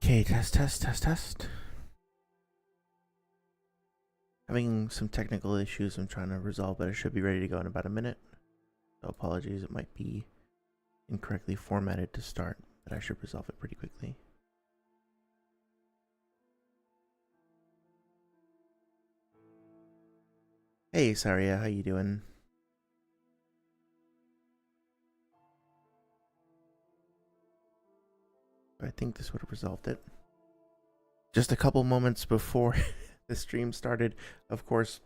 Okay, test. Having some technical issues I'm trying to resolve, but I should be ready to go in about a minute. So apologies, it might be incorrectly formatted to start, but I should resolve it pretty quickly. Hey, Saria, how you doing? I think this would have resolved it. Just a couple moments before the stream started, of course,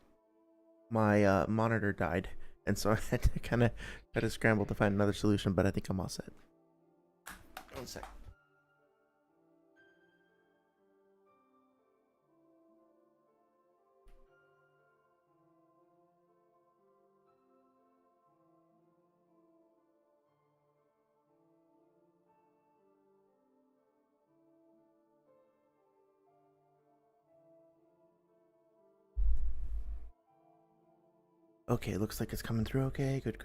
my monitor died, and so I had to kind of try to scramble to find another solution, but I think I'm all set. One sec. Okay, looks like it's coming through okay. Good.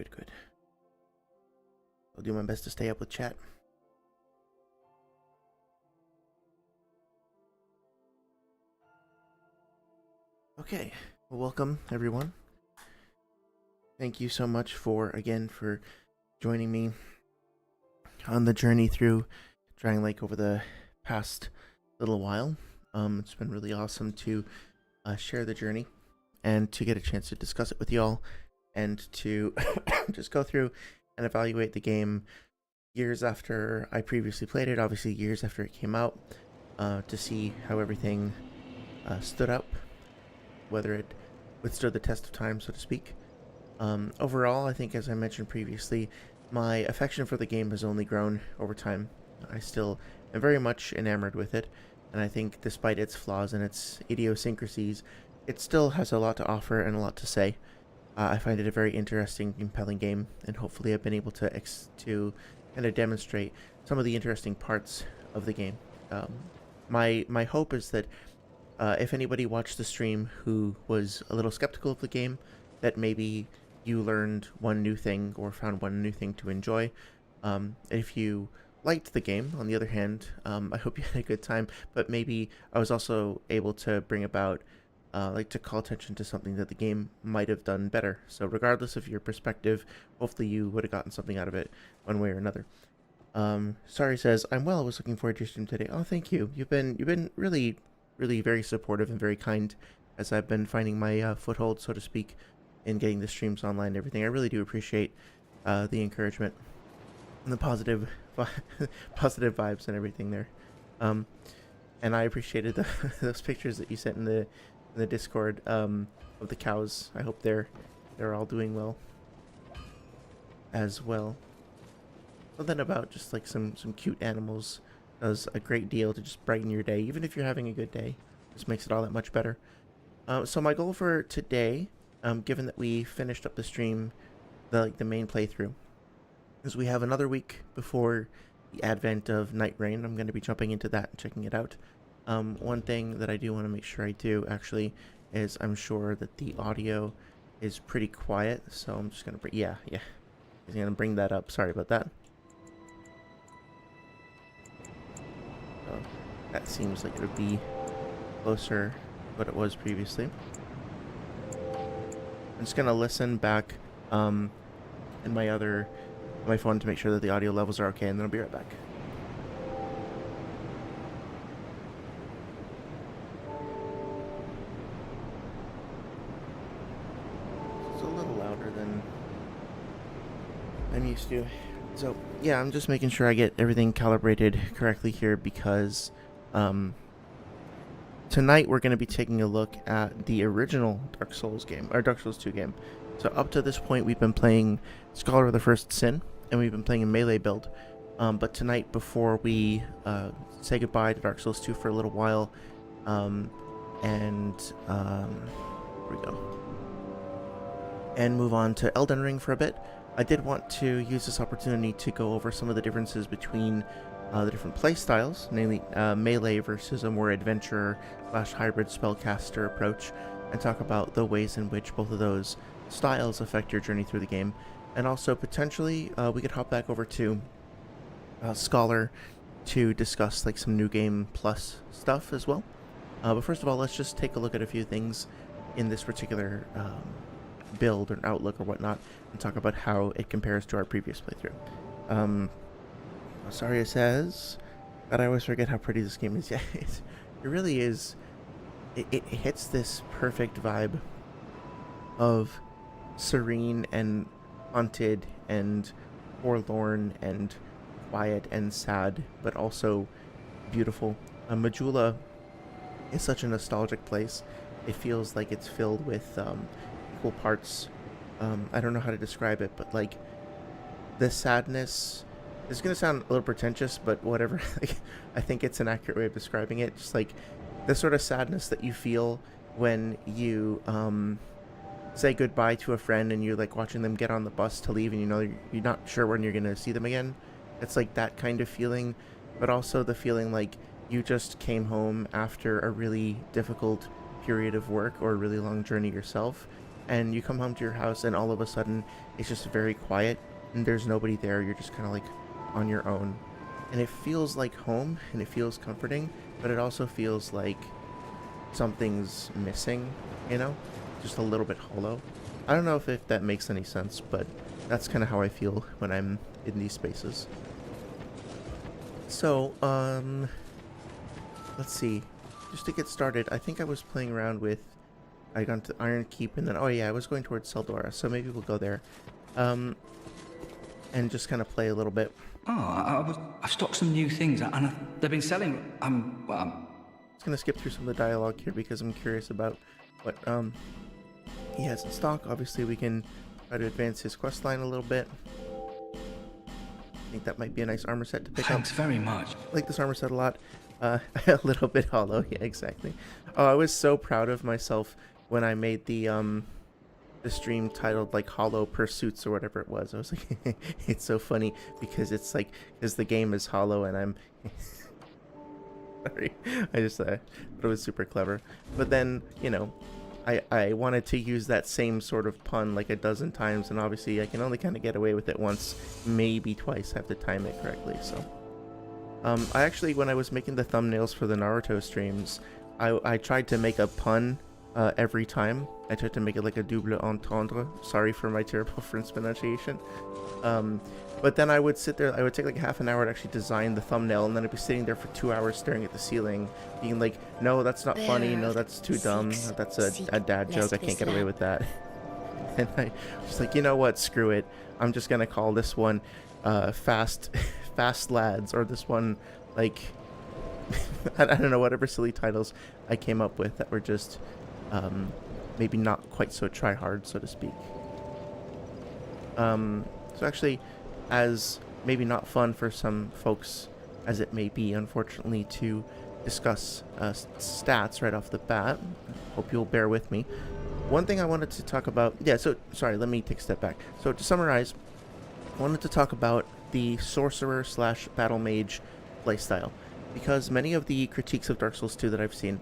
I'll do my best to stay up with chat. Okay, well, welcome everyone. Thank you so much for joining me on the journey through Drangleic over the past little while. It's been really awesome to share the journey and to get a chance to discuss it with y'all and to just go through and evaluate the game years after I previously played it, obviously years after it came out, to see how everything stood up, whether it withstood the test of time, so to speak. Overall, I think, as I mentioned previously, my affection for the game has only grown over time. I still am very much enamored with it, and I think despite its flaws and its idiosyncrasies, it still has a lot to offer and a lot to say. I find it a very interesting, compelling game, and hopefully I've been able to kind of demonstrate some of the interesting parts of the game. My hope is that if anybody watched the stream who was a little skeptical of the game, that maybe you learned one new thing or found one new thing to enjoy. If you liked the game, on the other hand, I hope you had a good time, but maybe I was also able to bring about to call attention to something that the game might have done better. So regardless of your perspective, hopefully you would have gotten something out of it one way or another. Sorry says, I'm well, I was looking forward to your stream today. Oh, thank you. You've been really very supportive and very kind as I've been finding my foothold, so to speak, in getting the streams online and everything. I really do appreciate the encouragement and the positive vibes and everything there. And I appreciated those pictures that you sent in the Discord of the cows. I hope they're all doing well as well. Something about just like some cute animals does a great deal to just brighten your day, even if you're having a good day. Just makes it all that much better. So my goal for today, given that we finished up the stream, the main playthrough, is we have another week before the advent of NightReign. I'm going to be jumping into that and checking it out. One thing that I do want to make sure I do, actually, is I'm sure that the audio is pretty quiet, so I'm just going to yeah. I'm going to bring that up. Sorry about that. So that seems like it would be closer to what it was previously. I'm just going to listen back in my phone to make sure that the audio levels are okay, and then I'll be right back. It's a little louder than I'm used to. So yeah, I'm just making sure I get everything calibrated correctly here because tonight we're going to be taking a look at the original Dark Souls game, or Dark Souls 2 game. So up to this point we've been playing Scholar of the First Sin, and we've been playing a melee build. But tonight, before we say goodbye to Dark Souls 2 for a little while, here we go, and move on to Elden Ring for a bit, I did want to use this opportunity to go over some of the differences between the different play styles, namely melee versus a more adventurer/hybrid spellcaster approach, and talk about the ways in which both of those styles affect your journey through the game. And also, potentially, we could hop back over to Scholar to discuss like some New Game Plus stuff as well. But first of all, let's just take a look at a few things in this particular build or outlook or whatnot, and talk about how it compares to our previous playthrough. Saria says, God, I always forget how pretty this game is. Yeah, it really is. It hits this perfect vibe of serene and haunted and forlorn and quiet and sad, but also beautiful. Majula is such a nostalgic place. It feels like it's filled with cool parts. I don't know how to describe it, but like the sadness. It's gonna sound a little pretentious, but whatever. Like, I think it's an accurate way of describing it. Just like the sort of sadness that you feel when you say goodbye to a friend and you're like watching them get on the bus to leave, and you know you're not sure when you're gonna see them again. It's like that kind of feeling, but also the feeling like you just came home after a really difficult period of work or a really long journey yourself, and you come home to your house and all of a sudden it's just very quiet and there's nobody there. You're just kind of like on your own, and it feels like home and it feels comforting, but it also feels like something's missing, you know, just a little bit hollow. I don't know if that makes any sense, but that's kind of how I feel when I'm in these spaces. So let's see, just to get started, I think I was playing around with, I got to Iron Keep, and then oh yeah, I was going towards Seldora, so maybe we'll go there and just kind of play a little bit. I've stocked some new things, and they've been selling. I'm just gonna skip through some of the dialogue here because I'm curious about what he has in stock. Obviously, we can try to advance his quest line a little bit. I think that might be a nice armor set to pick up. Thanks very much. I like this armor set a lot. A little bit hollow, yeah, exactly. Oh, I was so proud of myself when I made the stream titled like Hollow Pursuits or whatever it was. I was like, it's so funny because it's like, because the game is hollow and I'm sorry, I just thought it was super clever. But then, you know, I wanted to use that same sort of pun like a dozen times, and obviously I can only kind of get away with it once, maybe twice. I have to time it correctly. So I actually, when I was making the thumbnails for the Naruto streams, I tried to make a pun every time. I tried to make it like a double entendre. Sorry for my terrible French pronunciation. But then I would sit there, I would take like half an hour to actually design the thumbnail, and then I'd be sitting there for 2 hours staring at the ceiling, being like, no, that's not funny, no, that's too dumb, that's a dad joke, I can't get away with that. And I was like, you know what, screw it. I'm just gonna call this one Fast Lads, or this one, like, I don't know, whatever silly titles I came up with that were just maybe not quite so try-hard, so to speak. So actually, as maybe not fun for some folks as it may be, unfortunately, to discuss stats right off the bat, hope you'll bear with me. One thing I wanted to talk about, sorry, let me take a step back. So to summarize, I wanted to talk about the sorcerer / battle mage playstyle, because many of the critiques of Dark Souls 2 that I've seen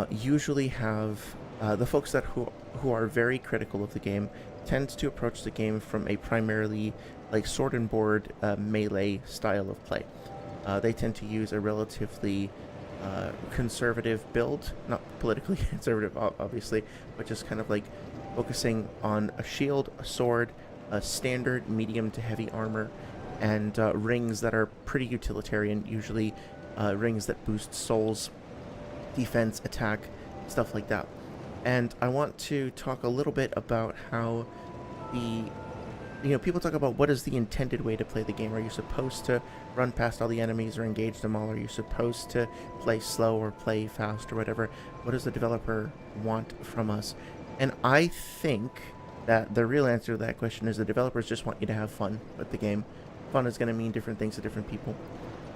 usually have the folks who are very critical of the game tend to approach the game from a primarily like sword and board melee style of play. They tend to use a relatively conservative build, not politically conservative obviously, but just kind of like focusing on a shield, a sword, a standard medium to heavy armor, and rings that are pretty utilitarian, usually rings that boost souls, defense, attack, stuff like that. And I want to talk a little bit about how people talk about what is the intended way to play the game. Are you supposed to run past all the enemies or engage them all? Are you supposed to play slow or play fast or whatever? What does the developer want from us? And I think that the real answer to that question is the developers just want you to have fun with the game. Fun is going to mean different things to different people.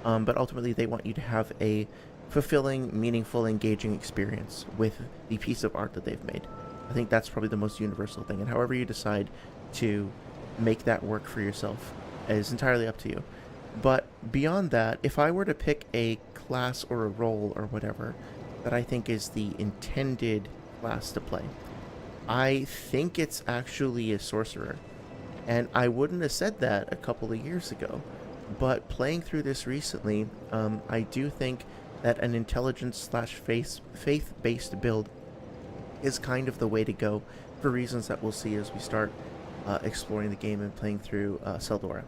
But ultimately they want you to have a fulfilling, meaningful, engaging experience with the piece of art that they've made. I think that's probably the most universal thing, and however you decide to make that work for yourself is entirely up to you. But beyond that, if I were to pick a class or a role or whatever that I think is the intended class to play, I think it's actually a sorcerer. And I wouldn't have said that a couple of years ago. but playing through this recently, I do think that an intelligence slash faith-based build is kind of the way to go for reasons that we'll see as we start exploring the game and playing through Seldora.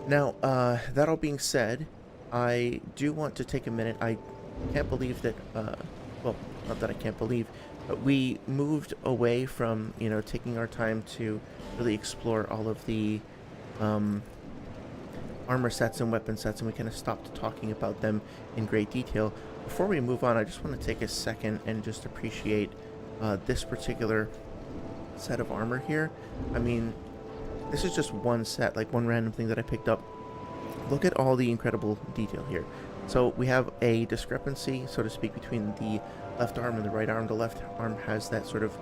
Now, that all being said, I do want to take a minute. I can't believe that, well, not that I can't believe, but we moved away from, taking our time to really explore all of the armor sets and weapon sets, and we kind of stopped talking about them in great detail. Before we move on, I just want to take a second and just appreciate this particular set of armor here. I mean, this is just one set, like one random thing that I picked up. Look at all the incredible detail here. So we have a discrepancy, so to speak, between the left arm and the right arm. The left arm has that sort of,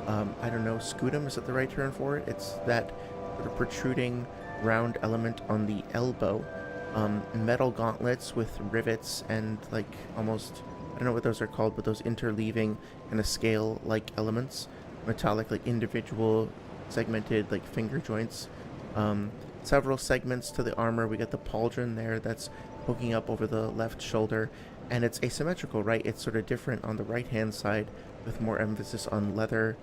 I don't know, scutum, is that the right term for it? It's that sort of protruding round element on the elbow. Metal gauntlets with rivets and like almost, I don't know what those are called, but those interleaving kind of scale-like elements. Metallic, like individual segmented like finger joints. Several segments to the armor. We got the pauldron there that's poking up over the left shoulder, and it's asymmetrical, right? It's sort of different on the right hand side with more emphasis on leather,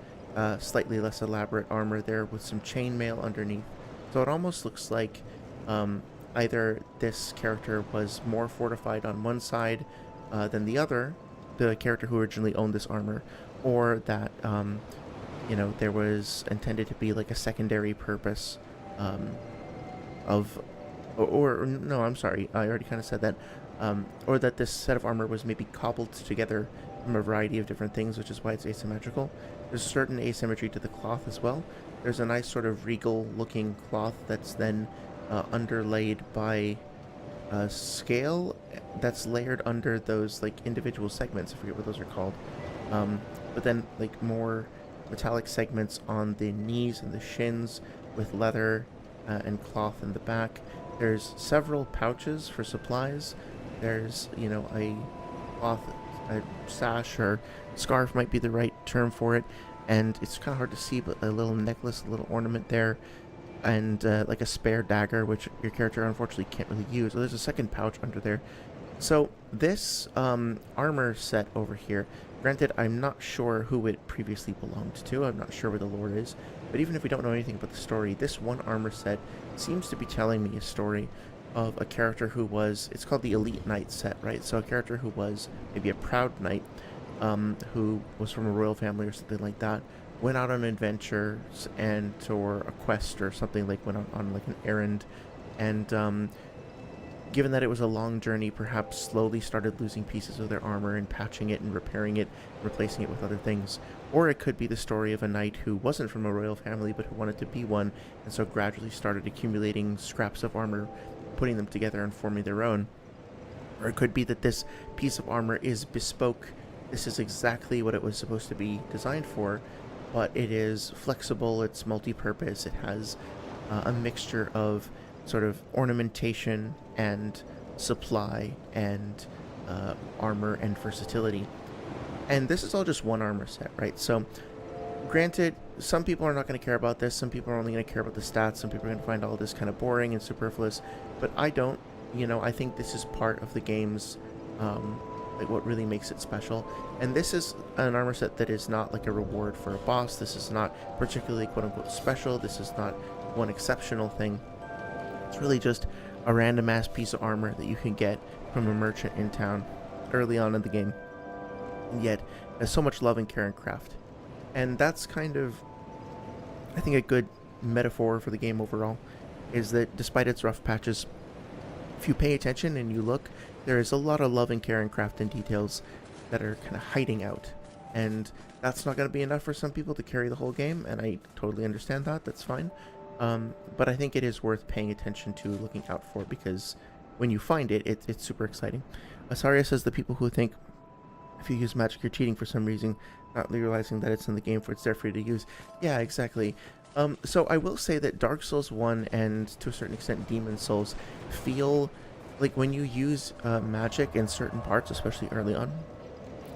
slightly less elaborate armor there with some chainmail underneath. So it almost looks like either this character was more fortified on one side than the other, the character who originally owned this armor, or that there was intended to be like a secondary purpose or no, I'm sorry, I already kind of said that, or that this set of armor was maybe cobbled together from a variety of different things, which is why it's asymmetrical. There's a certain asymmetry to the cloth as well. There's a nice sort of regal looking cloth that's then underlaid by a scale that's layered under those like individual segments. I forget what those are called, but then like more metallic segments on the knees and the shins with leather and cloth in the back. There's several pouches for supplies. There's, a cloth, a sash or scarf might be the right term for it, and it's kind of hard to see, but a little necklace, a little ornament there, and like a spare dagger, which your character unfortunately can't really use. So there's a second pouch under there. So this armor set over here, granted, I'm not sure who it previously belonged to. I'm not sure where the lore is. But even if we don't know anything about the story, this one armor set seems to be telling me a story of a character who was, it's called the Elite Knight set, right? So a character who was maybe a proud knight, who was from a royal family or something like that, went out on adventures or a quest or something, like went on like an errand, and given that it was a long journey, perhaps slowly started losing pieces of their armor and patching it and repairing it, replacing it with other things. Or it could be the story of a knight who wasn't from a royal family but who wanted to be one, and so gradually started accumulating scraps of armor, putting them together and forming their own. Or it could be that this piece of armor is bespoke. This is exactly what it was supposed to be designed for, but it is flexible, it's multi-purpose, it has a mixture of sort of ornamentation and supply and armor and versatility. And this is all just one armor set, right? So granted, some people are not going to care about this. Some people are only going to care about the stats. Some people are going to find all this kind of boring and superfluous. But I don't. I think this is part of the game's, like what really makes it special. And this is an armor set that is not like a reward for a boss. This is not particularly quote-unquote special. This is not one exceptional thing. It's really just a random ass piece of armor that you can get from a merchant in town early on in the game. And yet, there's so much love and care and craft. And that's kind of, I think, a good metaphor for the game overall, is that despite its rough patches, if you pay attention and you look, there is a lot of love and care and craft and details that are kind of hiding out. And that's not going to be enough for some people to carry the whole game, and I totally understand that. That's fine. But I think it is worth paying attention to, looking out for, because when you find it, it's super exciting. Asaria says the people who think if you use magic, you're cheating for some reason, not realizing that it's in the game for it's there for you to use. Yeah, exactly. So I will say that Dark Souls 1 and to a certain extent Demon Souls feel like when you use magic in certain parts, especially early on,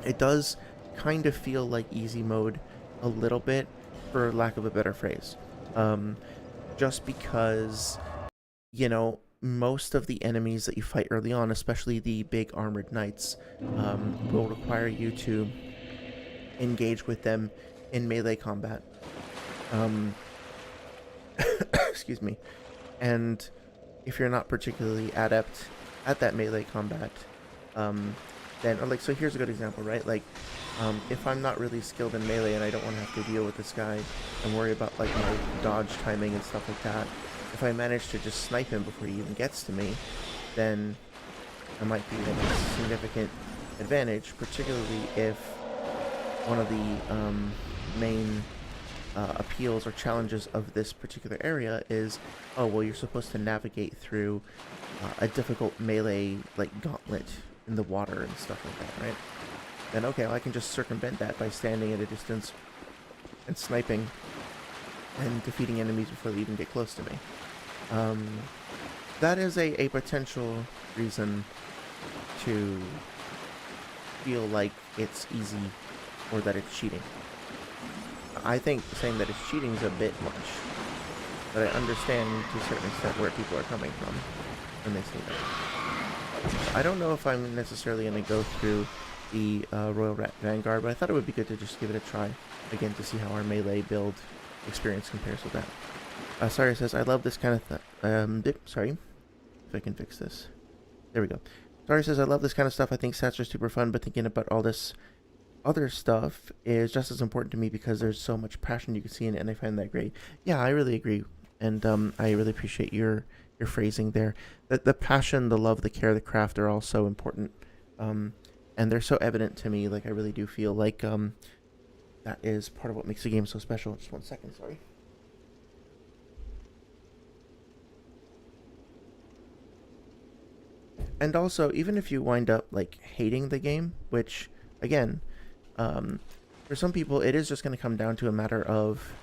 it does kind of feel like easy mode a little bit, for lack of a better phrase. Just because, most of the enemies that you fight early on, especially the big armored knights, will require you to engage with them in melee combat. Excuse me. And if you're not particularly adept at that melee combat, then, or like, so here's a good example, right? Like, if I'm not really skilled in melee and I don't want to have to deal with this guy and worry about like my dodge timing and stuff like that, if I manage to just snipe him before he even gets to me, then I might be at a significant advantage, particularly if one of the main appeals or challenges of this particular area is, oh, well, you're supposed to navigate through a difficult melee like gauntlet in the water and stuff like that, right? Then okay, well, I can just circumvent that by standing at a distance and sniping and defeating enemies before they even get close to me. That is a potential reason to feel like it's easy or that it's cheating. I think saying that it's cheating is a bit much, but I understand to a certain extent where people are coming from when they say that. I don't know if I'm necessarily going to go through the Royal Rat Vanguard, but I thought it would be good to just give it a try again to see how our melee build experience compares with that. Sorry, says, I love this kind of sorry, if I can fix this. There we go. Sorry, says, I love this kind of stuff. I think stats are super fun, but thinking about all this other stuff is just as important to me because there's so much passion you can see in it, and I find that great. Yeah, I really agree, and I really appreciate your phrasing there. The passion, the love, the care, the craft are all so important, and they're so evident to me. Like, I really do feel like that is part of what makes the game so special. Just 1 second, sorry. And also, even if you wind up like hating the game, which again, for some people it is just going to come down to a matter of,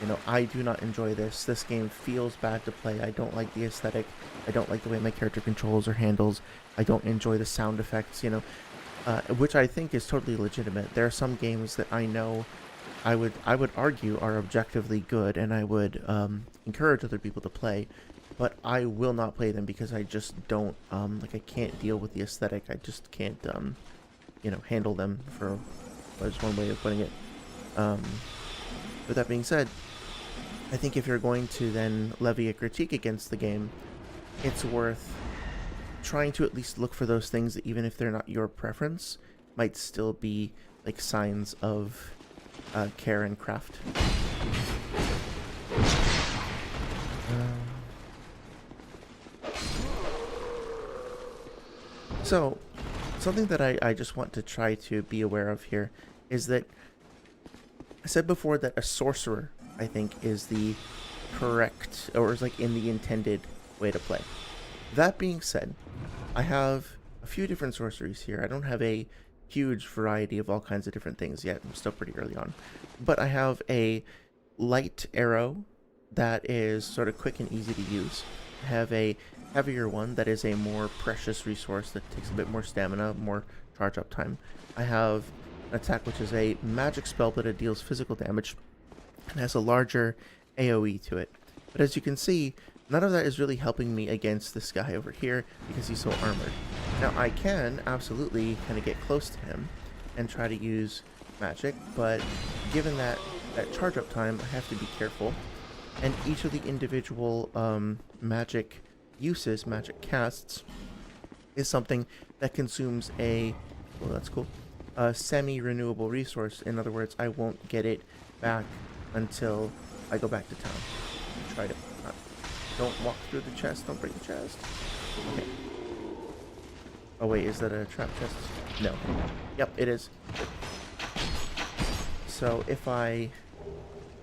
you know, I do not enjoy this. This game feels bad to play. I don't like the aesthetic. I don't like the way my character controls or handles. I don't enjoy the sound effects, you know, which I think is totally legitimate. There are some games that I know I would argue are objectively good, and I would encourage other people to play, but I will not play them because I just don't like, I can't deal with the aesthetic. I just can't you know, handle them, for just one way of putting it. With that being said, I think if you're going to then levy a critique against the game, it's worth trying to at least look for those things that, even if they're not your preference, might still be like signs of care and craft. So, something that I just want to try to be aware of here is that I said before that a sorcerer, I think, is the correct, or is like in the intended way to play. That being said, I have a few different sorceries here. I don't have a huge variety of all kinds of different things yet. I'm still pretty early on. But I have a light arrow that is sort of quick and easy to use. I have a heavier one that is a more precious resource that takes a bit more stamina, more charge up time. I have an attack which is a magic spell, but it deals physical damage and has a larger AoE to it. But as you can see, none of that is really helping me against this guy over here because he's so armored. Now, I can absolutely kind of get close to him and try to use magic, but given that charge up time, I have to be careful. And each of the individual magic uses, magic casts, is something that consumes a, well, that's cool, a semi-renewable resource. In other words, I won't get it back until I go back to town. Try to don't walk through the chest. Don't break the chest. Okay. Oh wait, is that a trap chest? No. Yep, it is. So if I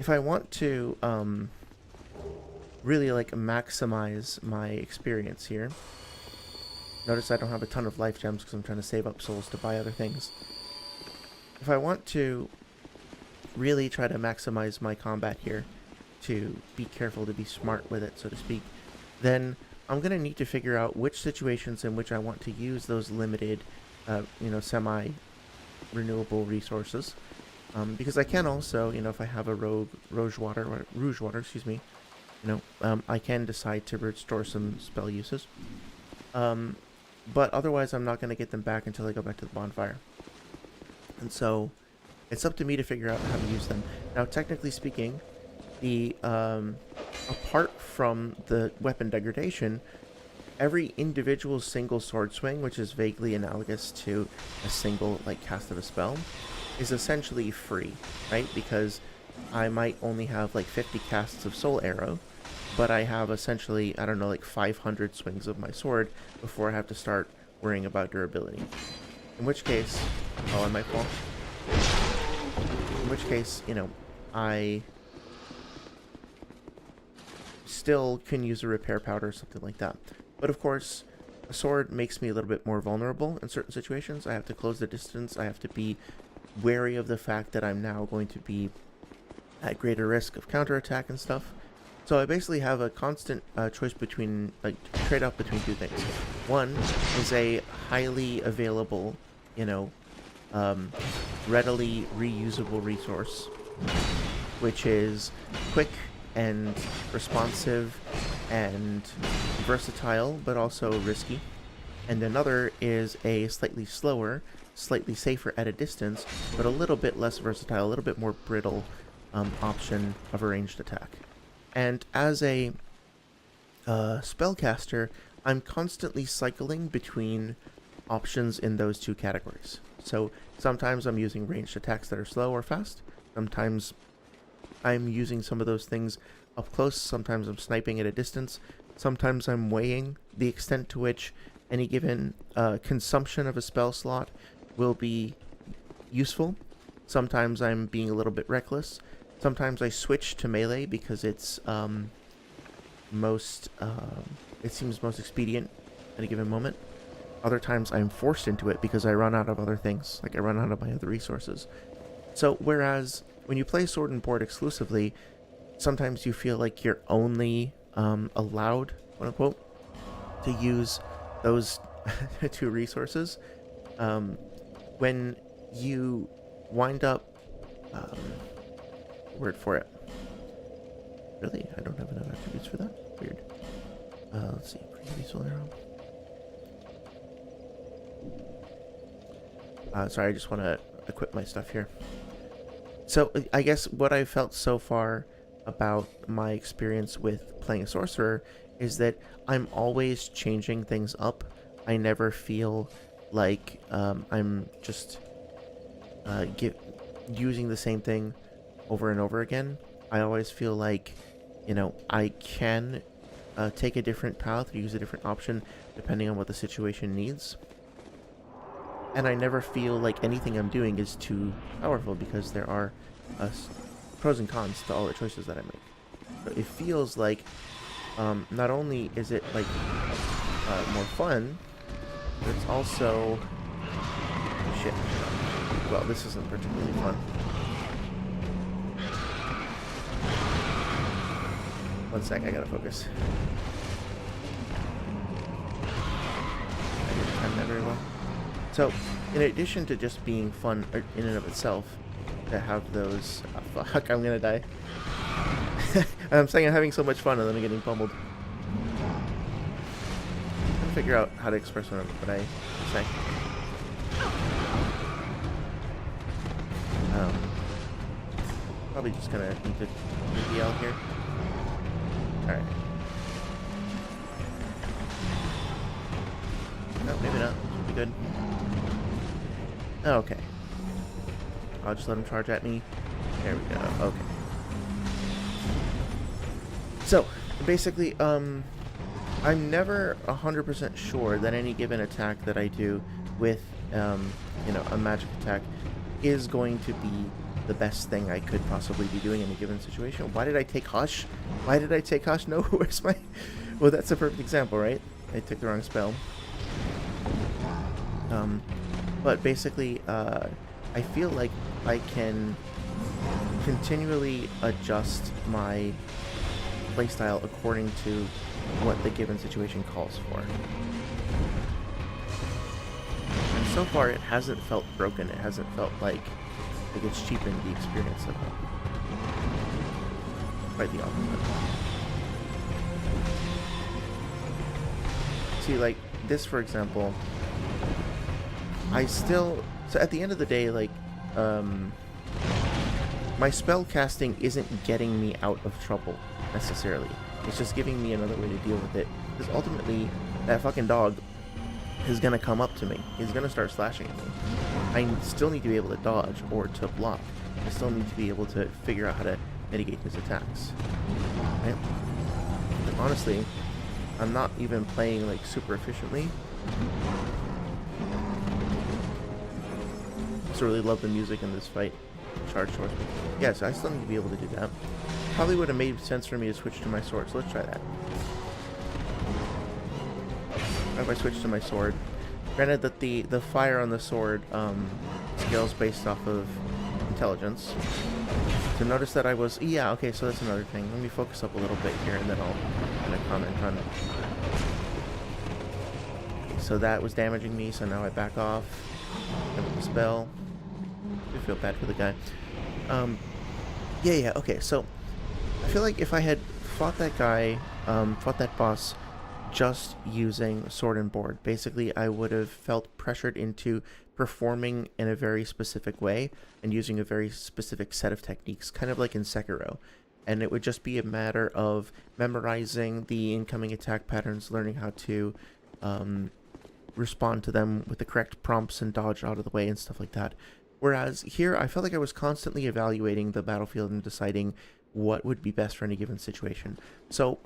want to really like maximize my experience here, notice I don't have a ton of life gems because I'm trying to save up souls to buy other things. If I want to really try to maximize my combat here, to be careful, to be smart with it, so to speak, then I'm going to need to figure out which situations in which I want to use those limited, you know, semi-renewable resources. Because I can also, you know, if I have a rouge water, excuse me, I can decide to restore some spell uses. But otherwise, I'm not going to get them back until I go back to the bonfire. And so, it's up to me to figure out how to use them. Now, technically speaking, the apart from the weapon degradation, every individual single sword swing, which is vaguely analogous to a single cast of a spell, is essentially free, right? Because I might only have 50 casts of Soul Arrow, but I have essentially, I don't know, 500 swings of my sword before I have to start worrying about durability. In which case, oh, I might fall. In which case, I still can use a repair powder or something like that. But of course, a sword makes me a little bit more vulnerable in certain situations. I have to close the distance. I have to be wary of the fact that I'm now going to be at greater risk of counterattack and stuff. So I basically have a constant choice between, trade-off between two things. One is a highly available, readily reusable resource, which is quick and responsive and versatile, but also risky. And another is a slightly slower, slightly safer at a distance, but a little bit less versatile, a little bit more brittle option of a ranged attack. And as a spellcaster, I'm constantly cycling between options in those two categories. So sometimes I'm using ranged attacks that are slow or fast. Sometimes I'm using some of those things up close. Sometimes I'm sniping at a distance. Sometimes I'm weighing the extent to which any given consumption of a spell slot will be useful. Sometimes I'm being a little bit reckless. Sometimes I switch to melee because it's it seems most expedient at a given moment. Other times I'm forced into it because I run out of other things, I run out of my other resources. So whereas when you play Sword and Board exclusively, sometimes you feel like you're only allowed, quote unquote, to use those two resources. When you wind up word for it. Really? I don't have enough attributes for that? Weird. Let's see. Previous Soul Arrow. Sorry, I just want to equip my stuff here. So, I guess what I've felt so far about my experience with playing a sorcerer is that I'm always changing things up. I never feel like I'm just using the same thing over and over again. I always feel like, I can take a different path or use a different option depending on what the situation needs. And I never feel like anything I'm doing is too powerful because there are pros and cons to all the choices that I make. So it feels like not only is it more fun, but it's also shit. Well, this isn't particularly fun. One sec, I gotta focus. I didn't time that very well. So, in addition to just being fun in and of itself, to have those... Oh, fuck, I'm gonna die. I'm saying I'm having so much fun and then I'm getting pummeled. I'm trying to figure out how to express what I say. Probably just gonna need to yell here. Alright. No, maybe not. Should be good. Okay. I'll just let him charge at me. There we go. Okay. So, basically, I'm never 100% sure that any given attack that I do with, a magic attack is going to be the best thing I could possibly be doing in a given situation. Why did I take Hush? Why did I take Hush? No, where's my... Well, that's a perfect example, right? I took the wrong spell. But basically, I feel like I can continually adjust my playstyle according to what the given situation calls for. And so far, it hasn't felt broken. It hasn't felt like it's cheapened the experience at all. Quite the opposite. see, like, this, for example, I still... So at the end of the day, like, my spell casting isn't getting me out of trouble, necessarily. It's just giving me another way to deal with it. Because ultimately, that fucking dog is gonna come up to me. He's gonna start slashing at me. I still need to be able to dodge or to block. I still need to be able to figure out how to mitigate his attacks. Right? And honestly, I'm not even playing like super efficiently. I just really love the music in this fight. Charge sword. Yeah, so I still need to be able to do that. Probably would have made sense for me to switch to my sword, so let's try that. If I switch to my sword, granted that the fire on the sword scales based off of intelligence. So notice that I was... Yeah, okay, so that's another thing. Let me focus up a little bit here, and then I'll kind of comment on it. So that was damaging me, so now I back off. With the spell. I feel bad for the guy. Yeah, okay, so I feel like if I had fought that guy, fought that boss just using sword and board, basically I would have felt pressured into performing in a very specific way and using a very specific set of techniques, kind of like in Sekiro. And it would just be a matter of memorizing the incoming attack patterns, learning how to respond to them with the correct prompts and dodge out of the way and stuff like that. Whereas here, I felt like I was constantly evaluating the battlefield and deciding what would be best for any given situation. So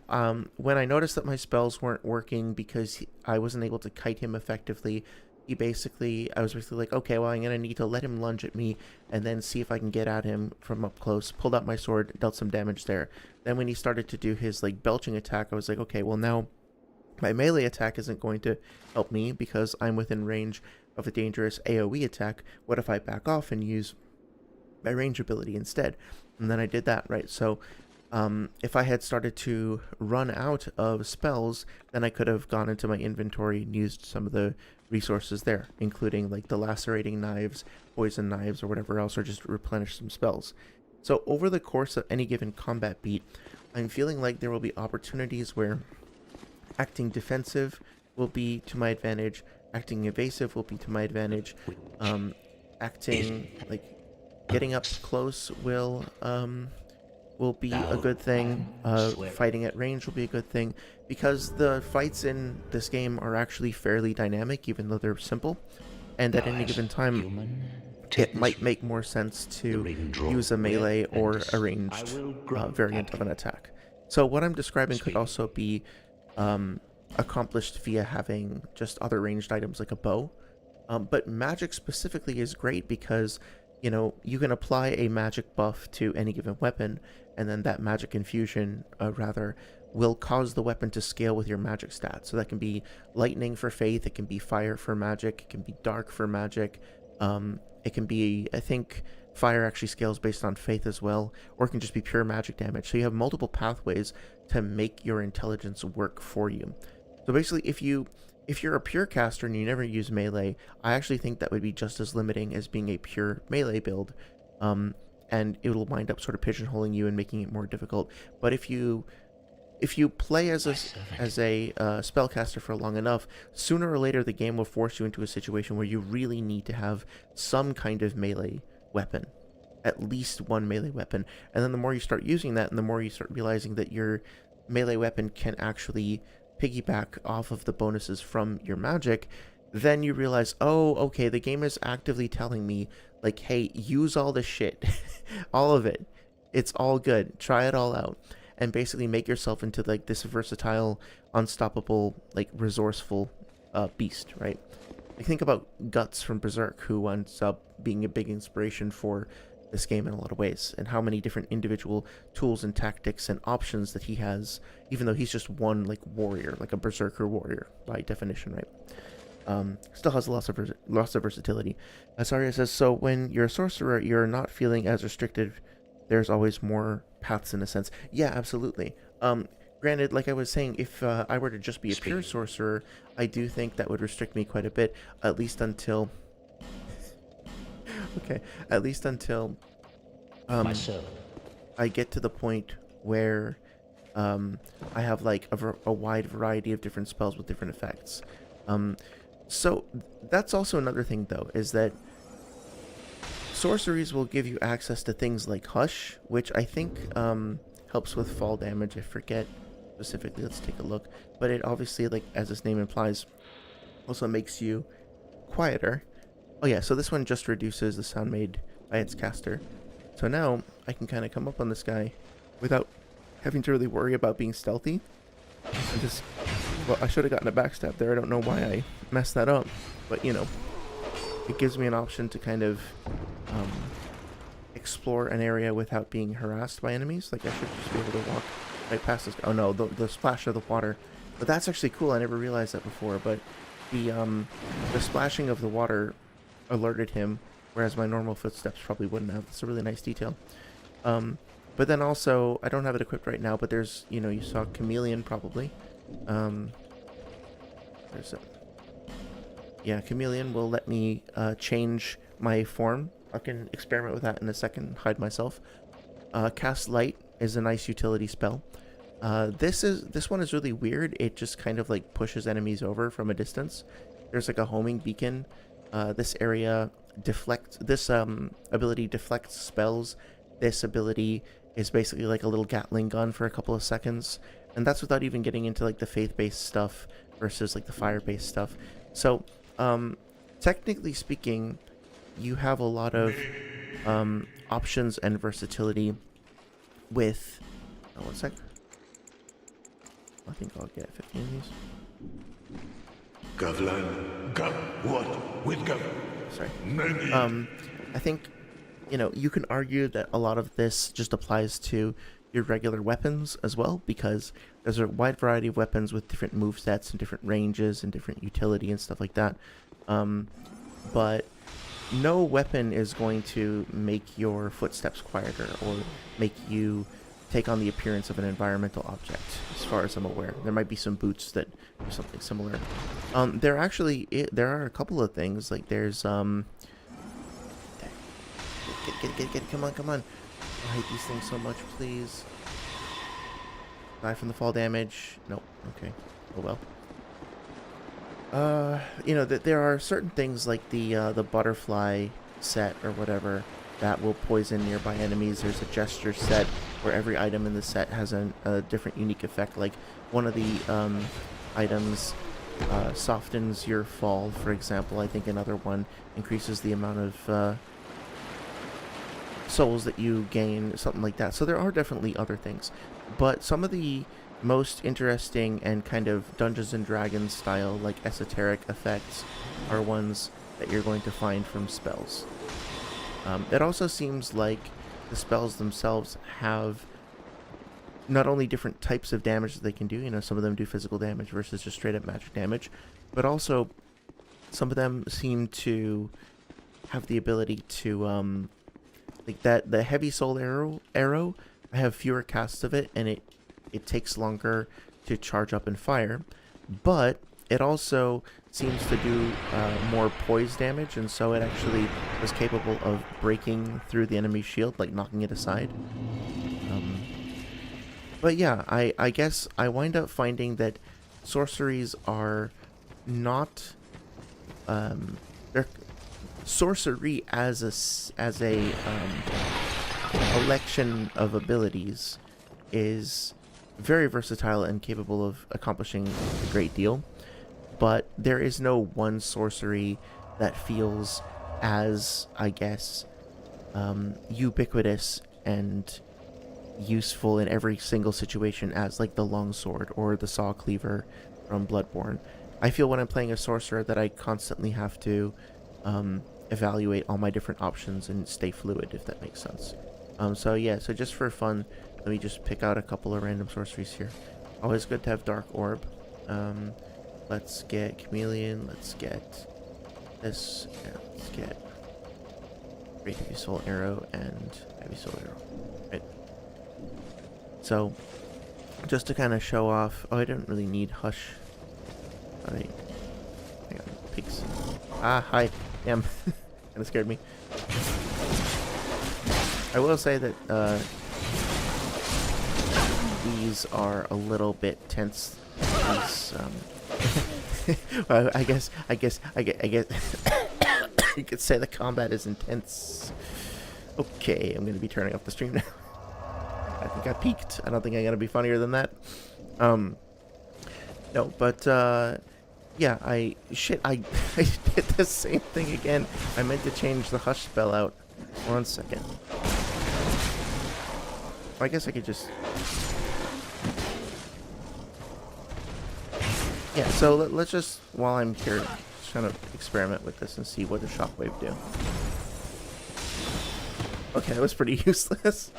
when I noticed that my spells weren't working because I wasn't able to kite him effectively, I was basically like, okay, well, I'm going to need to let him lunge at me and then see if I can get at him from up close. Pulled out my sword, dealt some damage there. Then when he started to do his like belching attack, I was like, okay, well now my melee attack isn't going to help me because I'm within range of a dangerous AoE attack. What if I back off and use my range ability instead? And then I did that, right? So if I had started to run out of spells, then I could have gone into my inventory and used some of the resources there, including like the lacerating knives, poison knives, or whatever else, or just replenish some spells. So over the course of any given combat beat, I'm feeling like there will be opportunities where acting defensive will be to my advantage, acting evasive will be to my advantage, acting like getting up close will be a good thing, fighting at range will be a good thing, because the fights in this game are actually fairly dynamic, even though they're simple, and at any given time it might make more sense to use a melee or a ranged variant of an attack. So what I'm describing could also be accomplished via having just other ranged items like a bow, but magic specifically is great because, you know, you can apply a magic buff to any given weapon, and then that magic infusion, will cause the weapon to scale with your magic stats. So that can be lightning for faith, it can be fire for magic, it can be dark for magic, it can be, I think, fire actually scales based on faith as well, or it can just be pure magic damage. So you have multiple pathways to make your intelligence work for you. So basically, if you're a pure caster and you never use melee, I actually think that would be just as limiting as being a pure melee build, and it will wind up sort of pigeonholing you and making it more difficult. But if you play as a spellcaster for long enough, sooner or later the game will force you into a situation where you really need to have some kind of melee weapon, at least one melee weapon. And then the more you start using that, and the more you start realizing that your melee weapon can actually piggyback off of the bonuses from your magic, then you realize, oh, okay, the game is actively telling me, like, hey, use all the shit. All of it. It's all good. Try it all out. And basically make yourself into, like, this versatile, unstoppable, like, resourceful beast, right? Like, think about Guts from Berserk, who ends up being a big inspiration for this game in a lot of ways, and how many different individual tools and tactics and options that he has, even though he's just one, like, warrior, like a berserker warrior by definition, right? Still has lots of versatility. Asaria says, so when you're a sorcerer, you're not feeling as restricted. There's always more paths in a sense. Yeah, absolutely. Granted, like I was saying, if I were to just be a pure sorcerer, I do think that would restrict me quite a bit, at least until... okay, at least until I get to the point where I have like a wide variety of different spells with different effects. So that's also another thing though, is that sorceries will give you access to things like Hush, which I think helps with fall damage. I forget specifically, let's take a look. But it obviously, like as its name implies, also makes you quieter. Oh yeah, so this one just reduces the sound made by its caster. So now I can kind of come up on this guy without having to really worry about being stealthy. And just, well, I should have gotten a backstab there. I don't know why I messed that up. But, you know, it gives me an option to kind of explore an area without being harassed by enemies. Like, I should just be able to walk right past this. Oh no, the splash of the water. But that's actually cool. I never realized that before. But the splashing of the water alerted him, whereas my normal footsteps probably wouldn't have. It's a really nice detail. But then also, I don't have it equipped right now, but there's, you know, you saw Chameleon probably. There's a, yeah, Chameleon will let me change my form. I can experiment with that in a second, hide myself. Cast Light is a nice utility spell. This one is really weird. It just kind of like pushes enemies over from a distance. There's like a homing beacon. This area deflects, this ability deflects spells. This ability is basically like a little Gatling gun for a couple of seconds, and that's without even getting into like the faith-based stuff versus like the fire-based stuff. So technically speaking, you have a lot of options and versatility with, oh, one sec, I think I'll get 15 of these. Gavlan, what? With Gav? Sorry. Many. I think, you know, you can argue that a lot of this just applies to your regular weapons as well, because there's a wide variety of weapons with different movesets and different ranges and different utility and stuff like that. But no weapon is going to make your footsteps quieter or make you take on the appearance of an environmental object, as far as I'm aware. There might be some boots that do something similar. There are a couple of things, like there's Get, come on. I hate these things so much, please. Die from the fall damage. Nope, okay. Oh well. You know, there are certain things like the butterfly set or whatever that will poison nearby enemies. There's a gesture set where every item in the set has a different unique effect. Like one of the items softens your fall, for example. I think another one increases the amount of souls that you gain, something like that. So there are definitely other things, but some of the most interesting and kind of Dungeons and Dragons style, like esoteric effects, are ones that you're going to find from spells. It also seems like the spells themselves have not only different types of damage that they can do, you know, some of them do physical damage versus just straight up magic damage, but also some of them seem to have the ability to like the heavy soul arrow, I have fewer casts of it, and it takes longer to charge up and fire, but it also seems to do more poise damage, and so it actually was capable of breaking through the enemy's shield, like knocking it aside. But yeah, I guess I wind up finding that sorceries are not they're sorcery as a election of abilities is very versatile and capable of accomplishing a great deal, but there is no one sorcery that feels as, I guess, ubiquitous and useful in every single situation as like the longsword or the saw cleaver from Bloodborne. I feel when I'm playing a sorcerer that I constantly have to evaluate all my different options and stay fluid, if that makes sense. So yeah, so just for fun, let me just pick out a couple of random sorceries here. Always good to have Dark Orb. Let's get Chameleon, let's get this, yeah, let's get Great Heavy Soul Arrow and Heavy Soul Arrow. Right. So, just to kind of show off, oh, I didn't really need Hush. Hang on, pigs. Ah, hi. Damn. Kind of scared me. I will say that these are a little bit tense. These, well, I guess, you could say the combat is intense. Okay, I'm gonna be turning off the stream now. I think I peaked. I don't think I'm gonna be funnier than that. No, but yeah, I did the same thing again. I meant to change the hush spell out. 1 second. I guess I could just... Yeah, so let's just, while I'm here, just kind of experiment with this and see what the shockwave do. Okay, that was pretty useless.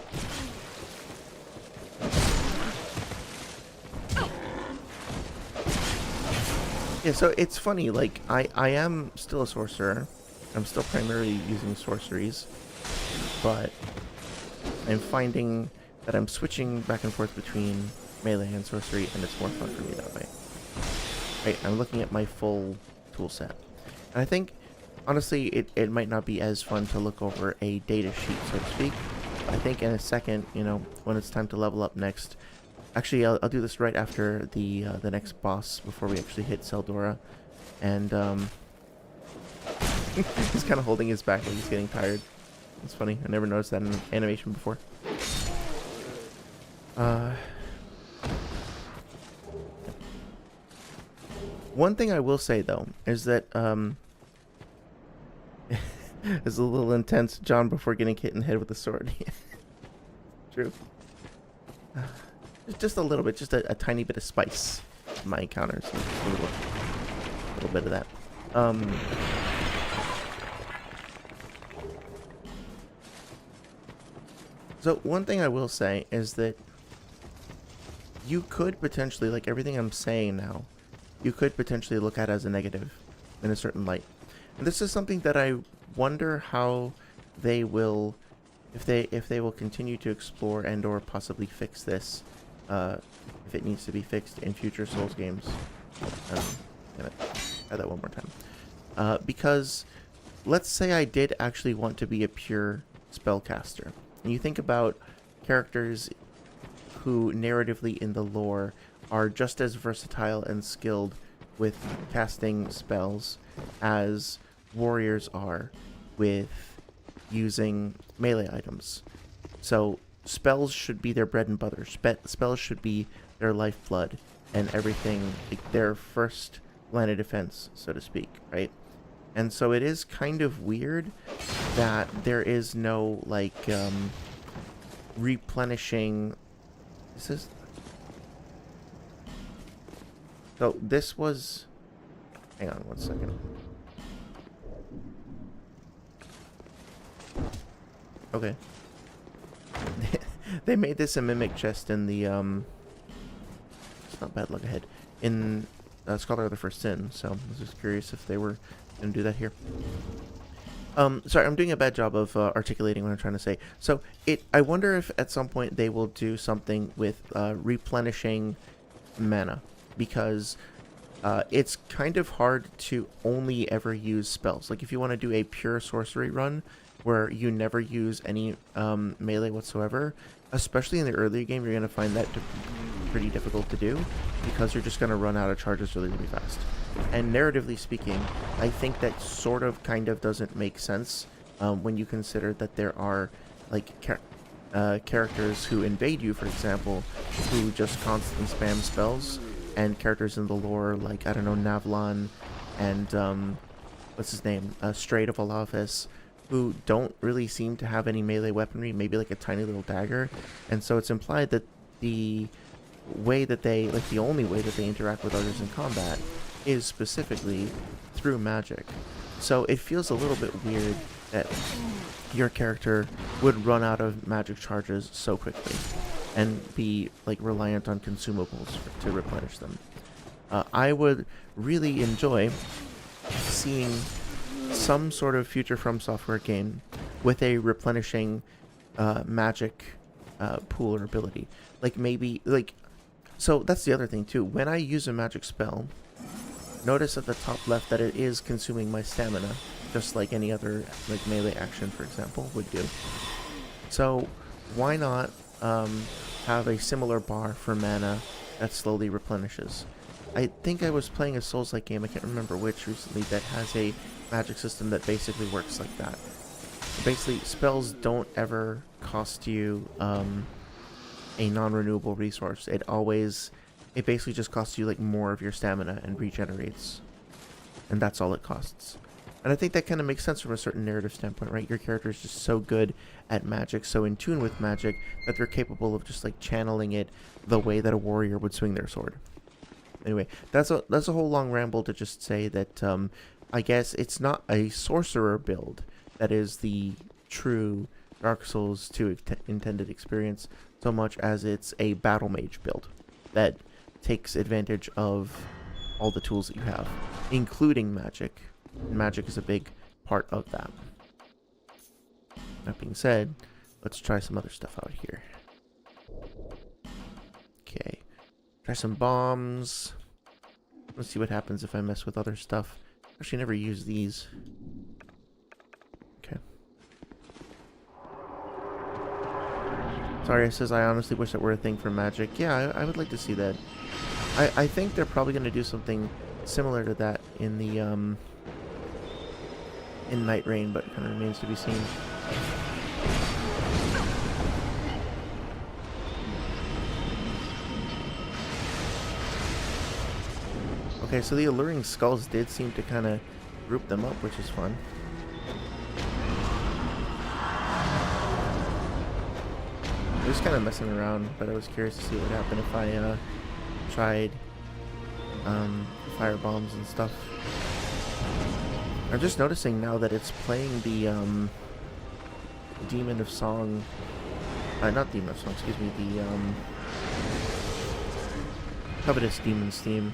Yeah, so it's funny, like, I am still a sorcerer. I'm still primarily using sorceries, but I'm finding that I'm switching back and forth between melee and sorcery, and it's more fun for me that way. Right, I'm looking at my full tool set. And I think, honestly, it might not be as fun to look over a data sheet, so to speak. I think in a second, you know, when it's time to level up next... Actually, I'll do this right after the next boss, before we actually hit Seldora. And, he's kind of holding his back like he's getting tired. It's funny, I never noticed that in animation before. One thing I will say, though, is that, it's a little intense, John, before getting hit in the head with a sword. True. Just a little bit, just a tiny bit of spice in my encounters. A little bit of that. So one thing I will say is that you could potentially, like everything I'm saying now, you could potentially look at as a negative in a certain light. And this is something that I wonder how they will, if they will continue to explore and or possibly fix this. If it needs to be fixed in future Souls games. Damn it. Try that one more time. Because let's say I did actually want to be a pure spellcaster. And you think about characters who narratively in the lore are just as versatile and skilled with casting spells as warriors are with using melee items. So spells should be their bread and butter. Spells should be their lifeblood and everything, like their first line of defense, so to speak, right? And so it is kind of weird that there is no, like, replenishing... This is... So this was... Hang on 1 second. Okay. They made this a mimic chest in the, it's not bad luck ahead, in Scholar of the First Sin, so I was just curious if they were going to do that here. Sorry, I'm doing a bad job of articulating what I'm trying to say. So, I wonder if at some point they will do something with replenishing mana, because it's kind of hard to only ever use spells. Like, if you want to do a pure sorcery run, where you never use any melee whatsoever, especially in the earlier game, you're going to find that pretty difficult to do, because you're just going to run out of charges really, really fast. And narratively speaking, I think that sort of kind of doesn't make sense when you consider that there are like characters who invade you, for example, who just constantly spam spells, and characters in the lore like, I don't know, Navlon and what's his name, Straight of Alafis, who don't really seem to have any melee weaponry, maybe like a tiny little dagger. And so it's implied that the way that they, like the only way that they interact with others in combat is specifically through magic. So it feels a little bit weird that your character would run out of magic charges so quickly and be like reliant on consumables to replenish them. I would really enjoy seeing some sort of future From Software game with a replenishing magic pool or ability. Like maybe, like, so that's the other thing too. When I use a magic spell, notice at the top left that it is consuming my stamina, just like any other like melee action, for example, would do. So why not have a similar bar for mana that slowly replenishes. I think I was playing a Souls-like game, I can't remember which recently, that has a magic system that basically works like that. Basically, spells don't ever cost you a non-renewable resource. It basically just costs you like more of your stamina and regenerates. And that's all it costs. And I think that kind of makes sense from a certain narrative standpoint, right? Your character is just so good at magic, so in tune with magic, that they're capable of just like channeling it the way that a warrior would swing their sword. Anyway, that's a whole long ramble to just say that I guess it's not a sorcerer build that is the true Dark Souls 2 intended experience, so much as it's a battle mage build that takes advantage of all the tools that you have, including magic. And magic is a big part of that. That being said, let's try some other stuff out here. Okay. Try some bombs. Let's see what happens if I mess with other stuff. Actually, never use these. Okay. Sorry, it says I honestly wish that were a thing for magic. Yeah, I would like to see that. I think they're probably going to do something similar to that in the in NightReign, but it kind of remains to be seen. Okay, so the alluring skulls did seem to kind of group them up, which is fun. I was kind of messing around, but I was curious to see what would happen if I tried fire bombs and stuff. I'm just noticing now that it's playing the Demon of Song, not Demon of Song, excuse me, the Covetous Demon's theme.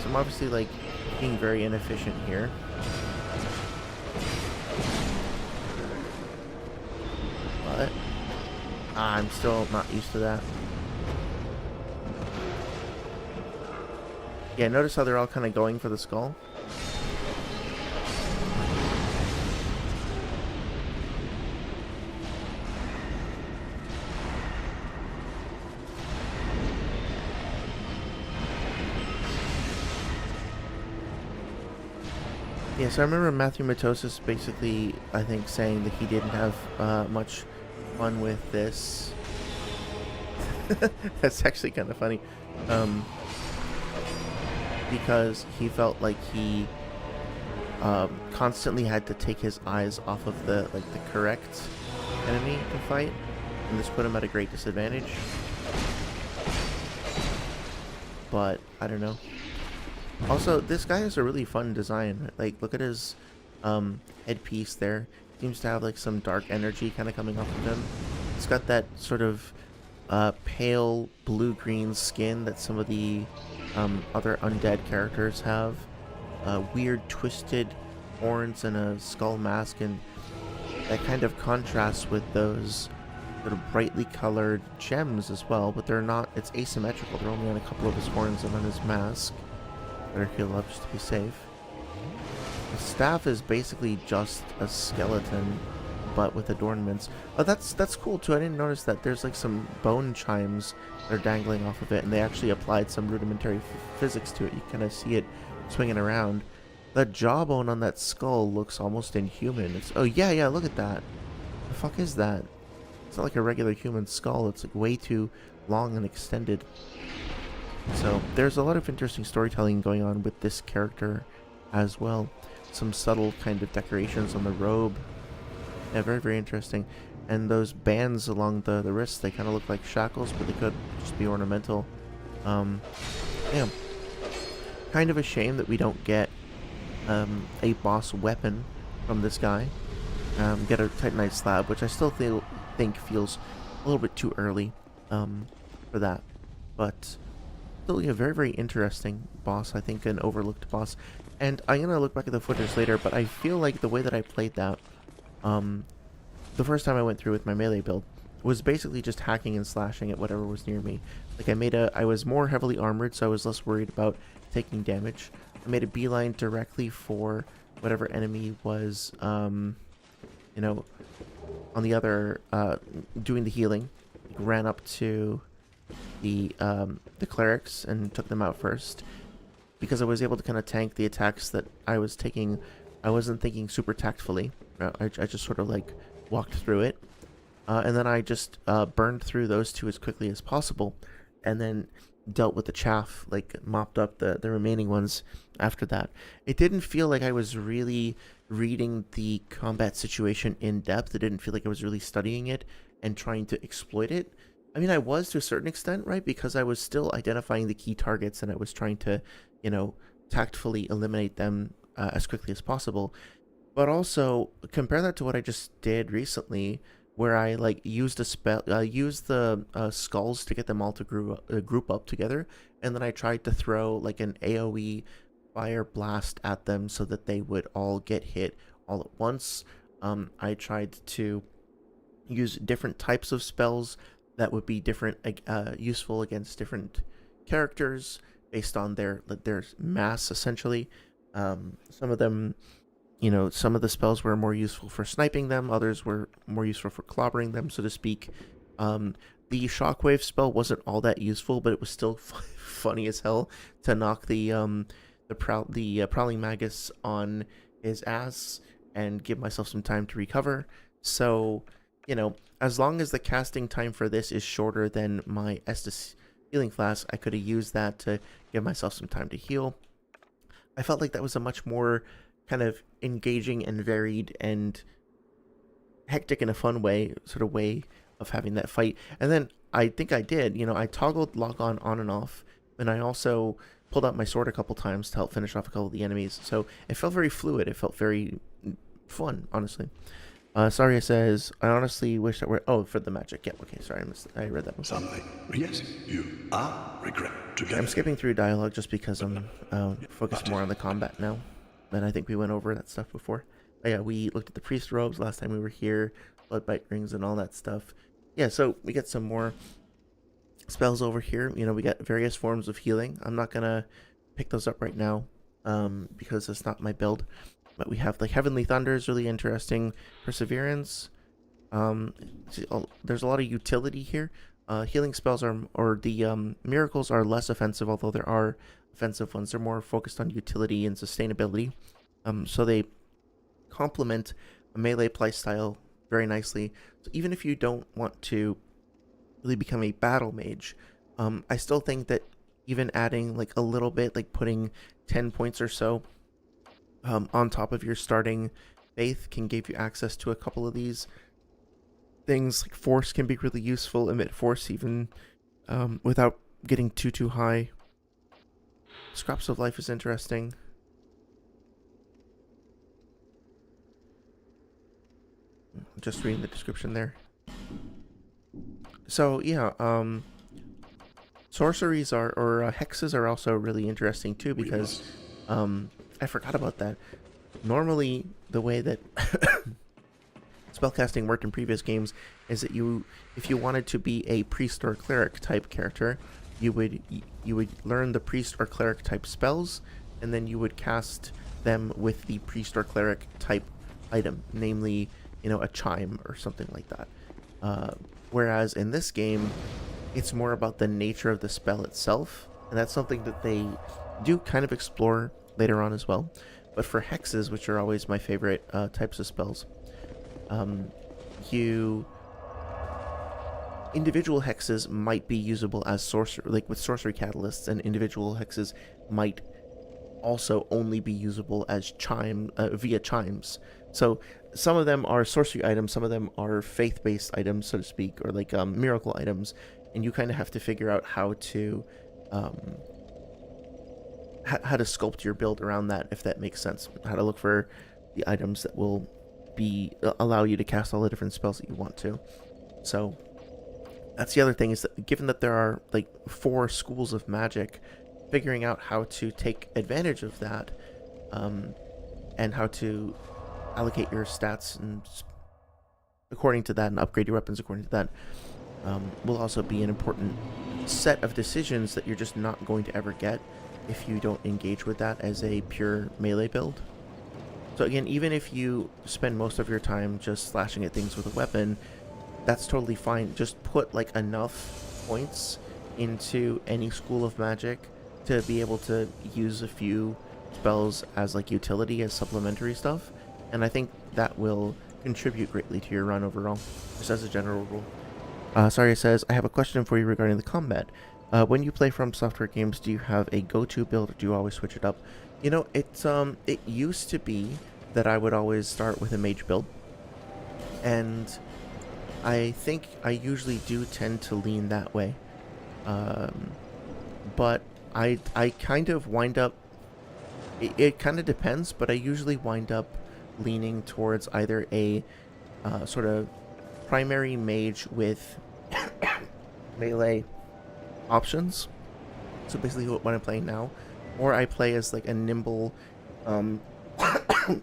So I'm obviously like being very inefficient here. But I'm still not used to that. Yeah, notice how they're all kind of going for the skull? Yeah, so I remember Matthew Matosis basically, I think, saying that he didn't have much fun with this. That's actually kind of funny. Because he felt like he constantly had to take his eyes off of the correct enemy to fight, and this put him at a great disadvantage. But I don't know. Also, this guy has a really fun design. Like, look at his headpiece there. Seems to have like some dark energy kind of coming off of him. It's got that sort of pale blue-green skin that some of the other undead characters have. Weird twisted horns and a skull mask, and that kind of contrasts with those sort of brightly colored gems as well, but they're not, it's asymmetrical. They're only on a couple of his horns and on his mask. Better heal up just to be safe. The staff is basically just a skeleton, but with adornments. Oh, that's cool too. I didn't notice that. There's like some bone chimes that are dangling off of it, and they actually applied some rudimentary physics to it. You kind of see it swinging around. That jawbone on that skull looks almost inhuman. It's, oh yeah, look at that. The fuck is that? It's not like a regular human skull. It's like way too long and extended. So there's a lot of interesting storytelling going on with this character as well. Some subtle kind of decorations on the robe. Yeah, very, very interesting. And those bands along the wrists, they kind of look like shackles, but they could just be ornamental. Yeah. Kind of a shame that we don't get a boss weapon from this guy. Get a Titanite slab, which I still think feels a little bit too early for that. But still, yeah, very, very interesting boss. I think an overlooked boss. And I'm going to look back at the footage later, but I feel like the way that I played that, the first time I went through with my melee build, was basically just hacking and slashing at whatever was near me. Like, I was more heavily armored, so I was less worried about taking damage. I made a beeline directly for whatever enemy was, doing the healing, ran up to the clerics and took them out first, because I was able to kind of tank the attacks that I was taking. I wasn't thinking super tactfully. I just sort of like walked through it, and then I just burned through those two as quickly as possible, and then dealt with the chaff, like mopped up the remaining ones after that. It didn't feel like I was really reading the combat situation in depth. It didn't feel like I was really studying it and trying to exploit it. I mean, I was to a certain extent, right? Because I was still identifying the key targets and I was trying to, tactfully eliminate them as quickly as possible. But also, compare that to what I just did recently, where I like used the skulls to get them all to group up together, and then I tried to throw like an AoE fire blast at them so that they would all get hit all at once. I tried to use different types of spells that would be useful against different characters based on their mass, essentially. Some of them, some of the spells were more useful for sniping them, others were more useful for clobbering them, so to speak. The shockwave spell wasn't all that useful, but it was still funny as hell to knock the prowling magus on his ass and give myself some time to recover. So, as long as the casting time for this is shorter than my Estus healing flask, I could have used that to give myself some time to heal. I felt like that was a much more kind of engaging and varied and hectic in a fun way, sort of way of having that fight. And then I think I did, I toggled lock on and off, and I also pulled out my sword a couple times to help finish off a couple of the enemies. So it felt very fluid. It felt very fun, honestly. Saria says, I honestly wish that were... Oh, for the magic. Yeah, okay, sorry, I read that before. Something. Yes, you are regret together. I'm skipping through dialogue just because I'm focused more on the combat now. And I think we went over that stuff before. But yeah, we looked at the priest robes last time we were here, bloodbite rings and all that stuff. Yeah, so we get some more spells over here. We got various forms of healing. I'm not going to pick those up right now because it's not my build. But we have like Heavenly Thunder is really interesting. Perseverance. There's a lot of utility here. Healing spells the miracles are less offensive, although there are offensive ones. They're more focused on utility and sustainability. So they complement a melee playstyle very nicely. So even if you don't want to really become a battle mage, I still think that even adding like a little bit, like putting 10 points or so on top of your starting faith can give you access to a couple of these things. Like force can be really useful, emit force even without getting too high. Scraps of life is interesting. Just reading the description there. So yeah, sorceries or hexes are also really interesting too, because I forgot about that. Normally, the way that spellcasting worked in previous games is that if you wanted to be a priest or cleric type character, you would learn the priest or cleric type spells, and then you would cast them with the priest or cleric type item, namely, a chime or something like that. Whereas in this game, it's more about the nature of the spell itself, and that's something that they do kind of explore later on as well. But for hexes, which are always my favorite types of spells, individual hexes might be usable as sorcery, like with sorcery catalysts, and individual hexes might also only be usable as via chimes. So some of them are sorcery items, some of them are faith-based items, so to speak, or like miracle items, and you kind of have to figure out how to sculpt your build around that, if that makes sense. How to look for the items that will allow you to cast all the different spells that you want to. So that's the other thing, is that given that there are like 4 schools of magic, figuring out how to take advantage of that, and how to allocate your stats and according to that, and upgrade your weapons according to that, will also be an important set of decisions that you're just not going to ever get if you don't engage with that as a pure melee build. So again, even if you spend most of your time just slashing at things with a weapon, that's totally fine. Just put like enough points into any school of magic to be able to use a few spells as like utility, as supplementary stuff, and I think that will contribute greatly to your run overall, just as a general rule. Sorry says, I have a question for you regarding the combat. When you play From Software games, do you have a go-to build, or do you always switch it up? You know, it used to be that I would always start with a mage build, and I think I usually do tend to lean that way. But I kind of wind up, it kind of depends, but I usually wind up leaning towards either a sort of primary mage with melee options, so basically what I'm playing now, or I play as like a nimble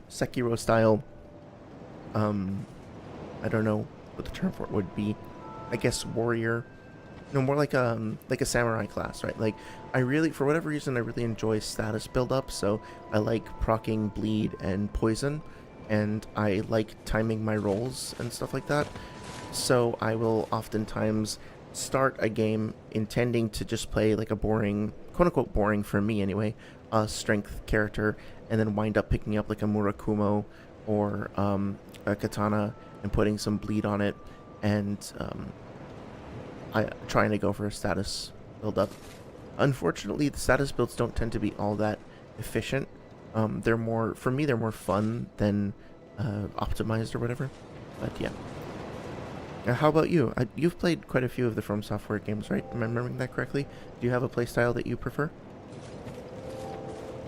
Sekiro style, I don't know what the term for it would be, I guess warrior, no, more like a samurai class, right? Like, I really, for whatever reason, I really enjoy status build up, so I like proccing bleed and poison, and I like timing my rolls and stuff like that, so I will oftentimes start a game intending to just play like a boring, quote-unquote boring for me anyway, strength character, and then wind up picking up like a Murakumo or a katana and putting some bleed on it, and I trying to go for a status build up. Unfortunately, the status builds don't tend to be all that efficient. They're more, for me, they're more fun than optimized or whatever. But yeah. How about you? You've played quite a few of the From Software games, right? Am I remembering that correctly? Do you have a playstyle that you prefer?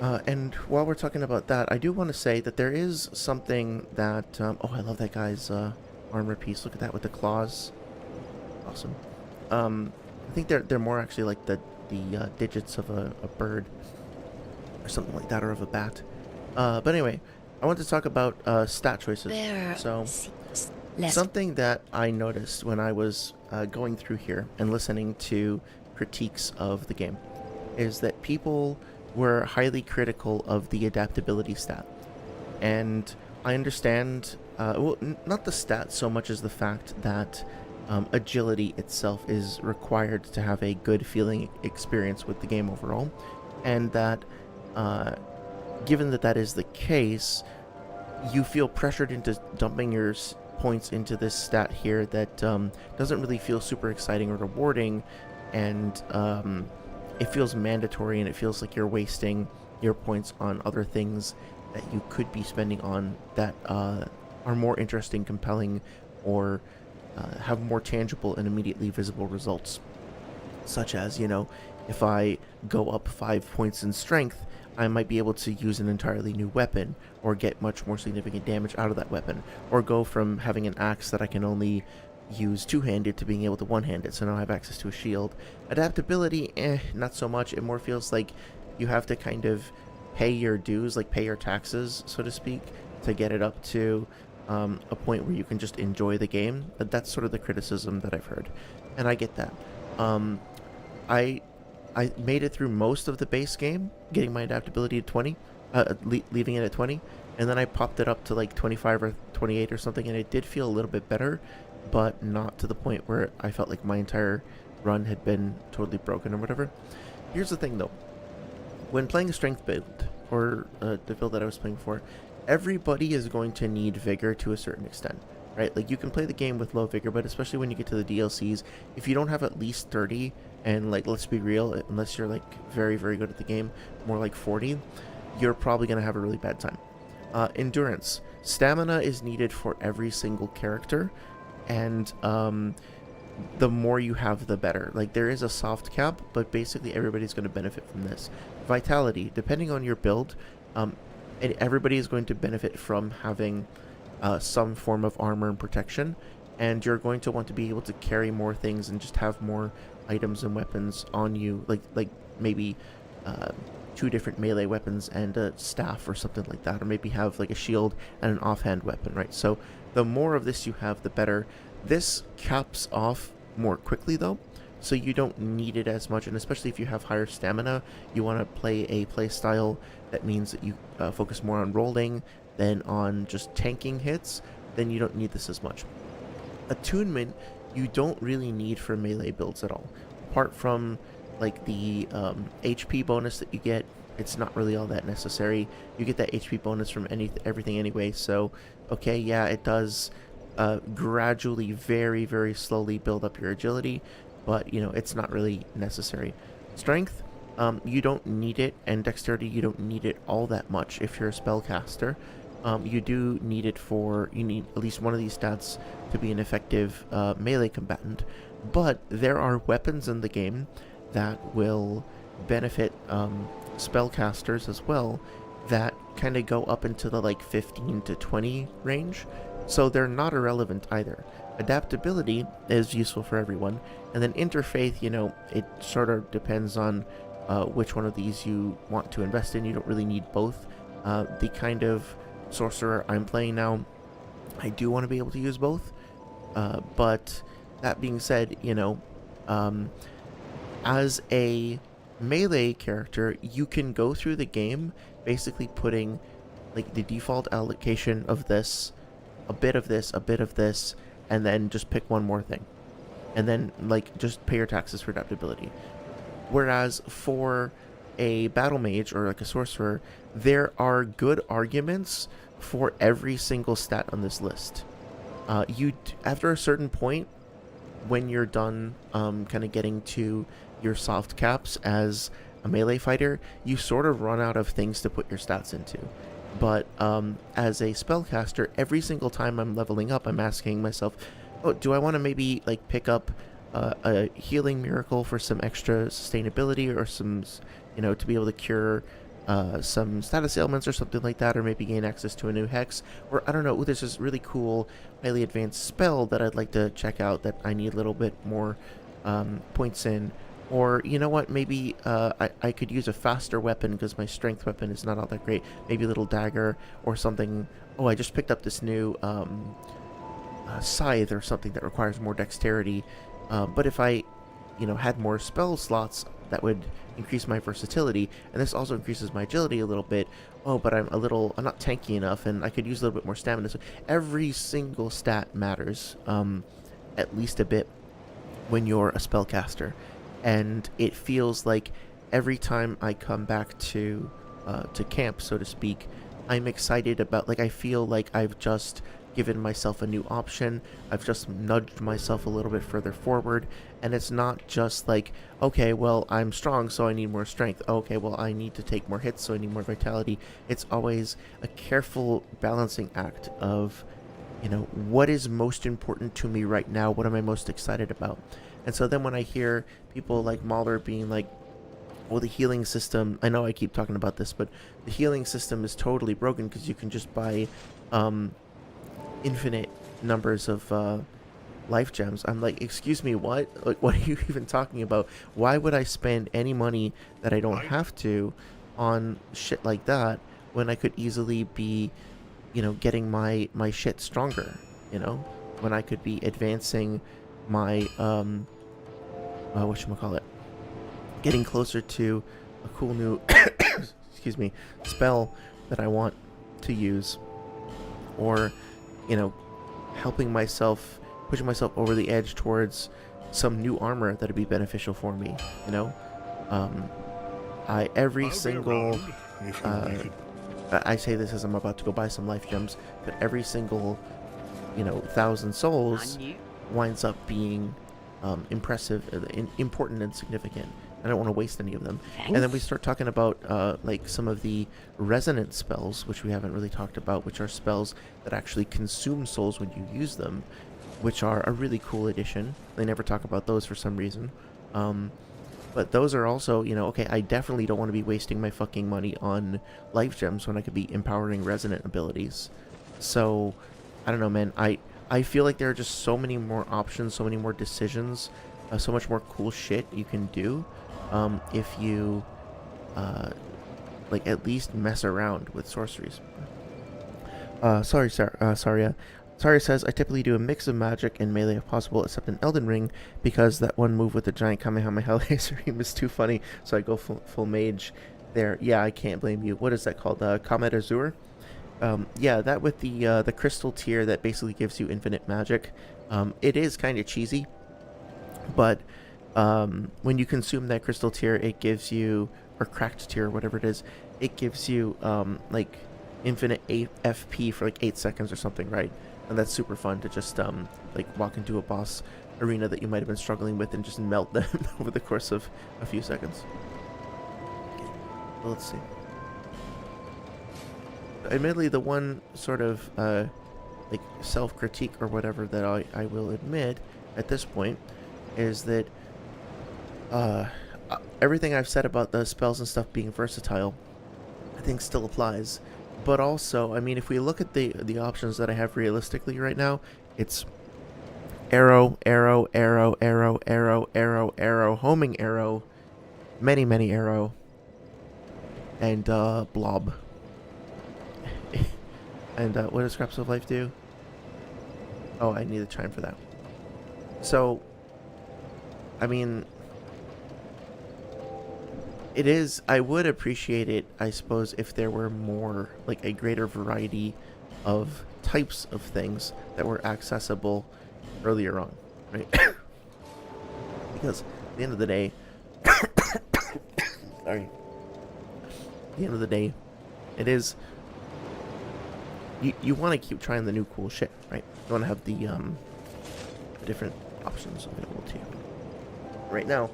And while we're talking about that, I do want to say that there is something that... oh, I love that guy's armor piece. Look at that with the claws. Awesome. I think they're more actually like the digits of a bird or something like that, or of a bat. But anyway, I want to talk about stat choices. So, something that I noticed when I was going through here and listening to critiques of the game is that people were highly critical of the adaptability stat. And I understand, well, not the stat so much as the fact that agility itself is required to have a good feeling experience with the game overall, and that given that that is the case, you feel pressured into dumping your points into this stat here that doesn't really feel super exciting or rewarding, and it feels mandatory, and it feels like you're wasting your points on other things that you could be spending on that are more interesting, compelling, or have more tangible and immediately visible results. Such as, you know, if I go up 5 points in strength, I might be able to use an entirely new weapon, or get much more significant damage out of that weapon, or go from having an axe that I can only use two-handed to being able to one-hand it, so now I have access to a shield. Adaptability, not so much. It more feels like you have to kind of pay your dues, like pay your taxes, so to speak, to get it up to a point where you can just enjoy the game. But that's sort of the criticism that I've heard, and I get that. I made it through most of the base game, getting my adaptability to 20, leaving it at 20, and then I popped it up to like 25 or 28 or something, and it did feel a little bit better, but not to the point where I felt like my entire run had been totally broken or whatever. Here's the thing though, when playing a strength build, or the build that I was playing before, everybody is going to need vigor to a certain extent, right? Like, you can play the game with low vigor, but especially when you get to the DLCs, if you don't have at least 30, and like, let's be real, unless you're like very, very good at the game, more like 40, you're probably going to have a really bad time. Endurance. Stamina is needed for every single character, and the more you have, the better. Like, there is a soft cap, but basically everybody's going to benefit from this. Vitality. Depending on your build, everybody is going to benefit from having some form of armor and protection, and you're going to want to be able to carry more things and just have more items and weapons on you, like maybe 2 different melee weapons and a staff or something like that, or maybe have like a shield and an offhand weapon, right? So the more of this you have, the better. This caps off more quickly though, so you don't need it as much. And especially if you have higher stamina, you want to play a play style that means that you focus more on rolling than on just tanking hits, then you don't need this as much. Attunement, you don't really need for melee builds at all. Apart from like the HP bonus that you get, it's not really all that necessary. You get that HP bonus from everything anyway, so okay, yeah, it does gradually, very, very slowly build up your agility, but you know, it's not really necessary. Strength, you don't need it, and dexterity, you don't need it all that much if you're a spellcaster. You do need it you need at least one of these stats to be an effective melee combatant, but there are weapons in the game that will benefit spellcasters as well that kind of go up into the like 15 to 20 range, so they're not irrelevant either. Adaptability is useful for everyone, and then interfaith, you know, it sort of depends on which one of these you want to invest in. You don't really need both. The kind of sorcerer I'm playing now, I do want to be able to use both, but that being said, you know, as a melee character, you can go through the game basically putting like the default allocation of this, a bit of this, a bit of this, and then just pick one more thing, and then like just pay your taxes for adaptability. Whereas for a battle mage or like a sorcerer, there are good arguments for every single stat on this list. After a certain point, when you're done kind of getting to your soft caps as a melee fighter, you sort of run out of things to put your stats into. But as a spellcaster, every single time I'm leveling up, I'm asking myself, oh, do I want to maybe like pick up a healing miracle for some extra sustainability, or some, you know, to be able to cure some status ailments or something like that, or maybe gain access to a new hex, or I don't know, there's this really cool highly advanced spell that I'd like to check out that I need a little bit more points in, or you know what, maybe I could use a faster weapon because my strength weapon is not all that great, maybe a little dagger or something. Oh, I just picked up this new scythe or something that requires more dexterity, but if I, you know, had more spell slots, that would increase my versatility, and this also increases my agility a little bit. Oh, but I'm not tanky enough, and I could use a little bit more stamina. So every single stat matters, at least a bit, when you're a spellcaster. And it feels like every time I come back to camp, so to speak, I'm excited about, like, I feel like I've just given myself a new option. I've just nudged myself a little bit further forward, and it's not just like, okay, well, I'm strong, so I need more strength. Okay, well, I need to take more hits, so I need more vitality. It's always a careful balancing act of, you know, what is most important to me right now? What am I most excited about? And so then when I hear people like Mahler being like, well, the healing system, I know I keep talking about this, but the healing system is totally broken because you can just buy infinite numbers of life gems. I'm like, excuse me, what? Like, what are you even talking about? Why would I spend any money that I don't have to on shit like that when I could easily be, you know, getting my shit stronger, you know, when I could be advancing my whatchamacallit, getting closer to a cool new excuse me, spell that I want to use, or, you know, pushing myself over the edge towards some new armor that'd be beneficial for me, you know. Every single I say this as I'm about to go buy some life gems, but every single, you know, 1,000 souls winds up being impressive, important, and significant. I don't want to waste any of them. Thanks. And then we start talking about like some of the resonant spells, which we haven't really talked about, which are spells that actually consume souls when you use them, which are a really cool addition. They never talk about those for some reason. But those are also, you know, okay, I definitely don't want to be wasting my fucking money on life gems when I could be empowering resonant abilities. So, I don't know, man. I feel like there are just so many more options, so many more decisions, so much more cool shit you can do if you, like, at least mess around with sorceries. Sorry, Saria. Sorry says, I typically do a mix of magic and melee if possible, except in Elden Ring, because that one move with the giant Kamehameha laser beam is too funny, so I go full mage there. Yeah, I can't blame you. What is that called? Comet Azure? Yeah, that with the crystal tier that basically gives you infinite magic. It is kind of cheesy, but when you consume that crystal tier, it gives you, or cracked tier, whatever it is, it gives you like infinite FP for like 8 seconds or something, right? And that's super fun to just like walk into a boss arena that you might have been struggling with and just melt them over the course of a few seconds. Okay, well, let's see. Admittedly, the one sort of like self-critique or whatever that I will admit at this point is that everything I've said about the spells and stuff being versatile, I think still applies. But also, I mean, if we look at the options that I have realistically right now, it's arrow, arrow, arrow, arrow, arrow, arrow, arrow, homing arrow, many arrow, and blob. And what does Scraps of Life do? Oh, I need a chime for that. So, I mean, it is, I would appreciate it, I suppose, if there were more, like a greater variety of types of things that were accessible earlier on, right? Because at the end of the day, sorry, at the end of the day, it is, you want to keep trying the new cool shit, right? You want to have the different options available to you. Right now,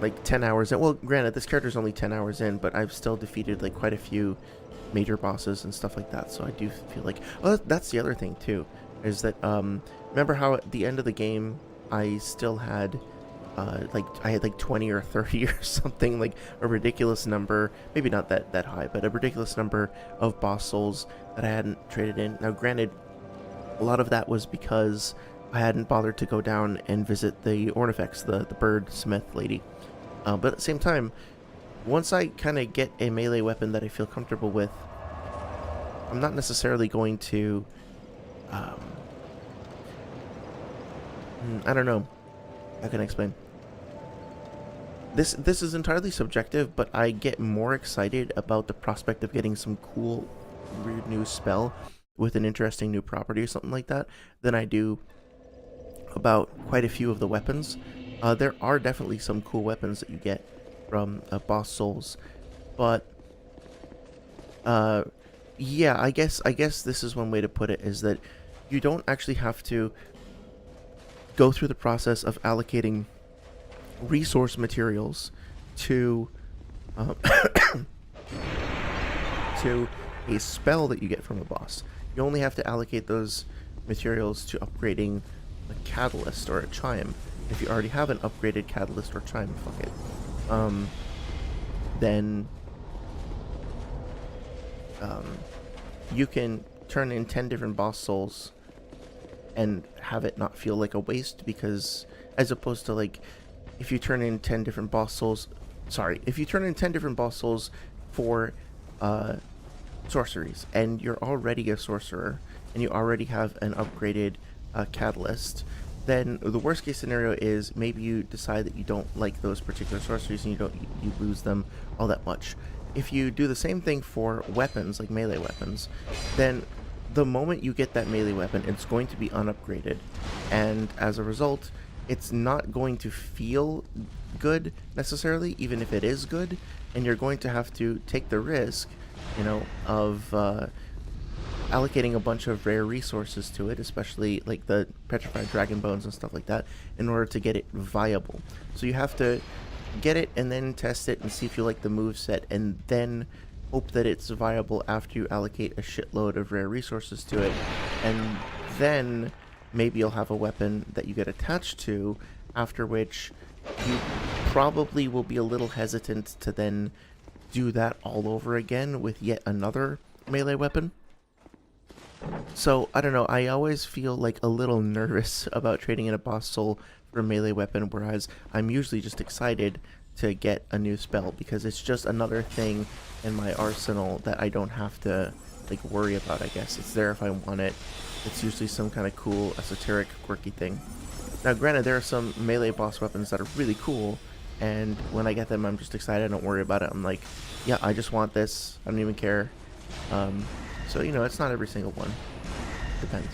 like 10 hours in, well, granted, this character's only 10 hours in, but I've still defeated like quite a few major bosses and stuff like that, so I do feel like, oh, that's the other thing too, is that remember how at the end of the game I still had like I had like 20 or 30 or something, like a ridiculous number, maybe not that high, but a ridiculous number of boss souls that I hadn't traded in. Now granted, a lot of that was because I hadn't bothered to go down and visit the Ornifex, the bird smith lady. But at the same time, once I kind of get a melee weapon that I feel comfortable with, I'm not necessarily going to, I don't know, how can I explain? This is entirely subjective, but I get more excited about the prospect of getting some cool, weird new spell with an interesting new property or something like that than I do about quite a few of the weapons. There are definitely some cool weapons that you get from boss souls, but yeah, I guess this is one way to put it, is that you don't actually have to go through the process of allocating resource materials to to a spell that you get from a boss. You only have to allocate those materials to upgrading a catalyst or a chime. If you already have an upgraded catalyst or chime, fuck it. Then you can turn in 10 different boss souls and have it not feel like a waste, because as opposed to like if you turn in 10 different boss souls, if you turn in 10 different boss souls for sorceries and you're already a sorcerer and you already have an upgraded catalyst, then the worst case scenario is maybe you decide that you don't like those particular sorceries and you lose them all that much. If you do the same thing for weapons, like melee weapons, then the moment you get that melee weapon, it's going to be unupgraded, and as a result, it's not going to feel good necessarily, even if it is good, and you're going to have to take the risk, you know, of allocating a bunch of rare resources to it, especially like the petrified dragon bones and stuff like that, in order to get it viable. So you have to get it and then test it and see if you like the moveset, and then hope that it's viable after you allocate a shitload of rare resources to it, and then maybe you'll have a weapon that you get attached to, after which you probably will be a little hesitant to then do that all over again with yet another melee weapon. So, I don't know, I always feel like a little nervous about trading in a boss soul for a melee weapon, whereas I'm usually just excited to get a new spell, because it's just another thing in my arsenal that I don't have to like worry about, I guess. It's there if I want it. It's usually some kind of cool, esoteric, quirky thing. Now, granted, there are some melee boss weapons that are really cool, and when I get them, I'm just excited. I don't worry about it. I'm like, yeah, I just want this. I don't even care. So, you know, it's not every single one. Depends.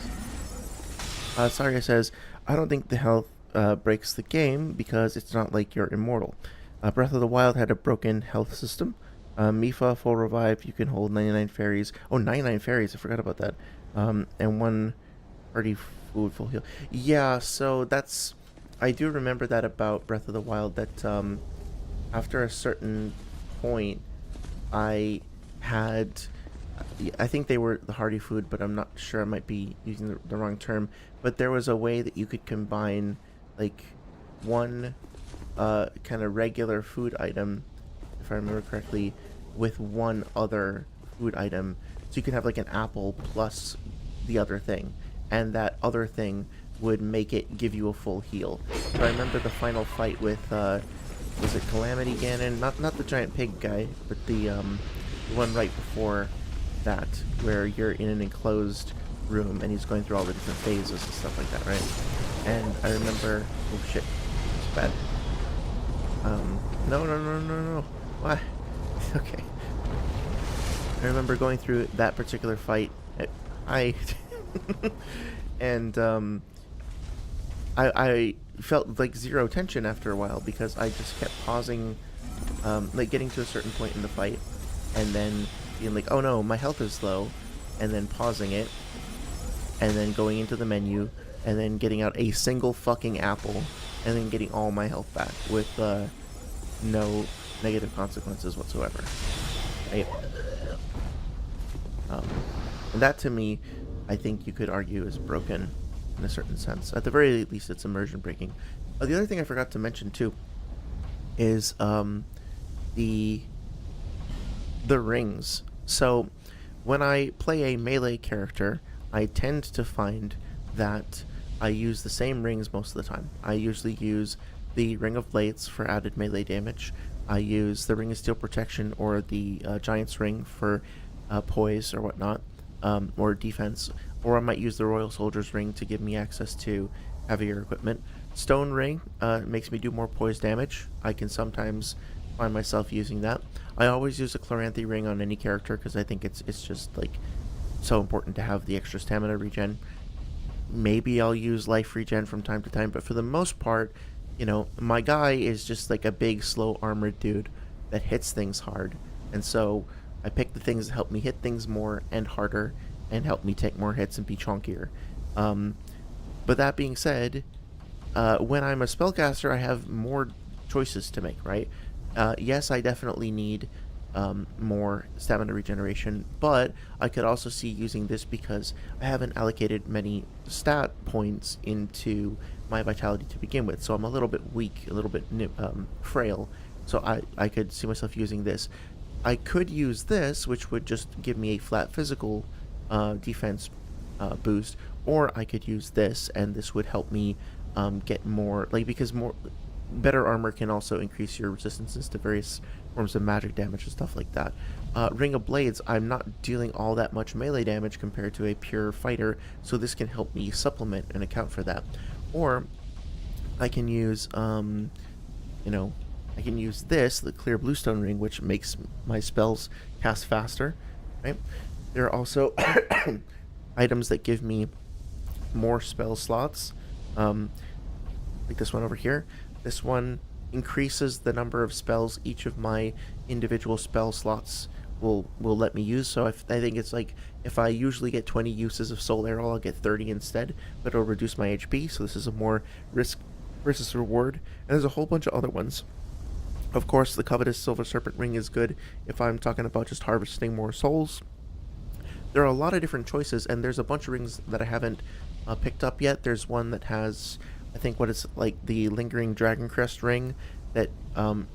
Saria says, I don't think the health breaks the game because it's not like you're immortal. Breath of the Wild had a broken health system. Mifa, full revive, you can hold 99 fairies. Oh, 99 fairies, I forgot about that. And one party food full heal. Yeah, so that's... I do remember that about Breath of the Wild, that after a certain point, I had... I think they were the hearty food, but I'm not sure. I might be using the wrong term. But there was a way that you could combine, like, one kind of regular food item, if I remember correctly, with one other food item. So you could have, like, an apple plus the other thing. And that other thing would make it give you a full heal. So I remember the final fight with, was it Calamity Ganon? Not the giant pig guy, but the one right before that, where you're in an enclosed room and he's going through all the different phases and stuff like that, right? And I remember, oh shit, it's bad. No. Why? Okay. I remember going through that particular fight. And I felt like zero tension after a while because I just kept pausing, like getting to a certain point in the fight, and then being like, oh no, my health is low, and then pausing it, and then going into the menu, and then getting out a single fucking apple, and then getting all my health back with no negative consequences whatsoever. Right? And that to me, I think you could argue is broken in a certain sense. At the very least, it's immersion breaking. The other thing I forgot to mention too is the rings. So when I play a melee character, I tend to find that I use the same rings most of the time. I usually use the Ring of Blades for added melee damage. I use the Ring of Steel Protection or the Giant's Ring for poise or whatnot, or defense. Or I might use the Royal Soldier's Ring to give me access to heavier equipment. Stone Ring makes me do more poise damage. I can sometimes find myself using that. I always use a Chloranthy Ring on any character because I think it's just like so important to have the extra stamina regen. Maybe I'll use life regen from time to time, but for the most part, you know, my guy is just like a big, slow armored dude that hits things hard. And so I pick the things that help me hit things more and harder and help me take more hits and be chunkier. But that being said, when I'm a spellcaster, I have more choices to make, right? Yes, I definitely need more stamina regeneration, but I could also see using this because I haven't allocated many stat points into my vitality to begin with, so I'm a little bit weak, a little bit frail, so I could see myself using this. I could use this, which would just give me a flat physical defense boost, or I could use this, and this would help me get more, like, because better armor can also increase your resistances to various forms of magic damage and stuff like that. Ring of Blades, I'm not dealing all that much melee damage compared to a pure fighter, so this can help me supplement and account for that. Or I can use, I can use this, the Clear Bluestone Ring, which makes my spells cast faster, right? There are also items that give me more spell slots, like this one over here. This one increases the number of spells each of my individual spell slots will let me use. So I think it's like, if I usually get 20 uses of Soul Arrow, I'll get 30 instead, but it'll reduce my HP, so this is a more risk versus reward. And there's a whole bunch of other ones. Of course, the Covetous Silver Serpent Ring is good if I'm talking about just harvesting more souls. There are a lot of different choices, and there's a bunch of rings that I haven't picked up yet. There's one that has, I think, what is like the Lingering Dragon Crest Ring that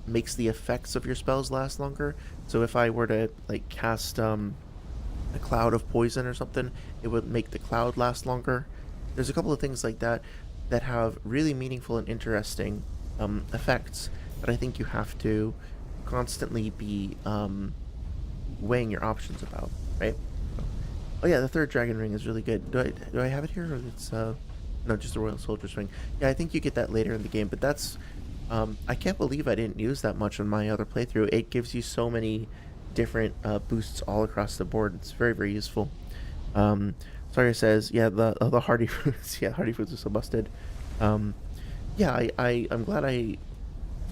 makes the effects of your spells last longer. So if I were to like cast a cloud of poison or something, it would make the cloud last longer. There's a couple of things like that that have really meaningful and interesting effects that I think you have to constantly be weighing your options about, right? Oh yeah, the third dragon ring is really good. Do I have it here, or it's no, just the royal soldier's ring? Yeah, I think you get that later in the game, but that's I can't believe I didn't use that much on my other playthrough. It gives you so many different boosts all across the board. It's very, very useful. Sawyer says, yeah, the hardy fruits, yeah, hardy fruits are so busted. Yeah, I'm glad I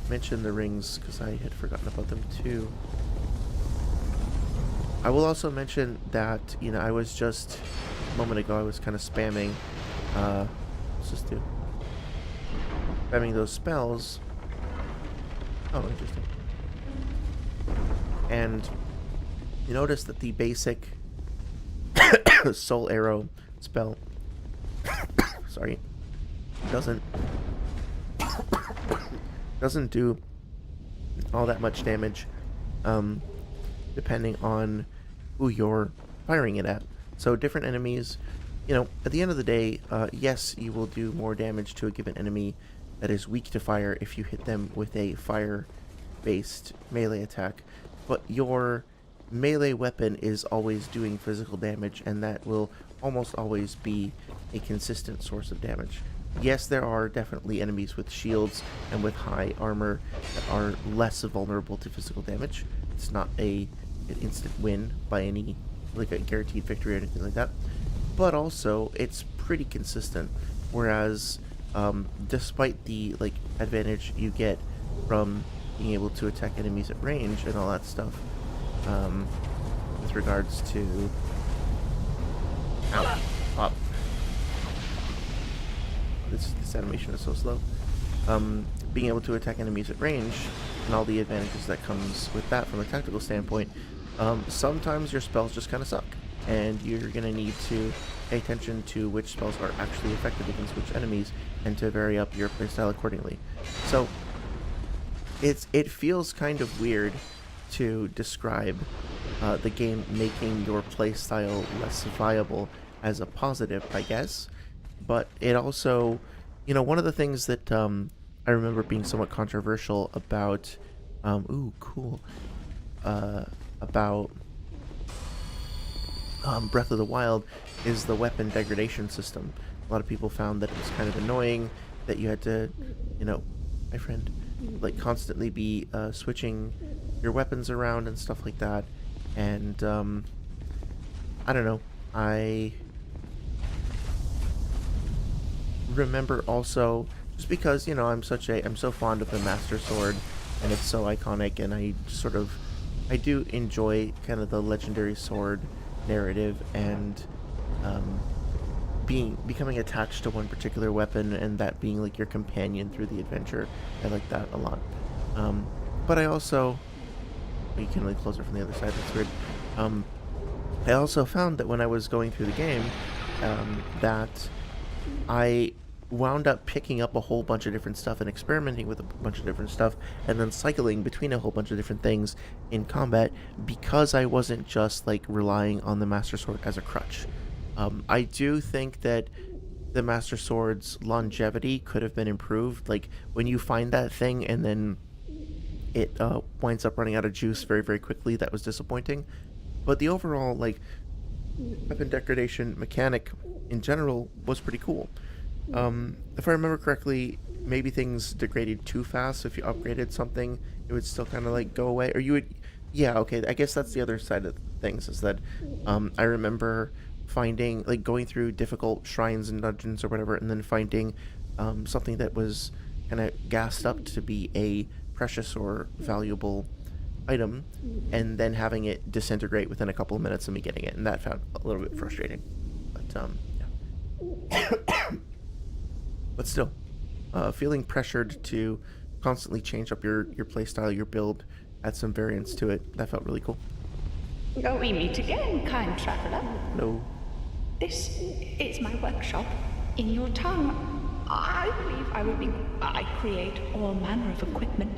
mentioned the rings because I had forgotten about them too. I will also mention that, you know, I was just a moment ago I was kind of spamming let's just do spamming those spells. Oh, interesting. And you notice that the basic soul arrow spell sorry doesn't do all that much damage depending on who you're firing it at. So different enemies, you know, at the end of the day, yes, you will do more damage to a given enemy that is weak to fire if you hit them with a fire-based melee attack, but your melee weapon is always doing physical damage, and that will almost always be a consistent source of damage. Yes, there are definitely enemies with shields and with high armor that are less vulnerable to physical damage. It's not an instant win by any, like a guaranteed victory or anything like that, but also it's pretty consistent, whereas despite the like advantage you get from being able to attack enemies at range and all that stuff, with regards to this animation is so slow. Being able to attack enemies at range and all the advantages that comes with that from a tactical standpoint, sometimes your spells just kind of suck, and you're going to need to pay attention to which spells are actually effective against which enemies and to vary up your playstyle accordingly. So it feels kind of weird to describe the game making your playstyle less viable as a positive, I guess, but it also, you know, one of the things that I remember being somewhat controversial about about Breath of the Wild is the weapon degradation system. A lot of people found that it was kind of annoying that you had to, you know, my friend, like constantly be switching your weapons around and stuff like that. And I don't know, I remember also, just because, you know, I'm so fond of the Master Sword and it's so iconic, and I do enjoy kind of the legendary sword narrative and becoming attached to one particular weapon and that being like your companion through the adventure. I like that a lot. But I also, you can really close it from the other side, that's weird. I also found that when I was going through the game, that I wound up picking up a whole bunch of different stuff and experimenting with a bunch of different stuff and then cycling between a whole bunch of different things in combat because I wasn't just like relying on the Master Sword as a crutch. I do think that the Master Sword's longevity could have been improved. Like when you find that thing and then it winds up running out of juice very, very quickly, that was disappointing. But the overall like weapon degradation mechanic in general was pretty cool. If I remember correctly, maybe things degraded too fast. So if you upgraded something, it would still kind of like go away, or you would, yeah, okay, I guess that's the other side of things, is that I remember finding, like, going through difficult shrines and dungeons or whatever, and then finding something that was kind of gassed up to be a precious or valuable item, and then having it disintegrate within a couple of minutes of me getting it, and that found a little bit frustrating. But yeah. But still, feeling pressured to constantly change up your playstyle, your build, add some variance to it, that felt really cool. Oh, we meet again, kind traveler. No. This is my workshop. In your town, I believe I create all manner of equipment.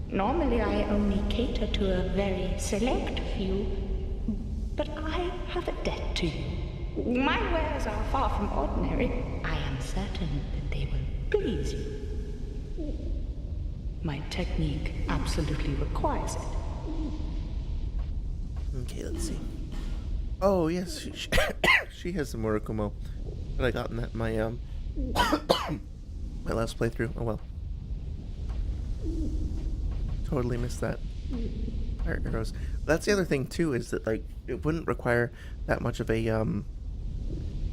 Normally, I only cater to a very select few, but I have a debt to you. My wares are far from ordinary. I am certain that they will please you. My technique absolutely requires it. Okay, let's see. Oh yes, she has the Murakumo that I got in that my my last playthrough. Oh well, totally missed that. Fire arrows. That's the other thing too, is that like it wouldn't require that much of a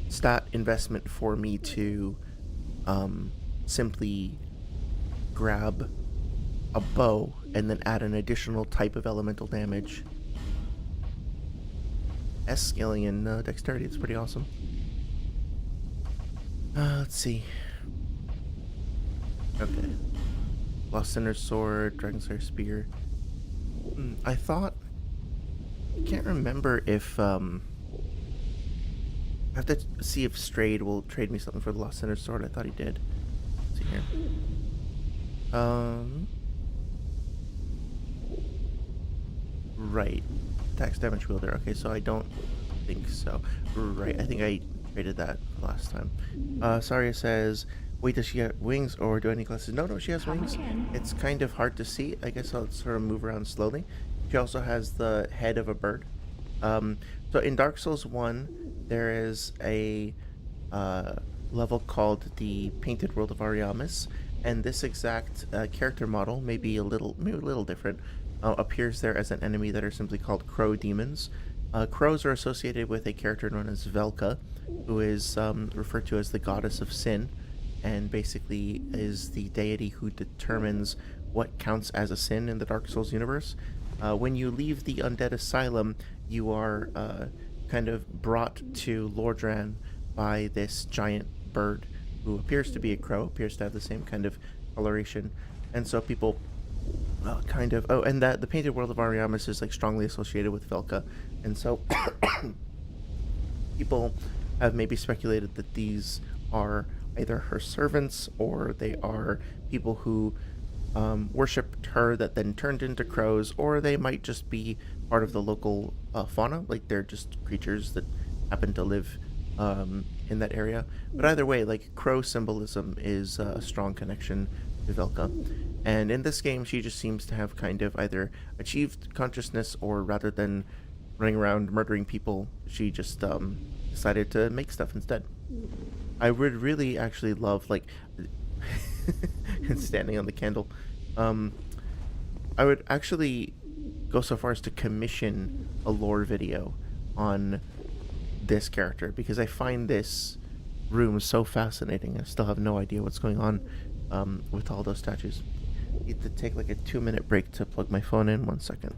stat investment for me to simply grab a bow and then add an additional type of elemental damage. S scaling in dexterity, it's pretty awesome. Let's see. Okay. Lost Sinner's Sword, Dragonslayer Spear. I thought... I can't remember if... I have to see if Strayed will trade me something for the Lost Sinner's Sword. I thought he did. Let's see here. Right. Tax damage wielder. Okay, so I don't think so. Right, I think I traded that last time. Saria says, wait, does she have wings or do any glasses? No, she has wings. It's kind of hard to see. I guess I'll sort of move around slowly. She also has the head of a bird. So in Dark Souls 1, there is a level called the Painted World of Ariamis, and this exact character model, maybe a little different, appears there as an enemy that are simply called crow demons. Crows are associated with a character known as Velka, who is referred to as the goddess of sin, and basically is the deity who determines what counts as a sin in the Dark Souls universe. When you leave the Undead Asylum, you are kind of brought to Lordran by this giant bird who appears to be a crow, appears to have the same kind of coloration, and so people kind of... Oh, and that the Painted World of Ariamis is like strongly associated with Velka, and so people have maybe speculated that these are either her servants or they are people who worshipped her that then turned into crows, or they might just be part of the local fauna, like they're just creatures that happen to live in that area. But either way, like, crow symbolism is a strong connection to Velka. And in this game, she just seems to have kind of either achieved consciousness, or rather than running around murdering people, she just decided to make stuff instead. I would really actually love, like, standing on the candle. I would actually go so far as to commission a lore video on this character, because I find this room so fascinating. I still have no idea what's going on with all those statues. I need to take like a 2-minute break to plug my phone in. 1 second.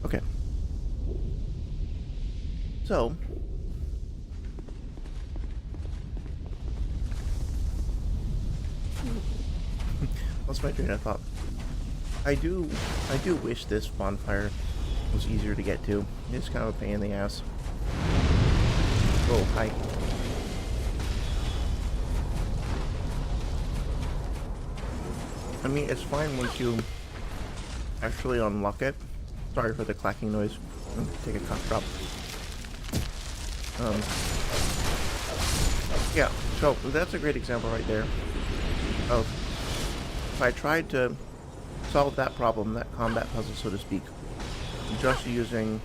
Okay. So, what's my train of thought? I do wish this bonfire was easier to get to. It's kind of a pain in the ass. Oh, hi. I mean, it's fine once you actually unlock it. Sorry for the clacking noise. I'm gonna take a cough drop. Yeah, so that's a great example right there of if I tried to solve that problem, that combat puzzle, so to speak, just using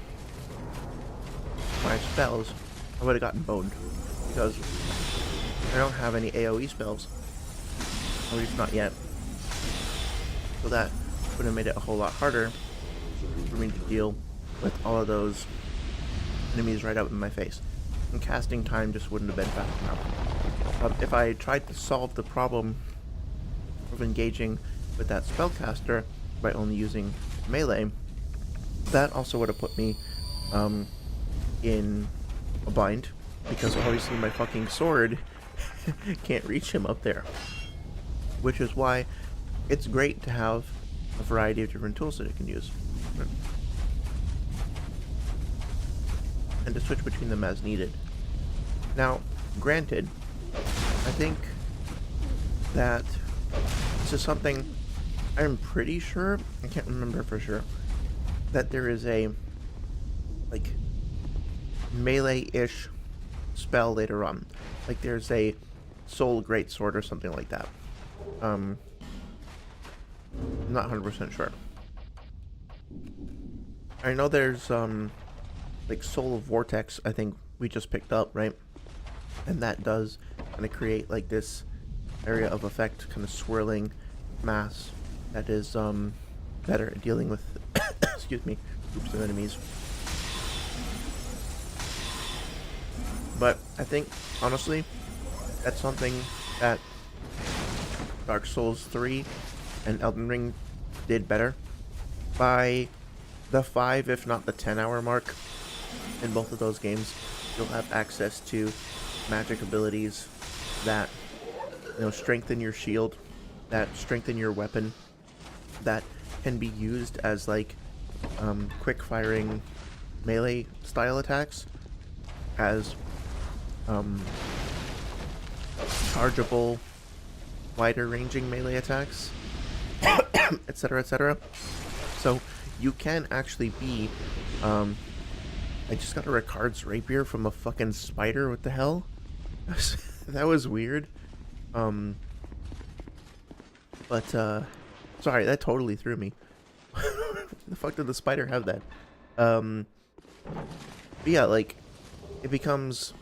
my spells, I would have gotten boned, because I don't have any AoE spells. At least not yet. So that would have made it a whole lot harder for me to deal with all of those enemies right up in my face. And casting time just wouldn't have been fast enough. If I tried to solve the problem of engaging with that spellcaster by only using melee, that also would have put me in a bind, because obviously my fucking sword can't reach him up there. Which is why it's great to have a variety of different tools that it can use. And to switch between them as needed. Now, granted, I think that this is something I'm pretty sure, I can't remember for sure, that there is a, like, melee-ish spell later on. Like, there's a Soul Greatsword or something like that. I'm not 100% sure. I know there's, like, Soul of Vortex, I think we just picked up, right? And that does kind of create, like, this area of effect, kind of swirling mass that is, better at dealing with, excuse me, groups of enemies. But I think, honestly, that's something that Dark Souls 3 and Elden Ring did better. By the 5, if not the 10-hour mark in both of those games, you'll have access to magic abilities that, you know, strengthen your shield, that strengthen your weapon, that can be used as, like, quick firing melee style attacks, as chargeable, wider ranging melee attacks, etc., etc. So you can actually be, I just got a Ricard's rapier from a fucking spider. What the hell? That was weird. But sorry, that totally threw me. The fuck did the spider have that? But yeah, like, it becomes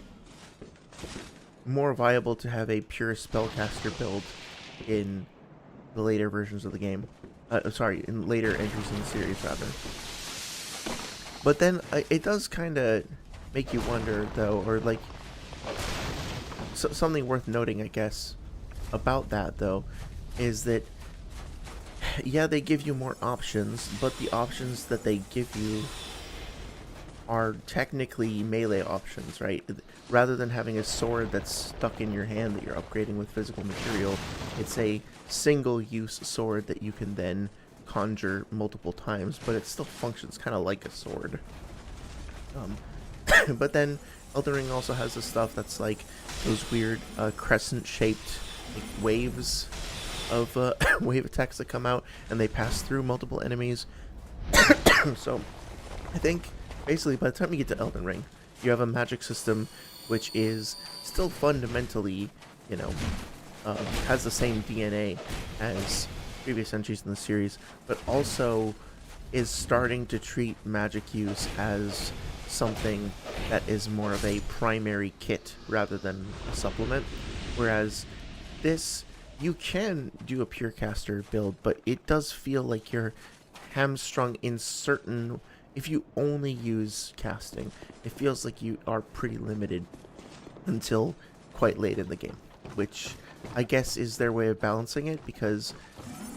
more viable to have a pure spellcaster build in the later versions of the game. Sorry, in later entries in the series, rather. But then it does kind of make you wonder, though, or like, something worth noting, I guess, about that, though, is that, yeah, they give you more options, but the options that they give you are technically melee options, right? Rather than having a sword that's stuck in your hand that you're upgrading with physical material, it's a single-use sword that you can then conjure multiple times, but it still functions kind of like a sword. But then Elden Ring also has the stuff that's like those weird crescent-shaped, like, waves of wave attacks that come out, and they pass through multiple enemies. So I think basically by the time you get to Elden Ring, you have a magic system which is still fundamentally, you know, has the same DNA as previous entries in the series, but also is starting to treat magic use as something that is more of a primary kit rather than a supplement. Whereas this, you can do a pure caster build, but it does feel like you're hamstrung in certain. If you only use casting, it feels like you are pretty limited until quite late in the game, which I guess is their way of balancing it, because,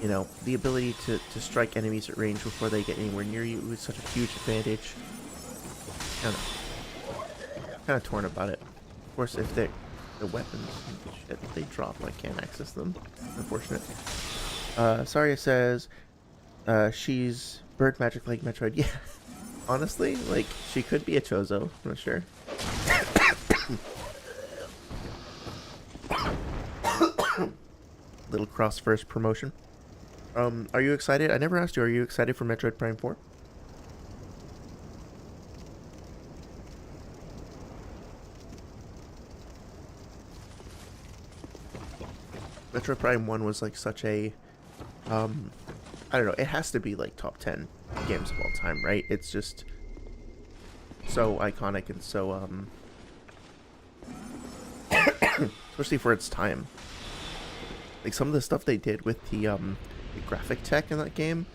you know, the ability to strike enemies at range before they get anywhere near you is such a huge advantage. Kind of torn about it. Of course, if the weapons and shit they drop, I can't access them. Unfortunate. Saria says she's bird magic like Metroid. Yeah. Honestly, like, she could be a Chozo, I'm not sure. Little cross-verse promotion. Are you excited? I never asked you, are you excited for Metroid Prime 4? Metroid Prime 1 was like such a, I don't know, it has to be like top 10 games of all time, right? It's just so iconic and so, especially for its time. Like some of the stuff they did with the graphic tech in that game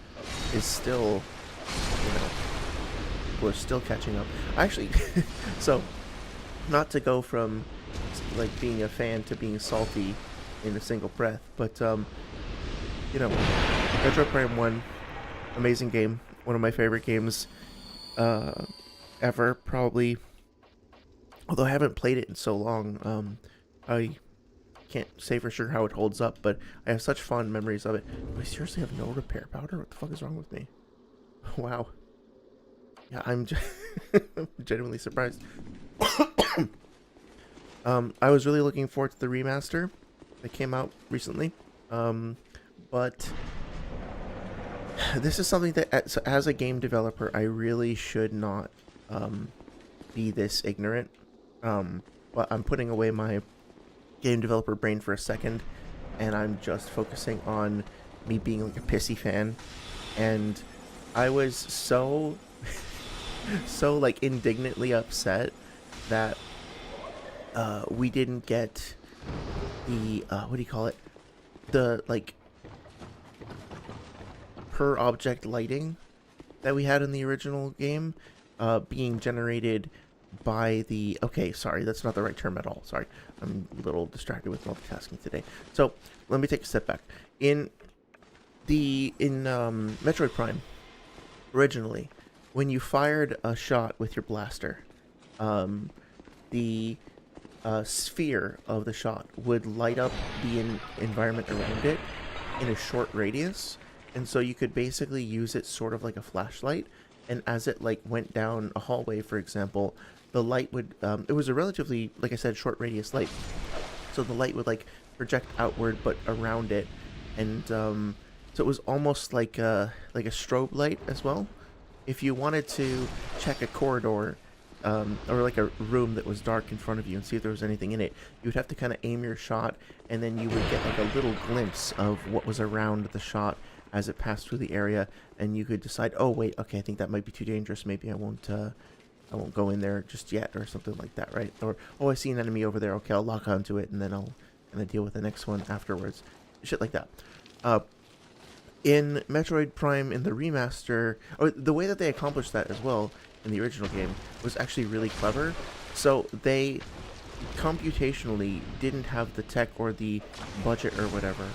is still, we're still catching up. Actually, so not to go from like being a fan to being salty in a single breath, but Metroid Prime 1, amazing game, one of my favorite games ever, probably. Although I haven't played it in so long, I can't say for sure how it holds up, but I have such fond memories of it. Do I seriously have no repair powder? What the fuck is wrong with me? Wow. Yeah, I'm genuinely surprised. I was really looking forward to the remaster that came out recently, but this is something that, as a game developer, I really should not be this ignorant. But I'm putting away my game developer brain for a second, and I'm just focusing on me being like a pissy fan. And I was so like indignantly upset that we didn't get the what do you call it, the like per object lighting that we had in the original game being generated by the, okay, sorry, that's not the right term at all. Sorry, I'm a little distracted with multitasking today. So let me take a step back. In Metroid Prime, originally, when you fired a shot with your blaster, the sphere of the shot would light up the environment around it in a short radius, and so you could basically use it sort of like a flashlight. And as it like went down a hallway, for example, the light would it was a relatively, like I said, short radius light, so the light would like project outward but around it, and so it was almost like a strobe light as well. If you wanted to check a corridor or like a room that was dark in front of you and see if there was anything in it, you would have to kind of aim your shot, and then you would get like a little glimpse of what was around the shot as it passed through the area, and you could decide, oh wait, okay, I think that might be too dangerous, maybe I won't go in there just yet, or something like that, right? Or, oh, I see an enemy over there, okay, I'll lock onto it, and then I'll deal with the next one afterwards. Shit like that. In Metroid Prime, in the remaster, or the way that they accomplished that as well in the original game was actually really clever. So they computationally didn't have the tech or the budget or whatever,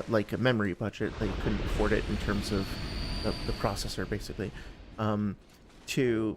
like a memory budget, they couldn't afford it in terms of the processor, basically, to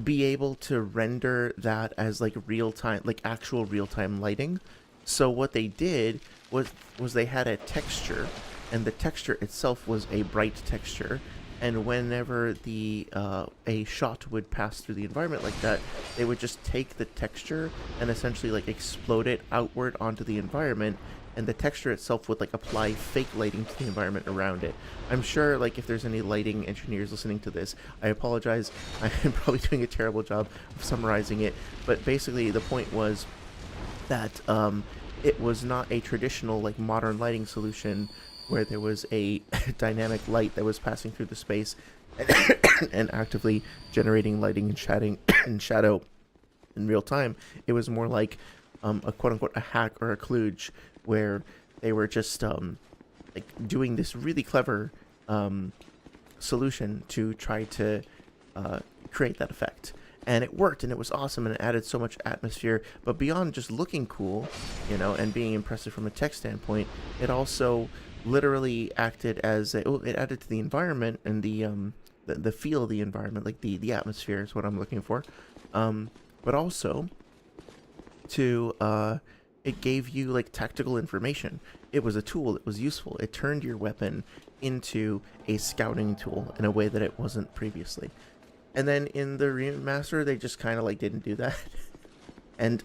be able to render that as like real-time, like actual real-time lighting. So what they did was they had a texture, and the texture itself was a bright texture, and whenever a shot would pass through the environment like that, they would just take the texture and essentially like explode it outward onto the environment, and the texture itself would like apply fake lighting to the environment around it. I'm sure like if there's any lighting engineers listening to this, I apologize, I'm probably doing a terrible job of summarizing it, but basically the point was that it was not a traditional like modern lighting solution where there was a dynamic light that was passing through the space and actively generating lighting and shadow in real time. It was more like a quote-unquote a hack or a kludge, where they were just like doing this really clever solution to try to create that effect. And it worked, and it was awesome, and it added so much atmosphere. But beyond just looking cool, and being impressive from a tech standpoint, it also literally acted as it added to the environment and the feel of the environment, like the atmosphere is what I'm looking for. But also to it gave you like tactical information. It was a tool. It was useful. It turned your weapon into a scouting tool in a way that it wasn't previously. And then in the remaster, they just kind of like didn't do that. And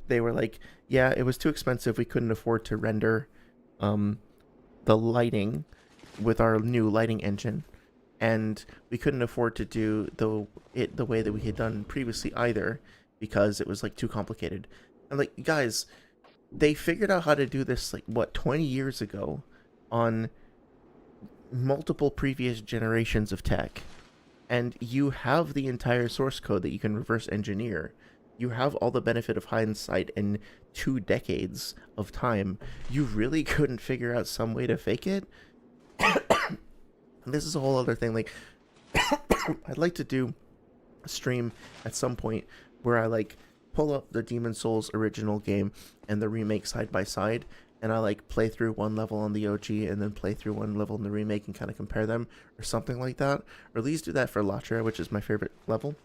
they were like, yeah, it was too expensive. We couldn't afford to render the lighting with our new lighting engine. And we couldn't afford to do the way that we had done previously either, because it was like too complicated. And like, guys, they figured out how to do this like 20 years ago on multiple previous generations of tech. And you have the entire source code that you can reverse engineer. you have all the benefit of hindsight and 2 decades of time. You really couldn't figure out some way to fake it. And this is a whole other thing. Like, I'd like to do a stream at some point where I like pull up the Demon Souls original game and the remake side by side, and I like play through one level on the OG and then play through one level in the remake and kind of compare them or something like that, or at least do that for Latria, which is my favorite level.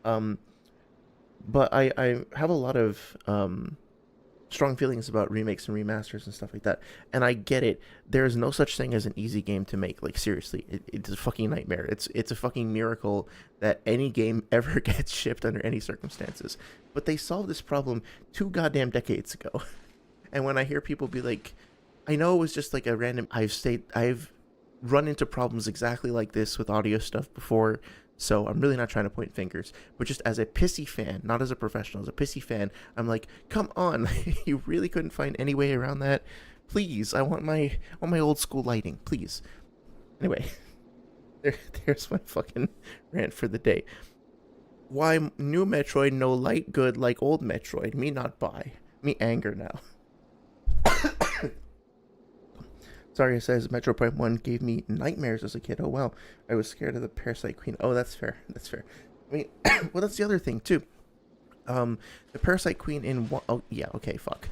But I have a lot of strong feelings about remakes and remasters and stuff like that, and I get it. There is no such thing as an easy game to make. Like, seriously, it's a fucking nightmare. It's a fucking miracle that any game ever gets shipped under any circumstances. But they solved this problem 2 goddamn decades ago. And when I hear people be like, I know it was just like a random, I've run into problems exactly like this with audio stuff before, so I'm really not trying to point fingers, but just as a pissy fan, not as a professional, as a pissy fan, I'm like, come on, you really couldn't find any way around that? Please, I want my old school lighting, please. Anyway, there's my fucking rant for the day. Why new Metroid no light good like old Metroid? Me not buy. Me anger now. Sorry, it says Metro Prime 1 gave me nightmares as a kid. Oh, wow. I was scared of the Parasite Queen. Oh, that's fair. That's fair. I mean, well, that's the other thing, too. The Parasite Queen in one... Oh, yeah, okay, fuck.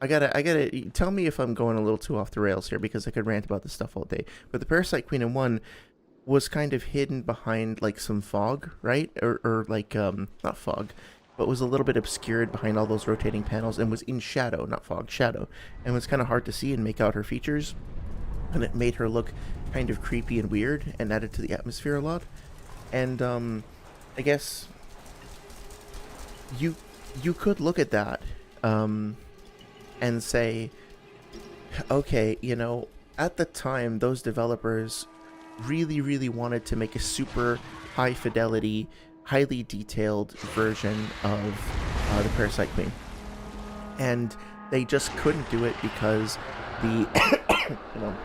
I gotta... Tell me if I'm going a little too off the rails here, because I could rant about this stuff all day. But the Parasite Queen in 1 was kind of hidden behind, like, some fog, right? Or like, not fog, but was a little bit obscured behind all those rotating panels and was in shadow, not fog, shadow. And was kind of hard to see and make out her features. And it made her look kind of creepy and weird and added to the atmosphere a lot. And I guess you could look at that and say, okay, you know, at the time those developers really wanted to make a super high fidelity, highly detailed version of the Parasite Queen, and they just couldn't do it because the you know,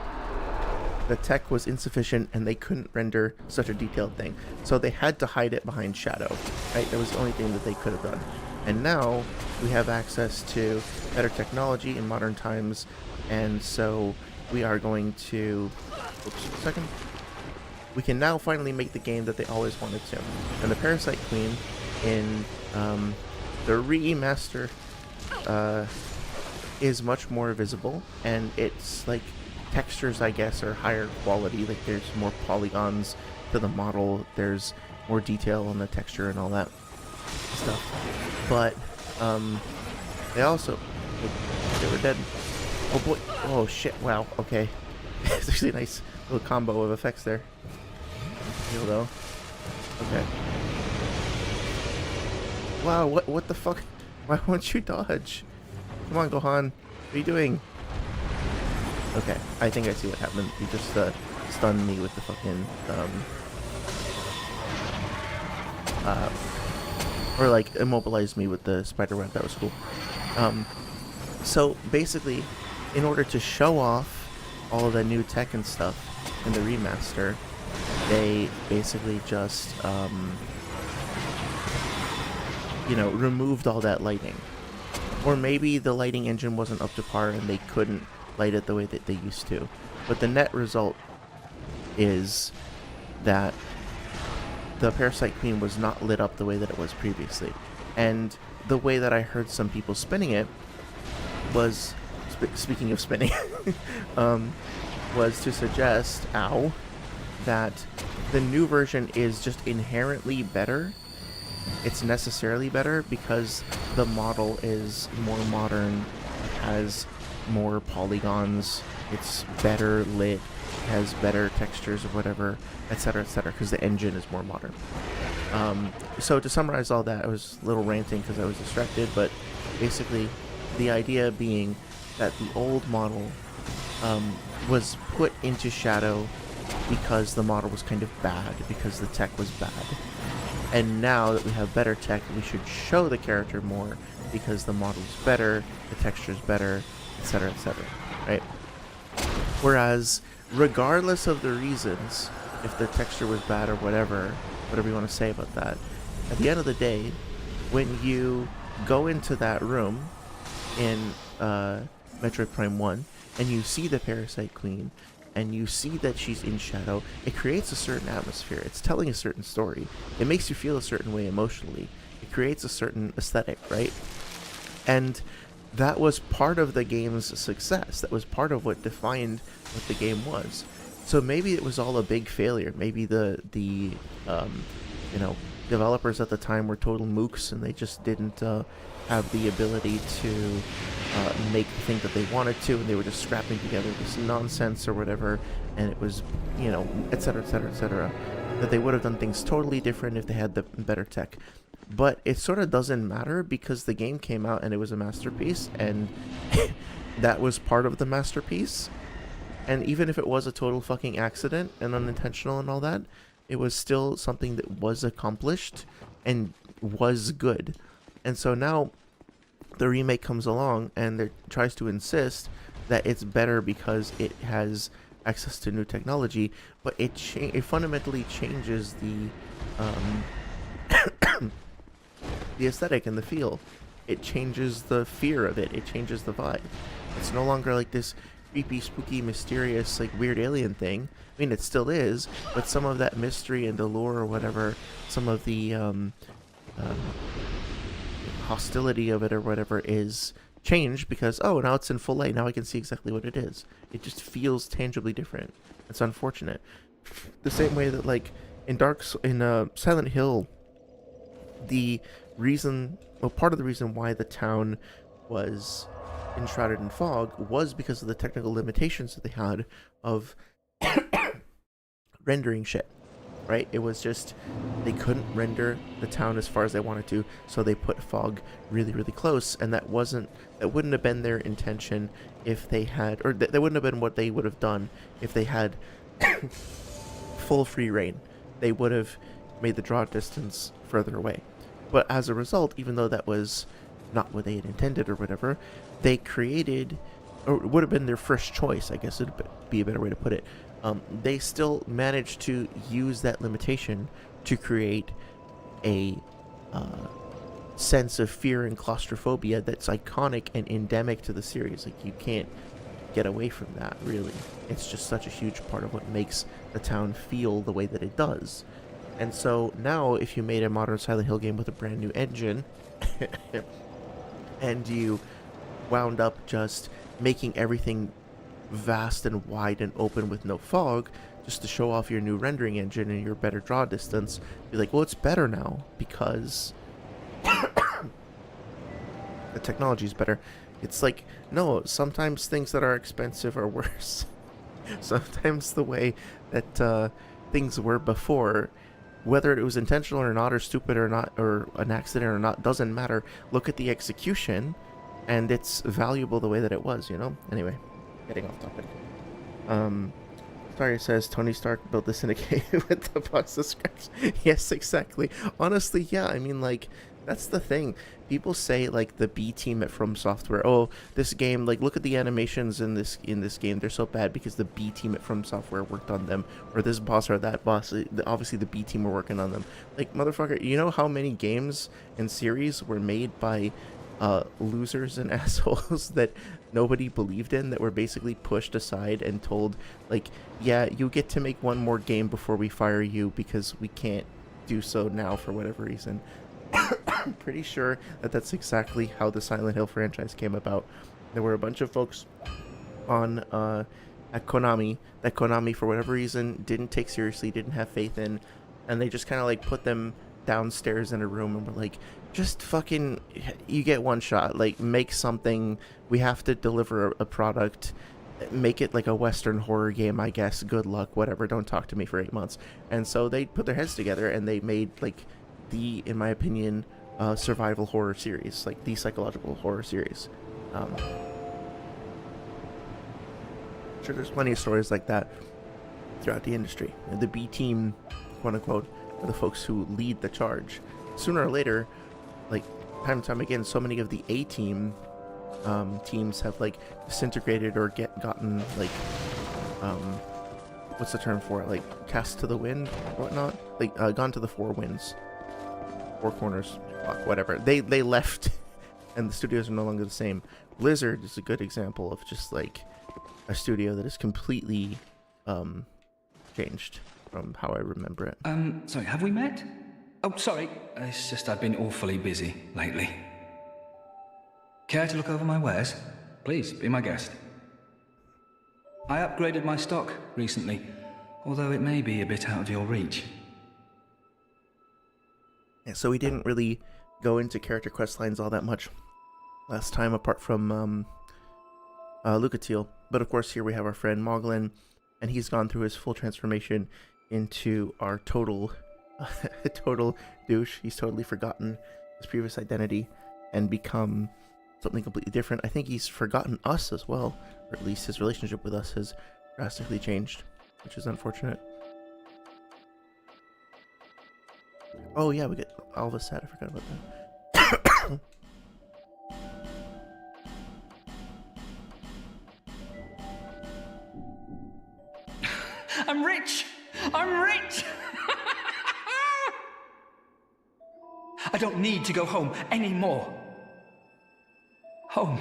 the tech was insufficient and they couldn't render such a detailed thing. So they had to hide it behind shadow, right? That was the only thing that they could have done. And now we have access to better technology in modern times, and so we are going to... Oops, a second. We can now finally make the game that they always wanted to. And the Parasite Queen in the remaster is much more visible, and it's like textures, I guess, are higher quality. Like, there's more polygons to the model, there's more detail on the texture and all that stuff. But they also... They were dead. Oh boy. Oh shit. Wow. Okay. It's actually a nice little combo of effects there. Heal though. Okay. Wow. What the fuck? Why won't you dodge? Come on, Gohan. What are you doing? Okay. I think I see what happened. You just stunned me with the fucking or like immobilized me with the spider web. That was cool. So basically, in order to show off all of the new tech and stuff in the remaster, they basically just you know, removed all that lighting. Or maybe the lighting engine wasn't up to par and they couldn't light it the way that they used to. But the net result is that the Parasite Queen was not lit up the way that it was previously. And the way that I heard some people spinning it was, speaking of spinning, was to suggest, that the new version is just inherently better. It's necessarily better because the model is more modern, has more polygons, it's better lit, has better textures or whatever, etc., because the engine is more modern. So to summarize all that, I was a little ranting because I was distracted, but basically the idea being that the old model was put into shadow because the model was kind of bad, because the tech was bad. And now that we have better tech, we should show the character more because the model's better, the texture's better, etc., right? Whereas, regardless of the reasons, if the texture was bad or whatever you want to say about that, at the end of the day, when you go into that room in Metroid Prime 1 and you see the Parasite Queen and you see that she's in shadow, it creates a certain atmosphere. It's telling a certain story. It makes you feel a certain way emotionally. It creates a certain aesthetic, right? And that was part of the game's success. That was part of what defined what the game was. So maybe it was all a big failure. Maybe the developers at the time were total mooks and they just didn't have the ability to make the thing that they wanted to, and they were just scrapping together this nonsense or whatever, and it was, etc., etc., etc. That they would have done things totally different if they had the better tech. But it sort of doesn't matter because the game came out and it was a masterpiece, and that was part of the masterpiece. And even if it was a total fucking accident and unintentional and all that, it was still something that was accomplished and was good. And so now the remake comes along and it tries to insist that it's better because it has access to new technology, but it fundamentally changes the the aesthetic and the feel. It changes the fear of it. It changes the vibe. It's no longer like this creepy, spooky, mysterious, like weird alien thing. I mean, it still is, but some of that mystery and allure or whatever, some of the hostility of it or whatever is changed because, oh, now it's in full light. Now I can see exactly what it is. It just feels tangibly different. It's unfortunate. The same way that, like, in Silent Hill, part of the reason why the town was enshrouded in fog was because of the technical limitations that they had of rendering shit, right? It was just, they couldn't render the town as far as they wanted to, so they put fog really, really close, and that wouldn't have been their intention if they had, or that wouldn't have been what they would have done if they had full free reign. They would have made the draw distance further away. But as a result, even though that was not what they had intended or whatever, they created, or it would have been their first choice, I guess would be a better way to put it. They still managed to use that limitation to create a sense of fear and claustrophobia that's iconic and endemic to the series. Like, you can't get away from that, really. It's just such a huge part of what makes the town feel the way that it does. And so now, if you made a modern Silent Hill game with a brand new engine, and you wound up just making everything vast and wide and open with no fog, just to show off your new rendering engine and your better draw distance, be like, well, it's better now because the technology is better. It's like, no, sometimes things that are expensive are worse. Sometimes the way that things were before, whether it was intentional or not, or stupid or not, or an accident or not, doesn't matter. Look at the execution, and it's valuable the way that it was, Anyway, getting off topic. Starry says, Tony Stark built this in a cave with the box of scratch. Yes, exactly. Honestly, yeah, I mean, like, that's the thing. People say, like, the B team at From Software, oh, this game, like, look at the animations in this game, they're so bad because the B team at From Software worked on them, or this boss or that boss, obviously the B team were working on them. Like, motherfucker, you know how many games and series were made by losers and assholes that nobody believed in, that were basically pushed aside and told, like, yeah, you get to make one more game before we fire you because we can't do so now for whatever reason. I'm pretty sure that that's exactly how the Silent Hill franchise came about. There were a bunch of folks on at Konami that Konami, for whatever reason, didn't take seriously, didn't have faith in, and they just kind of like put them downstairs in a room and were like, just fucking, you get one shot, like, make something, we have to deliver a product, make it like a Western horror game, I guess, good luck, whatever, don't talk to me for 8 months. And so they put their heads together and they made, like, the, in my opinion, survival horror series, like the psychological horror series. Sure, there's plenty of stories like that throughout the industry. The B team, quote unquote, are the folks who lead the charge. Sooner or later, like, time and time again, so many of the A team teams have, like, disintegrated or gotten, like, what's the term for it? Like, cast to the wind or whatnot? Like, gone to the four winds. Four Corners, fuck, whatever. They left, and the studios are no longer the same. Blizzard is a good example of just like a studio that is completely changed from how I remember it. Sorry, have we met? Oh, sorry. It's just I've been awfully busy lately. Care to look over my wares? Please, be my guest. I upgraded my stock recently, although it may be a bit out of your reach. Yeah, so we didn't really go into character quest lines all that much last time, apart from Lucatiel. But of course, here we have our friend Moglin, and he's gone through his full transformation into our total douche. He's totally forgotten his previous identity and become something completely different. I think he's forgotten us as well, or at least his relationship with us has drastically changed, which is unfortunate. Oh yeah, we get Alva's set. I forgot about that. I'm rich! I'm rich! I don't need to go home anymore. Home?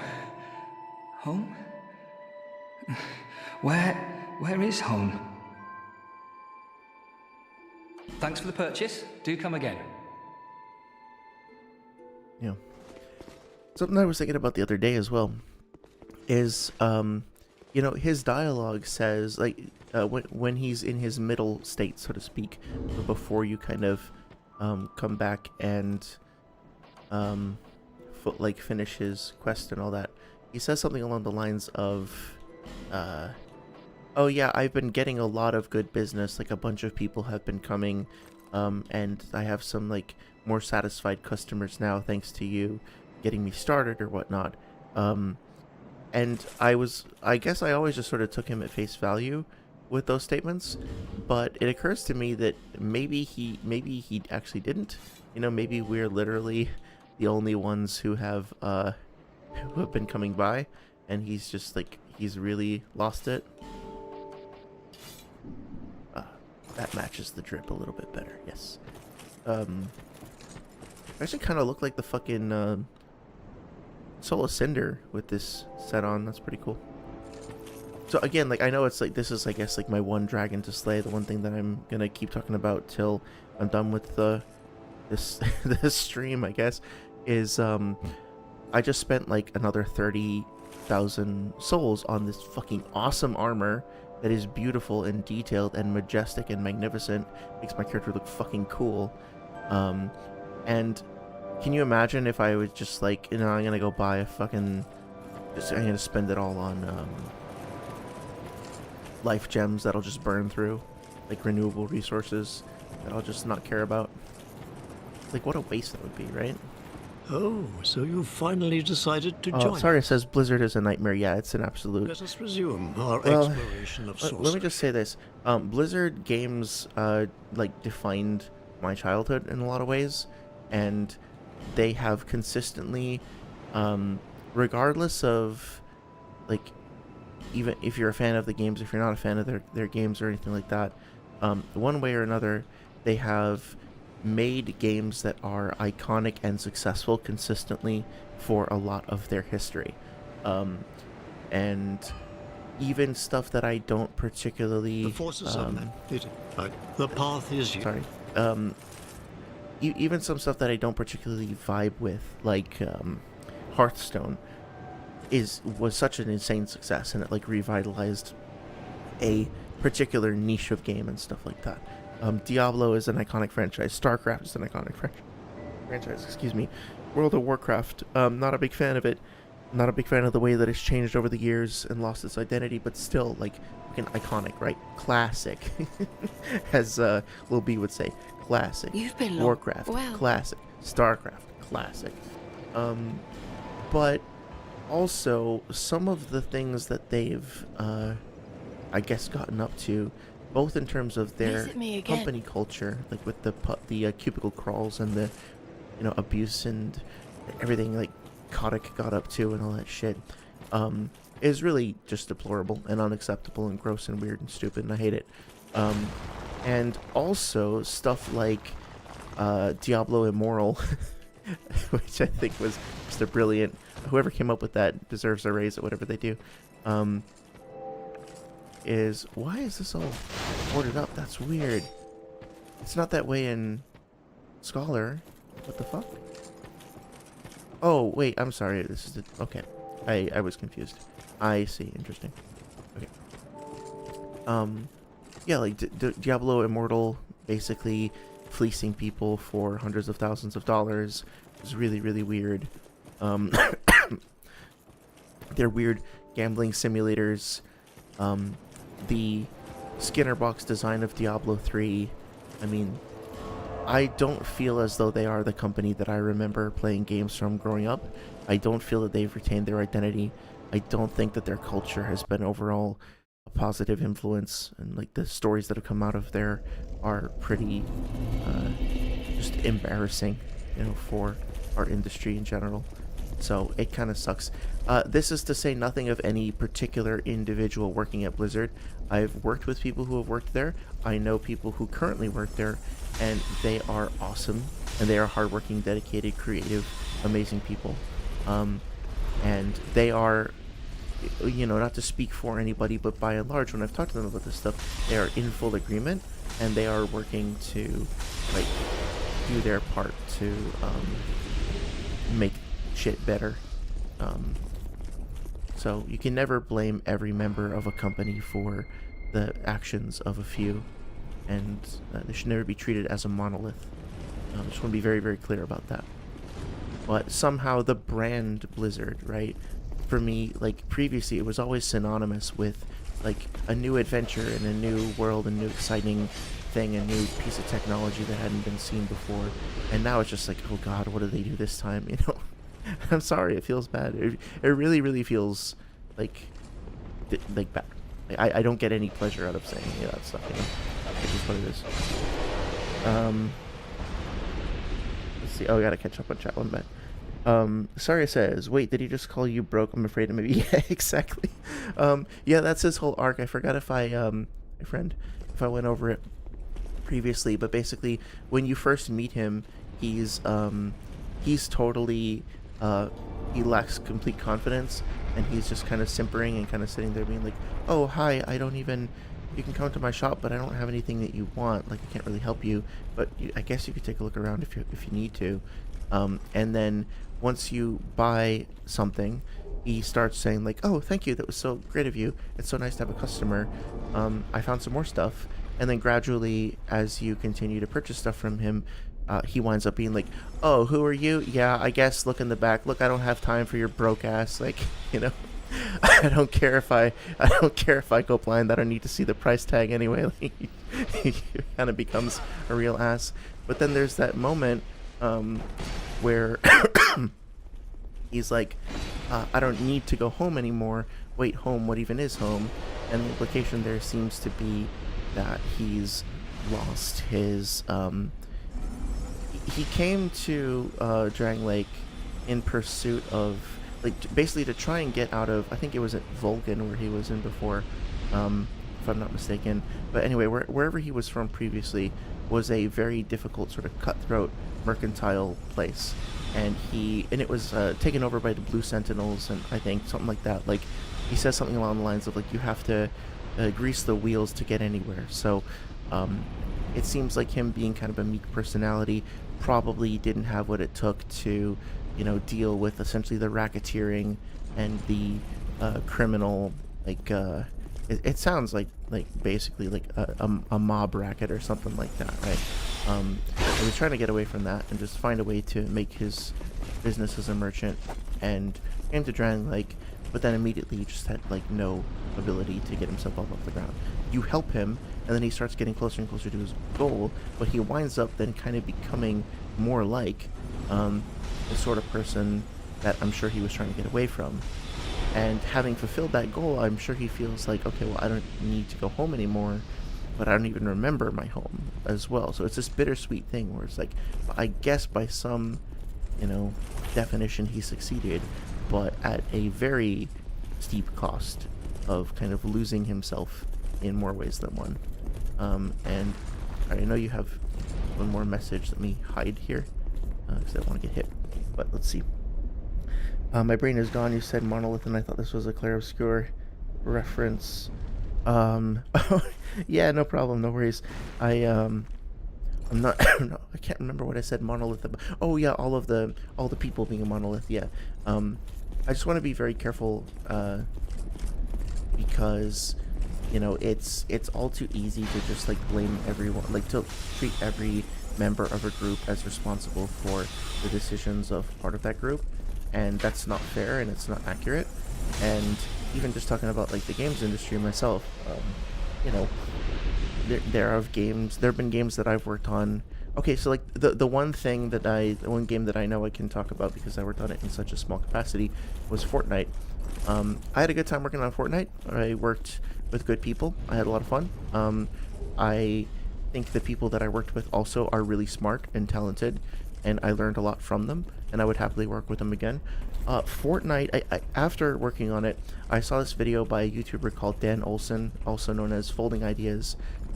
Home? Where is home? Thanks for the purchase. Do come again. Yeah. Something I was thinking about the other day as well is, you know, his dialogue says, like, when he's in his middle state, so to speak, before you kind of come back and finish his quest and all that, he says something along the lines of, oh yeah, I've been getting a lot of good business, like a bunch of people have been coming, and I have some like more satisfied customers now thanks to you getting me started or whatnot. And I guess I always just sort of took him at face value with those statements, but it occurs to me that maybe he actually didn't. You know, maybe we're literally the only ones who have been coming by, and he's just like, he's really lost it. That matches the drip a little bit better, yes. Actually kind of look like the fucking Soul of Cinder with this set on. That's pretty cool. So again, like, I know it's like, this is, I guess, like my one dragon to slay, the one thing that I'm gonna keep talking about till I'm done with this this stream, I guess, is I just spent like another 30,000 souls on this fucking awesome armor that is beautiful and detailed and majestic and magnificent. Makes my character look fucking cool. And can you imagine if I was just like, you know, I'm gonna go buy a fucking, I'm gonna spend it all on life gems that'll just burn through, like renewable resources that I'll just not care about. Like, what a waste that would be, right? Oh, so you finally decided to Oh, join. sorry, it says Blizzard is a nightmare. Yeah, it's an absolute. Let us resume our Well, exploration of sorcery. let me just say this. Blizzard games, like, defined my childhood in a lot of ways, and they have consistently, regardless of, like, even if you're a fan of the games, if you're not a fan of their games or anything like that, one way or another, they have made games that are iconic and successful consistently for a lot of their history. And even stuff that I don't particularly... The forces are met. The path is you. Sorry. Even some stuff that I don't particularly vibe with, like Hearthstone, was such an insane success, and it like revitalized a particular niche of game and stuff like that. Diablo is an iconic franchise. StarCraft is an iconic franchise. Excuse me. World of Warcraft. Not a big fan of it. Not a big fan of the way that it's changed over the years and lost its identity, but still, like, fucking iconic, right? Classic, as Lil B would say. Classic. You've been Warcraft. Wow. Classic. StarCraft. Classic. But also, some of the things that they've, I guess, gotten up to, both in terms of their company culture, like with the cubicle crawls and the, you know, abuse and everything like Kotick got up to and all that shit, is really just deplorable and unacceptable and gross and weird and stupid, and I hate it. And also stuff like Diablo Immortal, which I think was just a brilliant. Whoever came up with that deserves a raise at whatever they do. Is why is this all boarded up? That's weird. It's not that way in Scholar. What the fuck? Oh wait, I'm sorry. This is the okay. I was confused. I see. Interesting. Okay. Yeah, like Diablo Immortal, basically fleecing people for hundreds of thousands of dollars. Is really, really weird. They're weird gambling simulators. The Skinner box design of Diablo 3, I mean, I don't feel as though they are the company that I remember playing games from growing up. I don't feel that they've retained their identity. I don't think that their culture has been overall a positive influence, and like the stories that have come out of there are pretty just embarrassing, you know, for our industry in general. So it kind of sucks. This is to say nothing of any particular individual working at Blizzard. I've worked with people who have worked there. I know people who currently work there, and they are awesome, and they are hardworking, dedicated, creative, amazing people. And they are, you know, not to speak for anybody, but by and large, when I've talked to them about this stuff, they are in full agreement, and they are working to, like, do their part to make shit better. So you can never blame every member of a company for the actions of a few, and they should never be treated as a monolith. I just want to be very, very clear about that. But somehow the brand Blizzard, right? For me, like previously, it was always synonymous with like a new adventure and a new world, a new exciting thing, a new piece of technology that hadn't been seen before. And now it's just like, oh God, what do they do this time? You know. I'm sorry, it feels bad. It really, really feels like bad. I don't get any pleasure out of saying any of that stuff. You know? It's just what it is. Let's see. Oh, I gotta catch up on chat one bit. Sorry says, wait, did he just call you broke? I'm afraid of maybe. Yeah, exactly. Yeah, that's his whole arc. I forgot if I if I went over it previously, but basically, when you first meet him, he's totally. He lacks complete confidence, and he's just kind of simpering and kind of sitting there being like, oh, hi, you can come to my shop, but I don't have anything that you want, like I can't really help you, but I guess you could take a look around if you need to. And then once you buy something, he starts saying like, oh, thank you, that was so great of you, it's so nice to have a customer, I found some more stuff. And then gradually, as you continue to purchase stuff from him, he winds up being like, oh, who are you? Yeah, I guess, look in the back. Look, I don't have time for your broke ass. Like, you know, I don't care if I go blind. I don't need to see the price tag anyway. Like, he kind of becomes a real ass. But then there's that moment where he's like, I don't need to go home anymore. Wait, home? What even is home? And the implication there seems to be that he's lost his... He came to Drangleic in pursuit of, like, basically to try and get out of, I think it was at Vulcan where he was in before, if I'm not mistaken. But anyway, wherever he was from previously was a very difficult sort of cutthroat mercantile place. And it was taken over by the Blue Sentinels, and I think something like that. Like, he says something along the lines of, like, you have to grease the wheels to get anywhere. So, it seems like him being kind of a meek personality probably didn't have what it took to, you know, deal with essentially the racketeering and the criminal, like, it sounds like basically like a mob racket or something like that, right? He was trying to get away from that and just find a way to make his business as a merchant, and came to Drangleic, but then immediately just had like no ability to get himself up off the ground. You help him, and then he starts getting closer and closer to his goal, but he winds up then kind of becoming more like the sort of person that I'm sure he was trying to get away from. And having fulfilled that goal, I'm sure he feels like, okay, well, I don't need to go home anymore, but I don't even remember my home as well. So it's this bittersweet thing where it's like, I guess by some, you know, definition he succeeded, but at a very steep cost of kind of losing himself in more ways than one. And I know you have one more message. Let me hide here because I don't want to get hit. But let's see. My brain is gone. You said monolith, and I thought this was a Claire Obscure reference. Yeah, no problem, no worries. I'm not. No, I can't remember what I said. Monolith. Oh yeah, all the people being a monolith. Yeah. I just want to be very careful because it's all too easy to just like blame everyone, like to treat every member of a group as responsible for the decisions of part of that group, and that's not fair and it's not accurate. And even just talking about like the games industry myself, there have been games that I've worked on. Okay, so like the one game that I know I can talk about because I worked on it in such a small capacity was Fortnite. I had a good time working on Fortnite. I worked with good people. I had a lot of fun. I think the people that I worked with also are really smart and talented, and I learned a lot from them, and I would happily work with them again. Fortnite, after working on it, I saw this video by a YouTuber called Dan Olson, also known as Folding Ideas,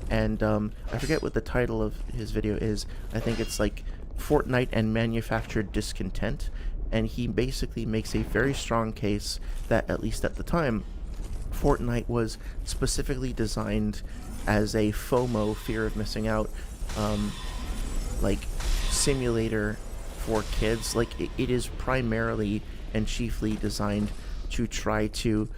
and I forget what the title of his video is. I think it's like Fortnite and Manufactured Discontent, and he basically makes a very strong case that, at least at the time, Fortnite was specifically designed as a FOMO, fear of missing out, like simulator for kids. Like it is primarily and chiefly designed to try to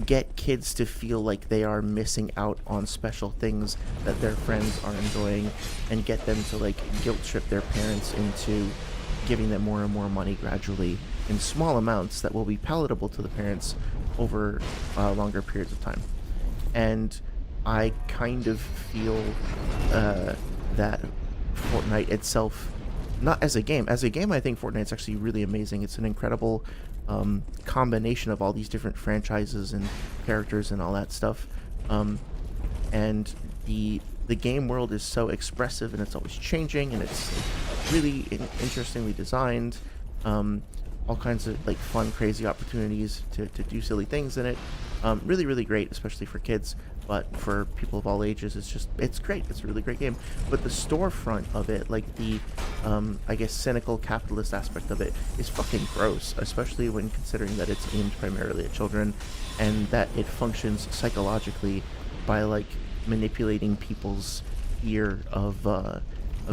get kids to feel like they are missing out on special things that their friends are enjoying, and get them to like guilt trip their parents into giving them more and more money gradually in small amounts that will be palatable to the parents over longer periods of time. And I kind of feel that Fortnite itself, not as a game. As a game, I think Fortnite's actually really amazing. It's an incredible combination of all these different franchises and characters and all that stuff. And the game world is so expressive, and it's always changing, and it's really interestingly designed. All kinds of like fun, crazy opportunities to do silly things in it. Really, really great, especially for kids. But for people of all ages, it's great. It's a really great game. But the storefront of it, like the, I guess, cynical capitalist aspect of it, is fucking gross, especially when considering that it's aimed primarily at children, and that it functions psychologically by like manipulating people's fear of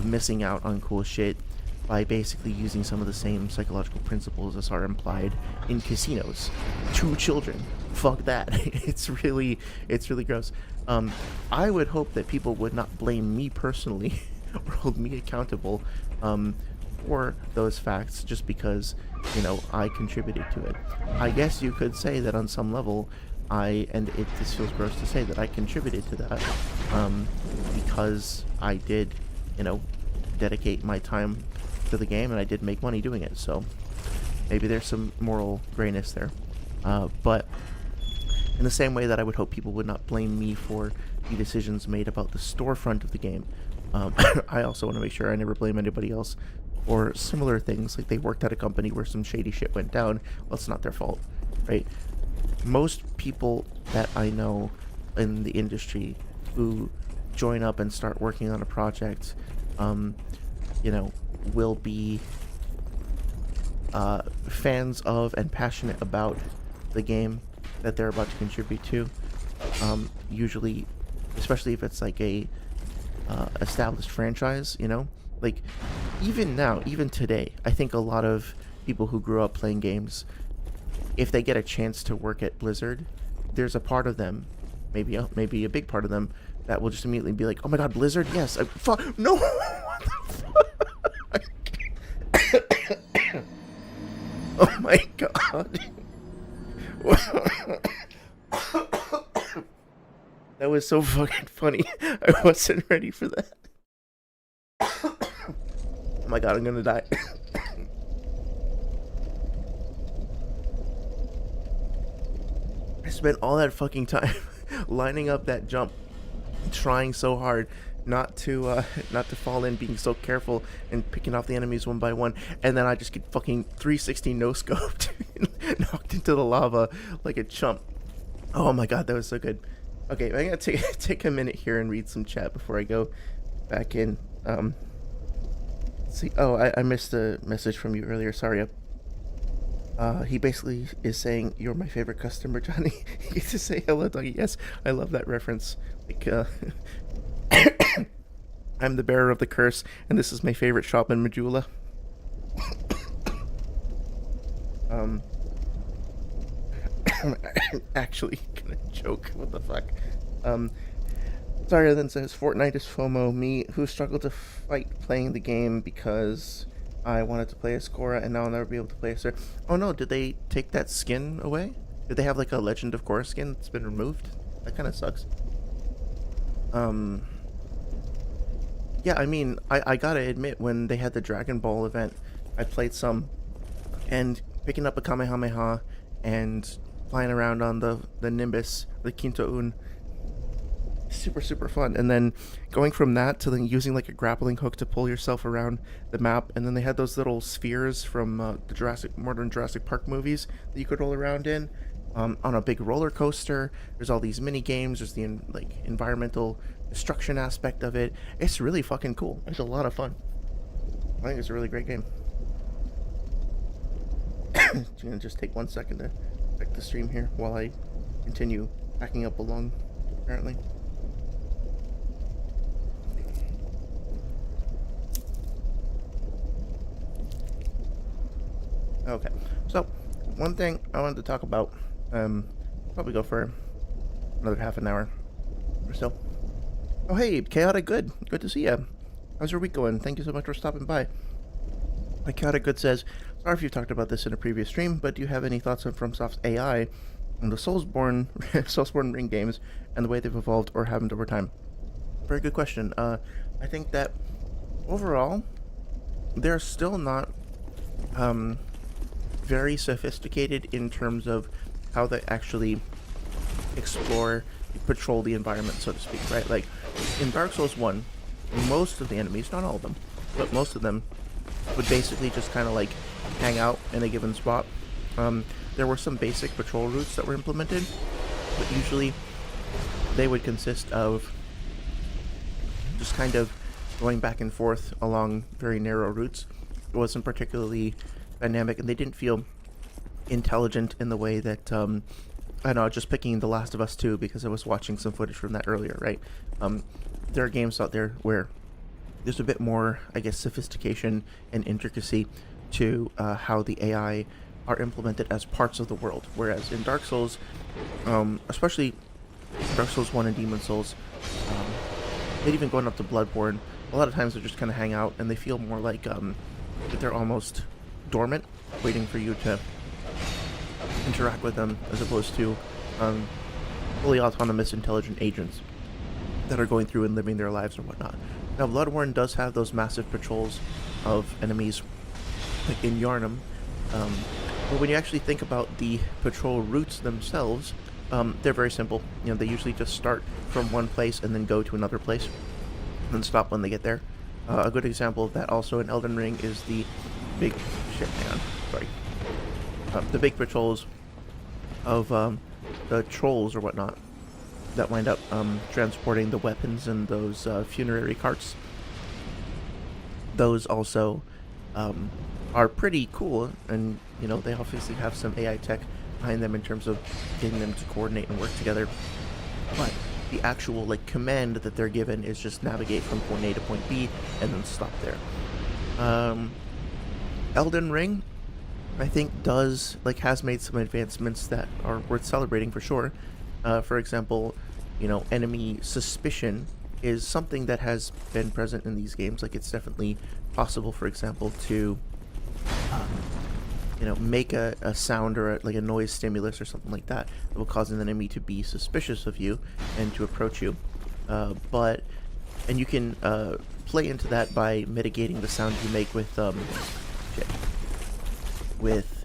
missing out on cool shit by basically using some of the same psychological principles as are implied in casinos to children. Fuck that. It's really gross. I would hope that people would not blame me personally or hold me accountable for those facts just because, I contributed to it. I guess you could say that on some level this feels gross to say that I contributed to that because I did, dedicate my time to the game, and I did make money doing it, so maybe there's some moral grayness there. But in the same way that I would hope people would not blame me for the decisions made about the storefront of the game, I also want to make sure I never blame anybody else for similar things, like they worked at a company where some shady shit went down. Well, it's not their fault, right? Most people that I know in the industry who join up and start working on a project, will be fans of and passionate about the game that they're about to contribute to. Usually, especially if it's like a established franchise, like even today, I think a lot of people who grew up playing games, if they get a chance to work at Blizzard, there's a part of them, maybe a big part of them, that will just immediately be like, oh my god, Blizzard, yes, no. What the fuck? Oh my god. That was so fucking funny. I wasn't ready for that. Oh my god, I'm gonna die. I spent all that fucking time lining up that jump, trying so hard not to fall in, being so careful and picking off the enemies one by one, and then I just get fucking 360 no scoped, knocked into the lava like a chump. Oh my god, that was so good. Okay, I'm gonna take a minute here and read some chat before I go back in. Let's see. Oh, I missed a message from you earlier. Sorry. He basically is saying, "You're my favorite customer, Johnny." He gets to say hello, doggy. Yes, I love that reference. Like, I'm the bearer of the curse, and this is my favorite shop in Majula. I'm actually gonna joke. What the fuck? Zarya then says, Fortnite is FOMO. Me, who struggled to fight playing the game because I wanted to play as Korra, and now I'll never be able to play as her. Oh no, did they take that skin away? Did they have like a Legend of Korra skin that's been removed? That kind of sucks. Yeah, I mean, I gotta admit, when they had the Dragon Ball event, I played some, and picking up a Kamehameha and flying around on the Nimbus, the Quinto Un, super fun. And then going from that to then using like a grappling hook to pull yourself around the map, and then they had those little spheres from the modern Jurassic Park movies that you could roll around in, on a big roller coaster. There's all these mini games. There's the environmental destruction aspect of it. It's really fucking cool. It's a lot of fun. I think it's a really great game. I'm gonna just take 1 second to check the stream here while I continue packing up along, apparently. Okay, so one thing I wanted to talk about, probably go for another half an hour or so. Oh hey, Chaotic Good to see ya. How's your week going? Thank you so much for stopping by. Like Chaotic Good says, sorry if you talked about this in a previous stream, but do you have any thoughts on FromSoft's AI and the Soulsborne Ring games and the way they've evolved or happened over time? Very good question. I think that overall, they're still not very sophisticated in terms of how they actually explore, patrol the environment, so to speak, right? Like, in Dark Souls 1, most of the enemies, not all of them, but most of them, would basically just kind of like hang out in a given spot. There were some basic patrol routes that were implemented, but usually they would consist of just kind of going back and forth along very narrow routes. It wasn't particularly dynamic, and they didn't feel intelligent in the way that, I know, just picking The Last of Us 2 because I was watching some footage from that earlier, right? There are games out there where there's a bit more, I guess, sophistication and intricacy to how the AI are implemented as parts of the world, whereas in Dark Souls, especially Dark Souls 1 and Demon Souls, and even going up to Bloodborne, a lot of times they just kind of hang out, and they feel more like that they're almost dormant, waiting for you to interact with them, as opposed to fully autonomous, intelligent agents that are going through and living their lives and whatnot. Now, Bloodborne does have those massive patrols of enemies, like in Yharnam, but when you actually think about the patrol routes themselves, they're very simple. You know, they usually just start from one place and then go to another place, and then stop when they get there. A good example of that also in Elden Ring is the big... the big patrols of the trolls or whatnot that wind up transporting the weapons in those funerary carts. Those also are pretty cool, and you know, they obviously have some AI tech behind them in terms of getting them to coordinate and work together. But the actual like command that they're given is just navigate from point A to point B and then stop there. Elden Ring, I think, has made some advancements that are worth celebrating for sure. For example, you know, enemy suspicion is something that has been present in these games. Like, it's definitely possible, for example, to you know, make a sound or a noise stimulus or something like that that will cause an enemy to be suspicious of you and to approach you. And you can play into that by mitigating the sound you make with with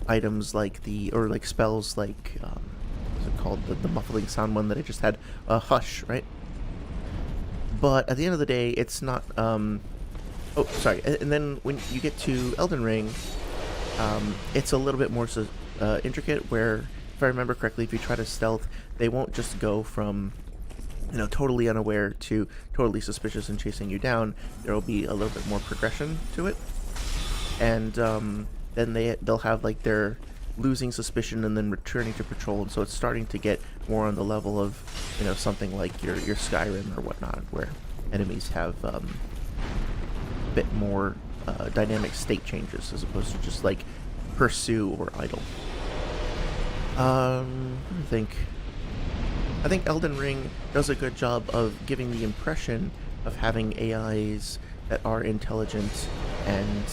items like spells like what's it called, the muffling sound one that I just had, hush, right? But at the end of the day, it's not and then when you get to Elden Ring, it's a little bit more intricate, where if I remember correctly, if you try to stealth, they won't just go from totally unaware to totally suspicious and chasing you down, there will be a little bit more progression to it. And then they'll have like their losing suspicion and then returning to patrol, and so it's starting to get more on the level of something like your Skyrim or whatnot, where enemies have a bit more dynamic state changes as opposed to just like pursue or idle. I think Elden Ring does a good job of giving the impression of having AIs that are intelligent and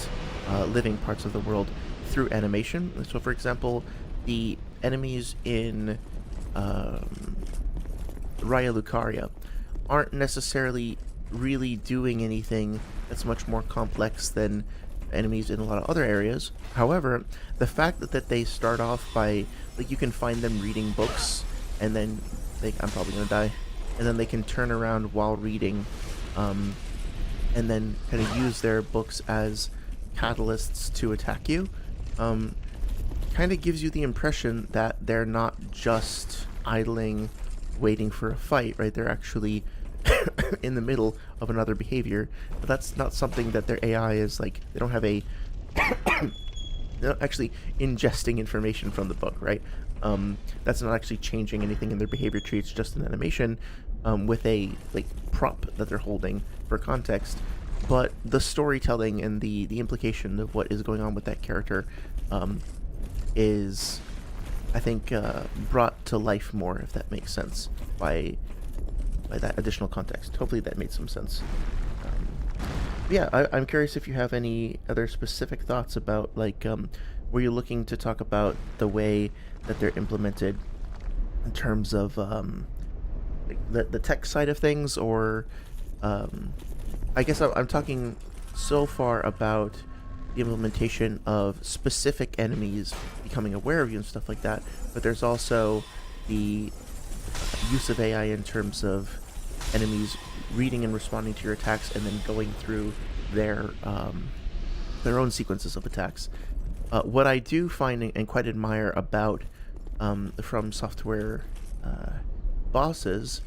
living parts of the world through animation. So, for example, the enemies in Raya Lucaria aren't necessarily really doing anything that's much more complex than enemies in a lot of other areas. However, the fact that they start off by, like, you can find them reading books, and then I'm probably gonna die, and then they can turn around while reading, and then kind of use their books as catalysts to attack you, kind of gives you the impression that they're not just idling, waiting for a fight, right? They're actually in the middle of another behavior. But that's not something that their AI is like. They don't have a they're not actually ingesting information from the book, right? That's not actually changing anything in their behavior tree. It's just an animation with a like prop that they're holding for context. But the storytelling and the implication of what is going on with that character is, I think, brought to life more, if that makes sense, by that additional context. Hopefully that made some sense. Yeah, I'm curious if you have any other specific thoughts about, like, were you looking to talk about the way that they're implemented in terms of the tech side of things, or I guess I'm talking so far about the implementation of specific enemies becoming aware of you and stuff like that, but there's also the use of AI in terms of enemies reading and responding to your attacks and then going through their own sequences of attacks. What I do find and quite admire about From Software bosses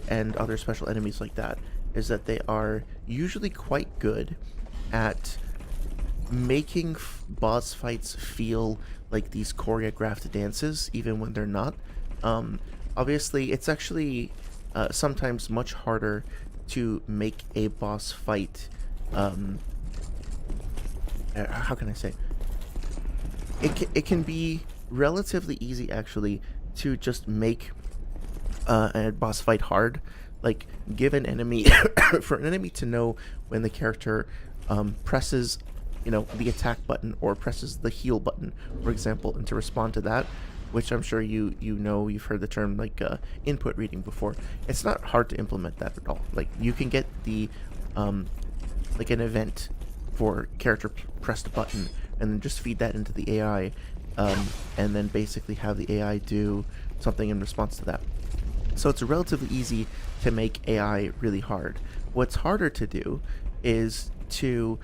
and other special enemies like that is that they are usually quite good at making boss fights feel like these choreographed dances, even when they're not. Obviously, it's actually sometimes much harder to make a boss fight. How can I say? It can be relatively easy, actually, to just make a boss fight hard. Like, give an enemy for an enemy to know when the character presses the attack button or presses the heal button, for example, and to respond to that, which I'm sure you've heard the term like input reading before. It's not hard to implement that at all. Like, you can get the like an event for character pressed a button and then just feed that into the AI, and then basically have the AI do something in response to that. So it's relatively easy to make AI really hard. What's harder to do is to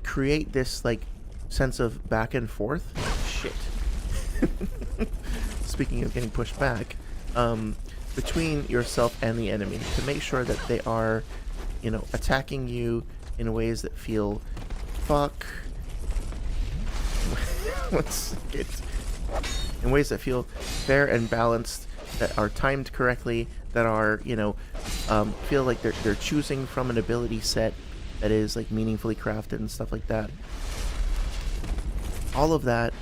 create this like sense of back and forth. Shit. Speaking of getting pushed back, between yourself and the enemy, to make sure that they are, attacking you in ways that feel in ways that feel fair and balanced, that are timed correctly, that are feel like they're choosing from an ability set that is like meaningfully crafted and stuff like that. All of that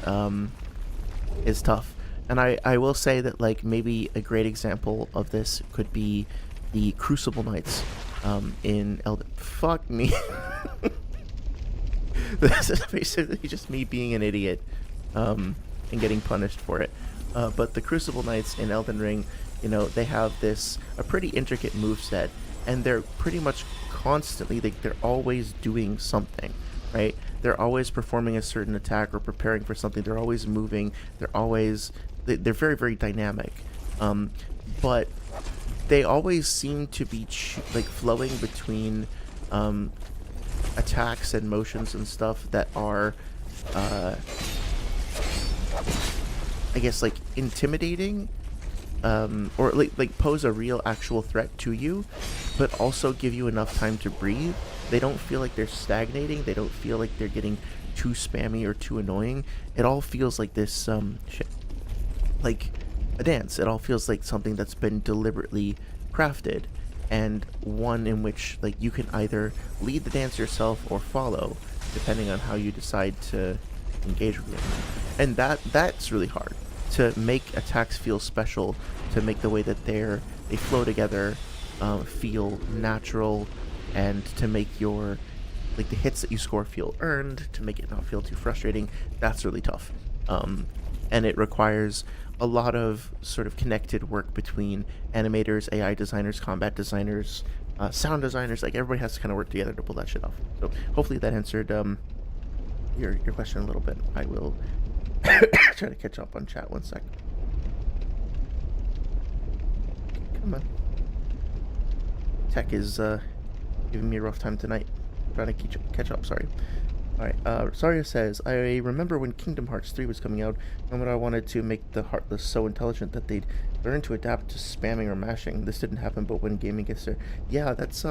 is tough, and I will say that, like, maybe a great example of this could be the Crucible Knights in Elden. Fuck me. This is basically just me being an idiot and getting punished for it. But the Crucible Knights in Elden Ring, they have a pretty intricate moveset, and they're pretty much constantly, they're always doing something, right? They're always performing a certain attack or preparing for something. They're always moving. They're very, very dynamic. But they always seem to be flowing between attacks and motions and stuff that are I guess like intimidating or like pose a real actual threat to you, but also give you enough time to breathe. They don't feel like they're stagnating. They don't feel like they're getting too spammy or too annoying. It all feels like this like a dance. It all feels like something that's been deliberately crafted, and one in which like you can either lead the dance yourself or follow, depending on how you decide to engage with it. And that's really hard, to make attacks feel special, to make the way that they flow together feel natural, and to make your like the hits that you score feel earned, to make it not feel too frustrating. That's really tough, and it requires a lot of sort of connected work between animators, AI designers, combat designers, sound designers. Like everybody has to kind of work together to pull that shit off. So hopefully that answered your question a little bit. I will try to catch up on chat 1 sec. Come on. Tech is giving me a rough time tonight. Trying to catch up, sorry. Alright, Saria says, I remember when Kingdom Hearts 3 was coming out, and when I wanted to make the Heartless so intelligent that they'd learn to adapt to spamming or mashing. This didn't happen, but when gaming gets there. Yeah, that's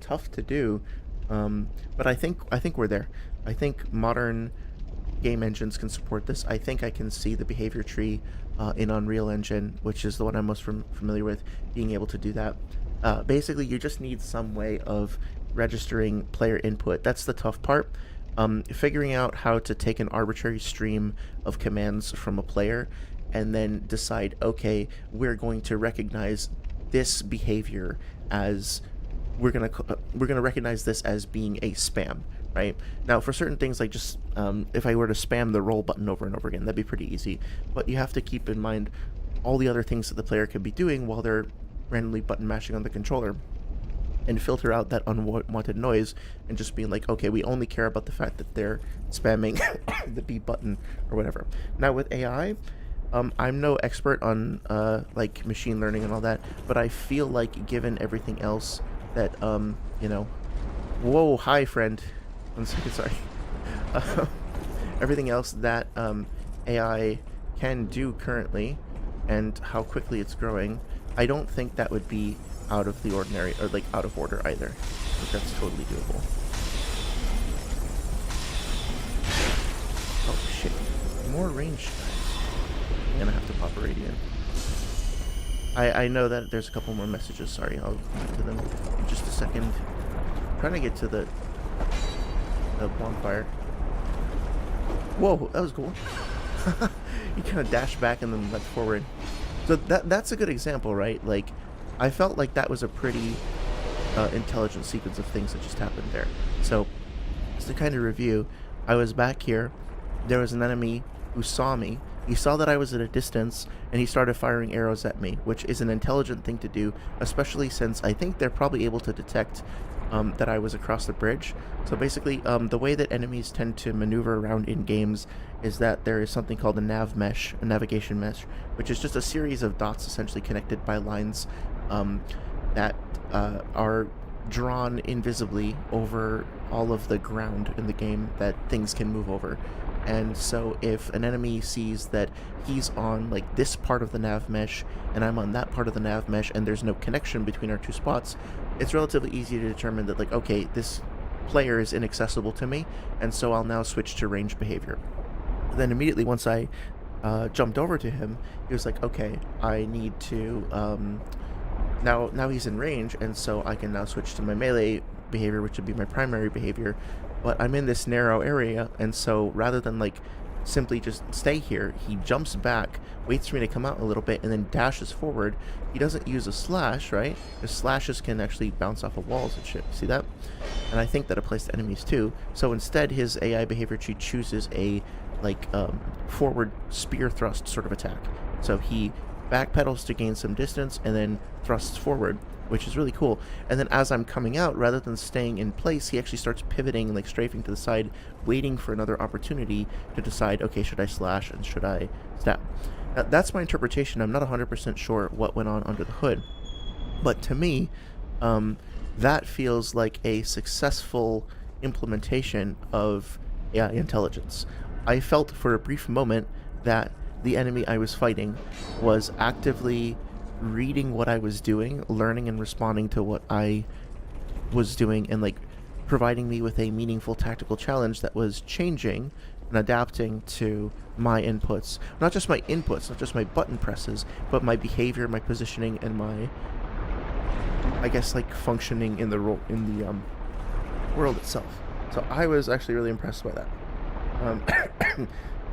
tough to do. But I think we're there. I think modern game engines can support this. I think I can see the behavior tree in Unreal Engine, which is the one I'm most familiar with, being able to do that. Basically, you just need some way of registering player input. That's the tough part. Figuring out how to take an arbitrary stream of commands from a player and then decide, okay, we're going to recognize this behavior as we're gonna recognize this as being a spam, right? Now, for certain things, like just if I were to spam the roll button over and over again, that'd be pretty easy. But you have to keep in mind all the other things that the player could be doing while they're randomly button mashing on the controller, and filter out that unwanted noise and just being like, okay, we only care about the fact that they're spamming the B button or whatever. Now with AI, I'm no expert on like machine learning and all that, but I feel like given everything else that you know, whoa, hi friend, 1 second, sorry. Everything else that AI can do currently and how quickly it's growing, I don't think that would be out of the ordinary or like out of order either. I think that's totally doable. Oh shit, more range guys. I'm gonna have to pop a radiant. I know that there's a couple more messages, sorry, I'll get to them in just a second. I'm trying to get to the bonfire. Whoa, that was cool. You kind of dash back and then went forward. So that's a good example, right? Like, I felt like that was a pretty intelligent sequence of things that just happened there. So, just to kind of review, I was back here, there was an enemy who saw me, he saw that I was at a distance, and he started firing arrows at me, which is an intelligent thing to do, especially since I think they're probably able to detect that I was across the bridge. So basically, the way that enemies tend to maneuver around in games is that there is something called a nav mesh, a navigation mesh, which is just a series of dots essentially connected by lines that are drawn invisibly over all of the ground in the game that things can move over. And so if an enemy sees that he's on like this part of the nav mesh and I'm on that part of the nav mesh and there's no connection between our two spots, it's relatively easy to determine that, like, okay, this player is inaccessible to me, and so I'll now switch to range behavior. Then immediately once I jumped over to him, he was like, okay, I need to now he's in range, and so I can now switch to my melee behavior, which would be my primary behavior. But I'm in this narrow area, and so rather than like simply just stay here, he jumps back, waits for me to come out a little bit, and then dashes forward. He doesn't use a slash, right? Because slashes can actually bounce off of walls and shit. See that? And I think that applies to enemies too. So instead, his AI behavior tree chooses a like forward spear thrust sort of attack. So he backpedals to gain some distance and then thrusts forward, which is really cool. And then as I'm coming out, rather than staying in place, he actually starts pivoting, like strafing to the side, waiting for another opportunity to decide, okay, should I slash and should I stab? Now, that's my interpretation. I'm not 100% sure what went on under the hood. But to me, that feels like a successful implementation of AI intelligence. I felt for a brief moment that the enemy I was fighting was actively reading what I was doing, learning and responding to what I was doing, and like providing me with a meaningful tactical challenge that was changing and adapting to my inputs. Not just my inputs, not just my button presses, but my behavior, my positioning, and my, I guess, like functioning in the world itself. So I was actually really impressed by that.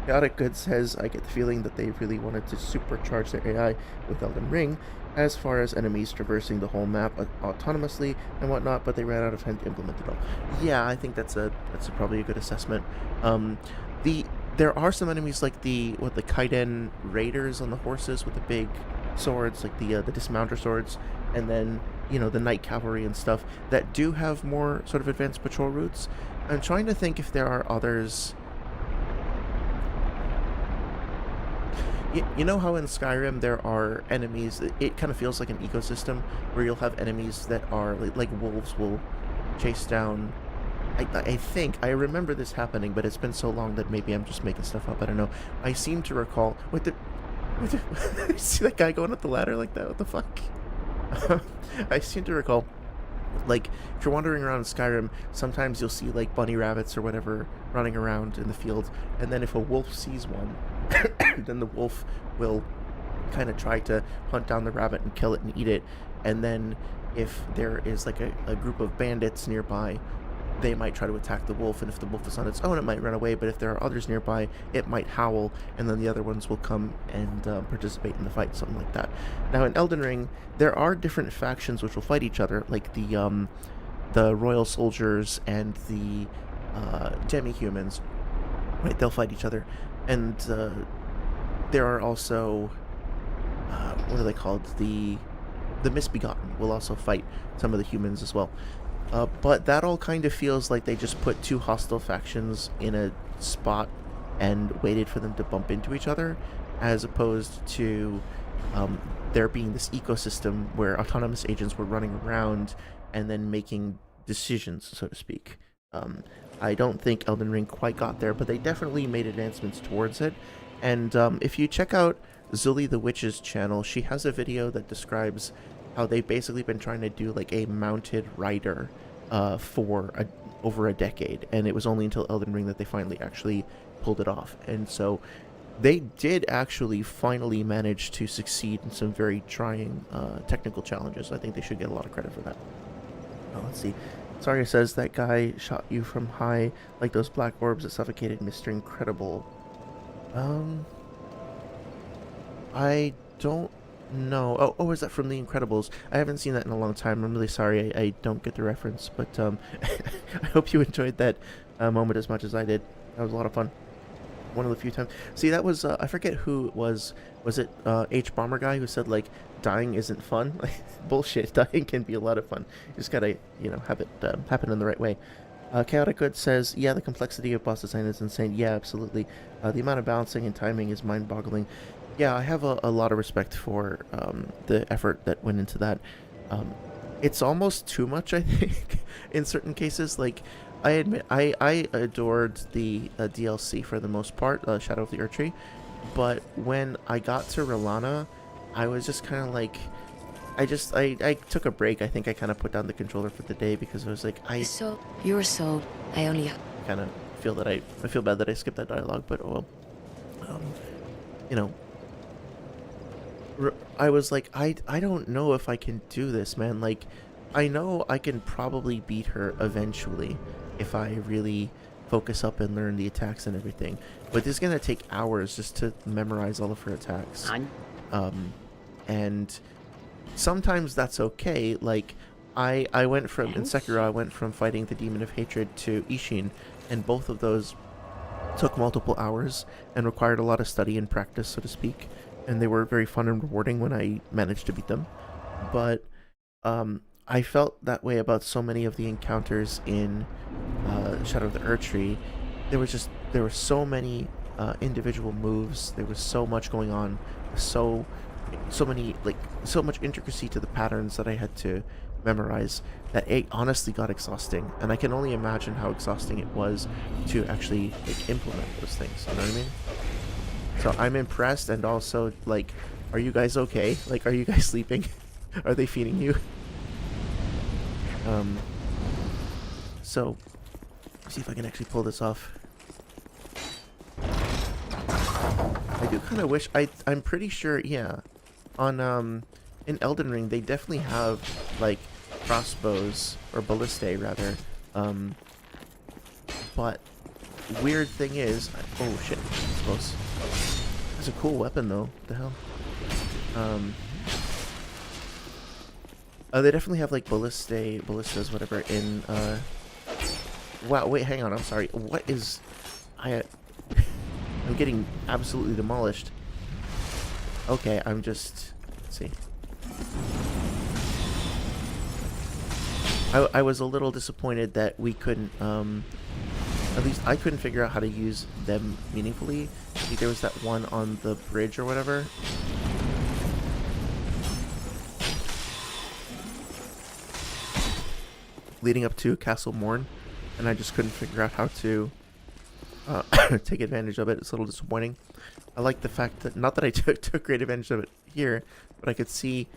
Chaotic Good says, I get the feeling that they really wanted to supercharge their AI with Elden Ring, as far as enemies traversing the whole map autonomously and whatnot, but they ran out of time to implement it all. Yeah, I think that's probably a good assessment. There are some enemies like the Kaiden Raiders on the horses with the big swords, like the dismounter swords, and then, you know, the Night Cavalry and stuff that do have more sort of advanced patrol routes. I'm trying to think if there are others. You know how in Skyrim there are enemies, it kind of feels like an ecosystem where you'll have enemies that are like wolves will chase down. I think I remember this happening, but it's been so long that maybe I'm just making stuff up. I don't know. I seem to recall see that guy going up the ladder like that? What the fuck? I seem to recall, like, if you're wandering around in Skyrim, sometimes you'll see like bunny rabbits or whatever running around in the field, and then if a wolf sees one, then the wolf will kind of try to hunt down the rabbit and kill it and eat it. And then if there is like a group of bandits nearby, they might try to attack the wolf, and if the wolf is on its own, it might run away, but if there are others nearby, it might howl, and then the other ones will come and participate in the fight, something like that. Now in Elden Ring, there are different factions which will fight each other, like the royal soldiers and the demi-humans, right? They'll fight each other. And there are also, what are they called? The Misbegotten will also fight some of the humans as well. But that all kind of feels like they just put two hostile factions in a spot and waited for them to bump into each other, as opposed to there being this ecosystem where autonomous agents were running around and then making decisions, so to speak. I don't think Elden Ring quite got there, but they definitely made advancements towards it. And if you check out Zully the Witch's channel, she has a video that describes how they've basically been trying to do like a mounted rider for over a decade, and it was only until Elden Ring that they finally actually pulled it off. And so they did actually finally manage to succeed in some very trying technical challenges. I think they should get a lot of credit for that. Let's see. Saria says that guy shot you from high, like those black orbs that suffocated Mr. Incredible. I don't know. Oh, is that from The Incredibles? I haven't seen that in a long time. I'm really sorry I don't get the reference, but I hope you enjoyed that moment as much as I did. That was a lot of fun. One of the few times. See, that was, I forget who it was. Was it H. Bomber guy who said, like, dying isn't fun? Like, bullshit. Dying can be a lot of fun. You just gotta, have it happen in the right way. Chaotic Good says, yeah, the complexity of boss design is insane. Yeah, absolutely. The amount of balancing and timing is mind-boggling. Yeah, I have a lot of respect for the effort that went into that. It's almost too much, I think, in certain cases. Like, I admit, I adored the DLC for the most part, Shadow of the Erdtree, but when I got to Relana, I was just kind of like, I took a break. I think I kind of put down the controller for the day because I was like, I kind of feel that I feel bad that I skipped that dialogue, but oh well. I was like, I don't know if I can do this, man. Like, I know I can probably beat her eventually if I really focus up and learn the attacks and everything, but this is gonna take hours just to memorize all of her attacks. And sometimes that's okay. Like, I went from, in Sekiro, I went from fighting the Demon of Hatred to Ishin, and both of those took multiple hours and required a lot of study and practice, so to speak, and they were very fun and rewarding when I managed to beat them. But I felt that way about so many of the encounters in Shadow of the Erdtree. There were so many individual moves. There was so much going on, so many, like, so much intricacy to the patterns that I had to memorize that it honestly got exhausting, and I can only imagine how exhausting it was to actually, like, implement those things. You know what I mean? So I'm impressed, and also, like, are you guys okay? Like, are you guys sleeping? Are they feeding you? So, let's see if I can actually pull this off. I do kind of wish, I'm pretty sure, yeah, on, in Elden Ring, they definitely have, like, crossbows, or ballistae, rather, but weird thing is, oh shit, that's close. That's a cool weapon though, what the hell? They definitely have like ballistas, whatever, in, wow, wait, hang on, I'm sorry, what is, I'm getting absolutely demolished. Okay, I'm just, let's see. I was a little disappointed that we couldn't, at least I couldn't figure out how to use them meaningfully. I think there was that one on the bridge or whatever. Leading up to Castle Morn, and I just couldn't figure out how to take advantage of it. It's a little disappointing. I like the fact that, not that I took great advantage of it here, but I could see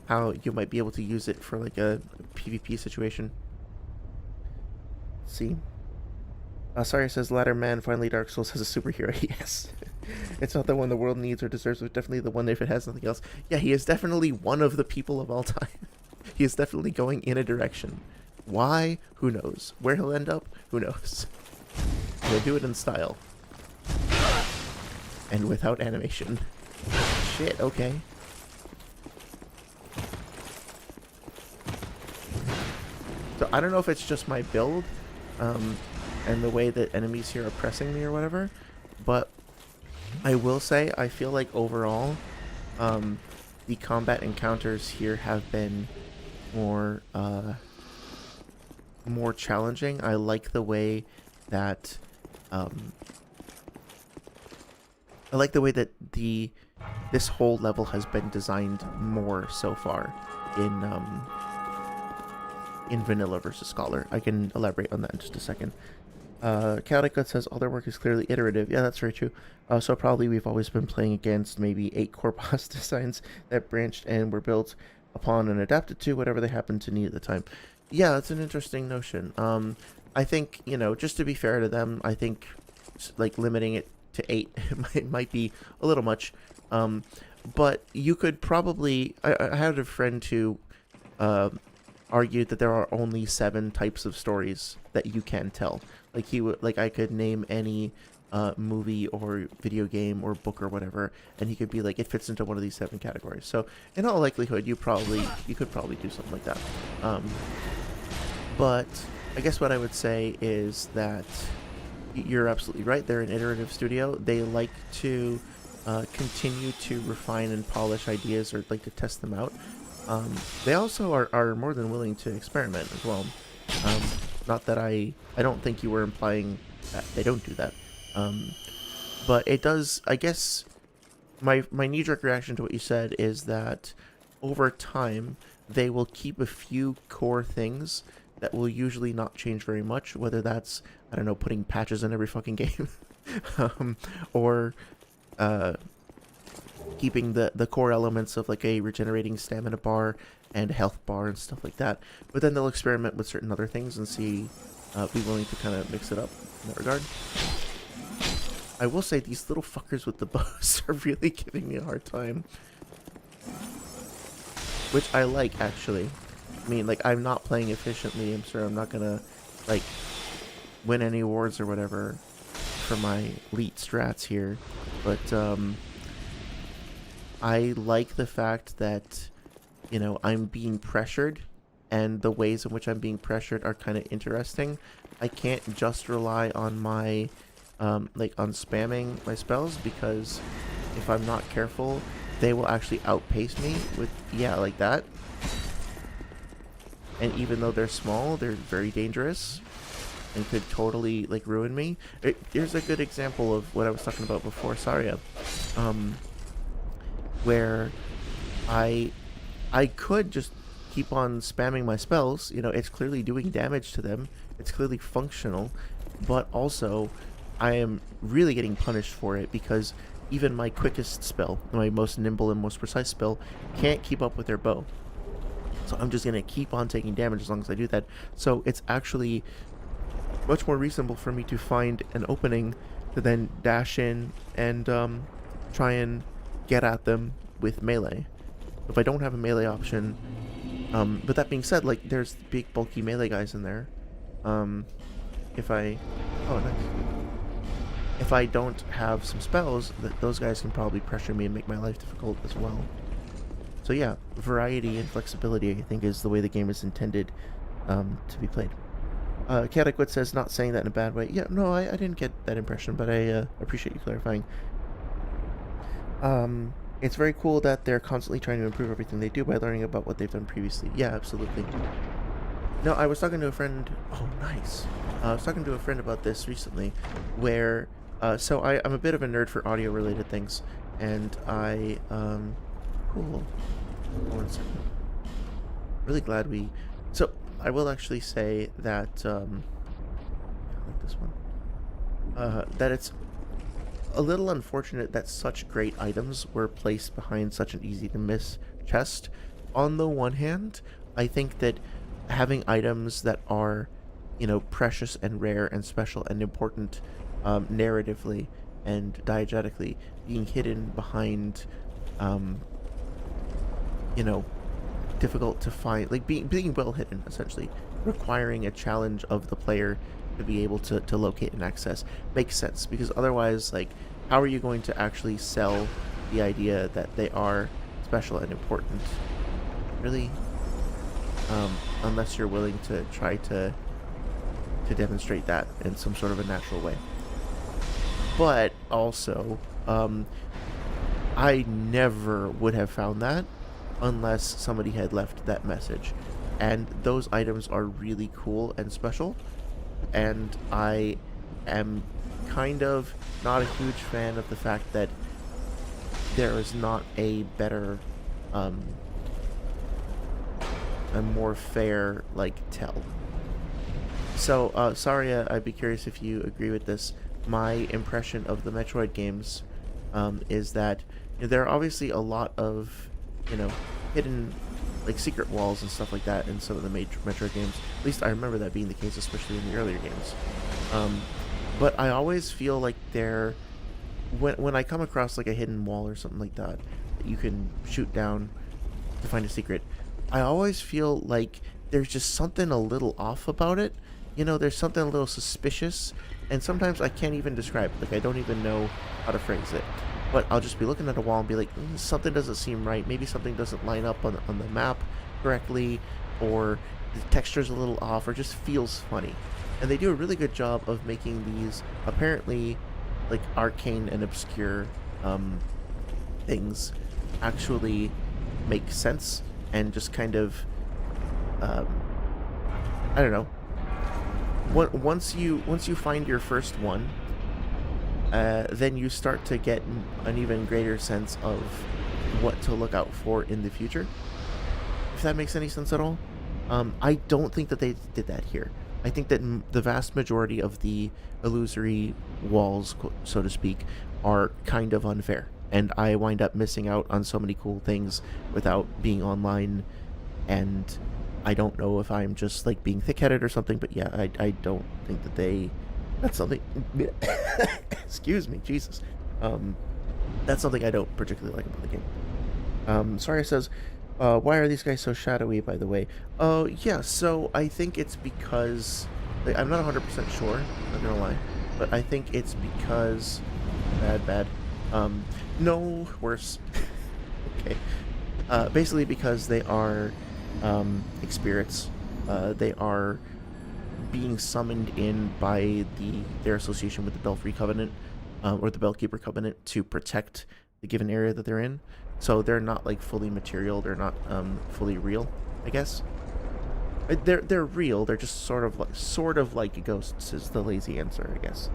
how you might be able to use it for like a PvP situation. Let's see. Sorry, says Ladder Man, finally Dark Souls has a superhero. Yes. It's not the one the world needs or deserves, but definitely the one if it has nothing else. Yeah, he is definitely one of the people of all time. He is definitely going in a direction. Why? Who knows? Where he'll end up? Who knows? He'll do it in style. And without animation. Shit, okay. So I don't know if it's just my build, and the way that enemies here are pressing me or whatever, but I will say I feel like overall, the combat encounters here have been more challenging. I like the way that this whole level has been designed more so far in Vanilla versus Scholar. I can elaborate on that in just a second. Chaotic Gut says all their work is clearly iterative. Yeah, that's very true. So probably we've always been playing against maybe 8 core boss designs that branched and were built upon and adapted to whatever they happened to need at the time. Yeah, that's an interesting notion. I think, you know, just to be fair to them, I think like limiting it to 8 might be a little much. But you could probably, I had a friend who argued that there are only 7 types of stories that you can tell. Like I could name any movie or video game or book or whatever, and he could be like, it fits into one of these 7 categories. So in all likelihood, you could probably do something like that. But I guess what I would say is that you're absolutely right. They're an iterative studio. They like to continue to refine and polish ideas, or like to test them out. They also are more than willing to experiment as well. Not that I don't think you were implying that they don't do that. But it does, I guess, my knee-jerk reaction to what you said is that over time, they will keep a few core things that will usually not change very much, whether that's, I don't know, putting patches in every fucking game, or keeping the core elements of like a regenerating stamina bar and a health bar and stuff like that. But then they'll experiment with certain other things and see, be willing to kind of mix it up in that regard. I will say these little fuckers with the bows are really giving me a hard time. Which I like, actually. I mean, like, I'm not playing efficiently. I'm sure I'm not gonna, like, win any awards or whatever for my elite strats here. But, I like the fact that, you know, I'm being pressured, and the ways in which I'm being pressured are kind of interesting. I can't just rely on my, like, on spamming my spells, because if I'm not careful, they will actually outpace me with, yeah, like that. And even though they're small, they're very dangerous and could totally, like, ruin me. Here's a good example of what I was talking about before, Saria. Where I could just keep on spamming my spells. You know, it's clearly doing damage to them. It's clearly functional. But also, I am really getting punished for it because even my quickest spell, my most nimble and most precise spell, can't keep up with their bow. So I'm just going to keep on taking damage as long as I do that. So it's actually much more reasonable for me to find an opening to then dash in and try and get at them with melee. If I don't have a melee option, but that being said, like, there's big bulky melee guys in there. If I don't have some spells, those guys can probably pressure me and make my life difficult as well. So yeah, variety and flexibility, I think, is the way the game is intended to be played. Cataquit says, not saying that in a bad way. Yeah, no, I didn't get that impression, but I appreciate you clarifying. It's very cool that they're constantly trying to improve everything they do by learning about what they've done previously. Yeah, absolutely. No, I was talking to a friend... Oh, nice. I was talking to a friend about this recently, where... so I'm a bit of a nerd for audio-related things, and I... Cool. One second. Really glad we... So, I will actually say that... I like this one. That it's a little unfortunate that such great items were placed behind such an easy-to-miss chest. On the one hand, I think that having items that are, you know, precious and rare and special and important narratively and diegetically being hidden behind, you know, difficult to find, like being well hidden, essentially, requiring a challenge of the player to be able to locate and access makes sense, because otherwise, like, how are you going to actually sell the idea that they are special and important, really, unless you're willing to try to demonstrate that in some sort of a natural way. But also, I never would have found that unless somebody had left that message, and those items are really cool and special, and I am kind of not a huge fan of the fact that there is not a better, a more fair, like, tell. So, Saria, I'd be curious if you agree with this. My impression of the Metroid games is that, you know, there are obviously a lot of, you know, hidden, like, secret walls and stuff like that in some of the Metroid games. At least I remember that being the case, especially in the earlier games. But I always feel like when I come across, like, a hidden wall or something like that you can shoot down to find a secret, I always feel like there's just something a little off about it. You know, there's something a little suspicious, and sometimes I can't even describe it. Like, I don't even know how to phrase it. But I'll just be looking at a wall and be like, something doesn't seem right. Maybe something doesn't line up on the map correctly, or the texture's a little off, or just feels funny. And they do a really good job of making these apparently, like, arcane and obscure things actually make sense and just kind of, I don't know. Once you find your first one, then you start to get an even greater sense of what to look out for in the future, if that makes any sense at all. I don't think that they did that here. I think that the vast majority of the illusory walls, so to speak, are kind of unfair, and I wind up missing out on so many cool things without being online, and I don't know if I'm just, like, being thick-headed or something, but yeah, I don't think that that's something... Excuse me, Jesus. That's something I don't particularly like about the game. Saria says, why are these guys so shadowy, by the way? Oh, yeah, so I think it's because... Like, I'm not 100% sure, not gonna lie, but I think it's because... Bad. No, worse. Okay. Basically because they are... spirits. They are being summoned in by their association with the Belfry Covenant, or the Bellkeeper Covenant, to protect the given area that they're in. So they're not, like, fully material. They're not fully real, I guess. They're real. They're just sort of like ghosts is the lazy answer, I guess.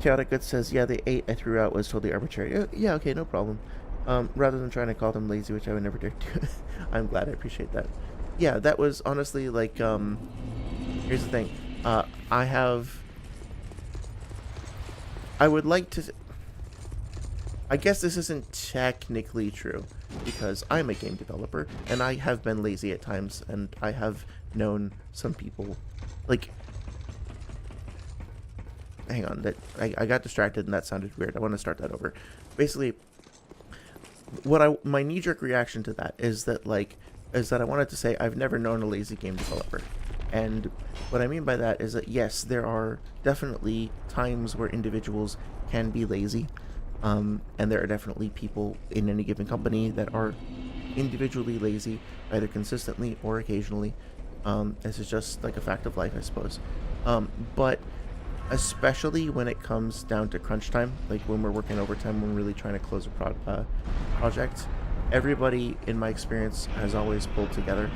Chaotic Good says, yeah, the 8 I threw out was totally arbitrary. Yeah, okay, no problem. Rather than trying to call them lazy, which I would never dare do. I'm glad, I appreciate that. Yeah, that was honestly, like, here's the thing. I have I would like to. I guess this isn't technically true because I'm a game developer and I have been lazy at times, and I have known some people like. Hang on, that I got distracted and that sounded weird. I want to start that over. Basically, my knee-jerk reaction to that is that I wanted to say I've never known a lazy game developer. And what I mean by that is that yes, there are definitely times where individuals can be lazy. And there are definitely people in any given company that are individually lazy, either consistently or occasionally. This is just like a fact of life, I suppose. But especially when it comes down to crunch time, like when we're working overtime, when we're really trying to close a project, everybody, in my experience, has always pulled together,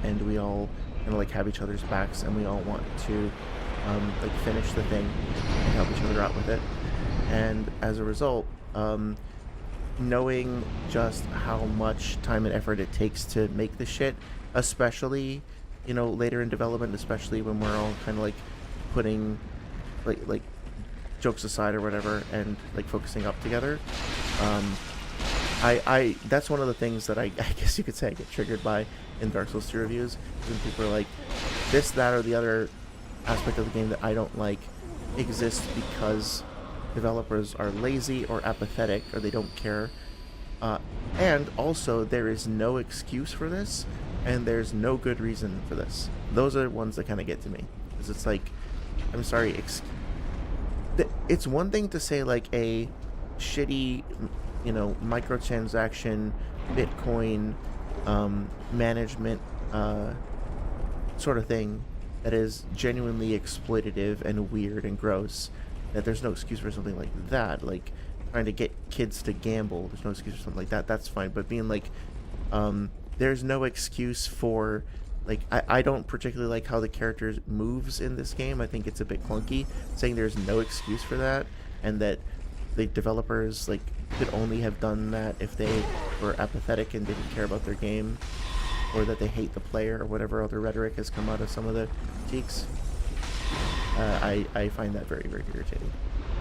and we all kind of like have each other's backs, and we all want to like finish the thing and help each other out with it. And as a result, knowing just how much time and effort it takes to make the shit, especially, you know, later in development, especially when we're all kind of like putting like jokes aside or whatever and like focusing up together, I that's one of the things that I guess you could say I get triggered by in Dark Souls 2 reviews, when people are like, this, that, or the other aspect of the game that I don't like exists because developers are lazy or apathetic or they don't care, and also there is no excuse for this and there's no good reason for this. Those are the ones that kind of get to me, because it's like, I'm sorry, it's one thing to say like a shitty, you know, microtransaction Bitcoin management sort of thing that is genuinely exploitative and weird and gross, that there's no excuse for something like that. Like trying to get kids to gamble, there's no excuse for something like that. That's fine. But being like, there's no excuse for, like, I don't particularly like how the character moves in this game. I think it's a bit clunky. Saying there's no excuse for that, and that the developers like could only have done that if they were apathetic and didn't care about their game, or that they hate the player, or whatever other rhetoric has come out of some of the critiques. I find that very, very irritating.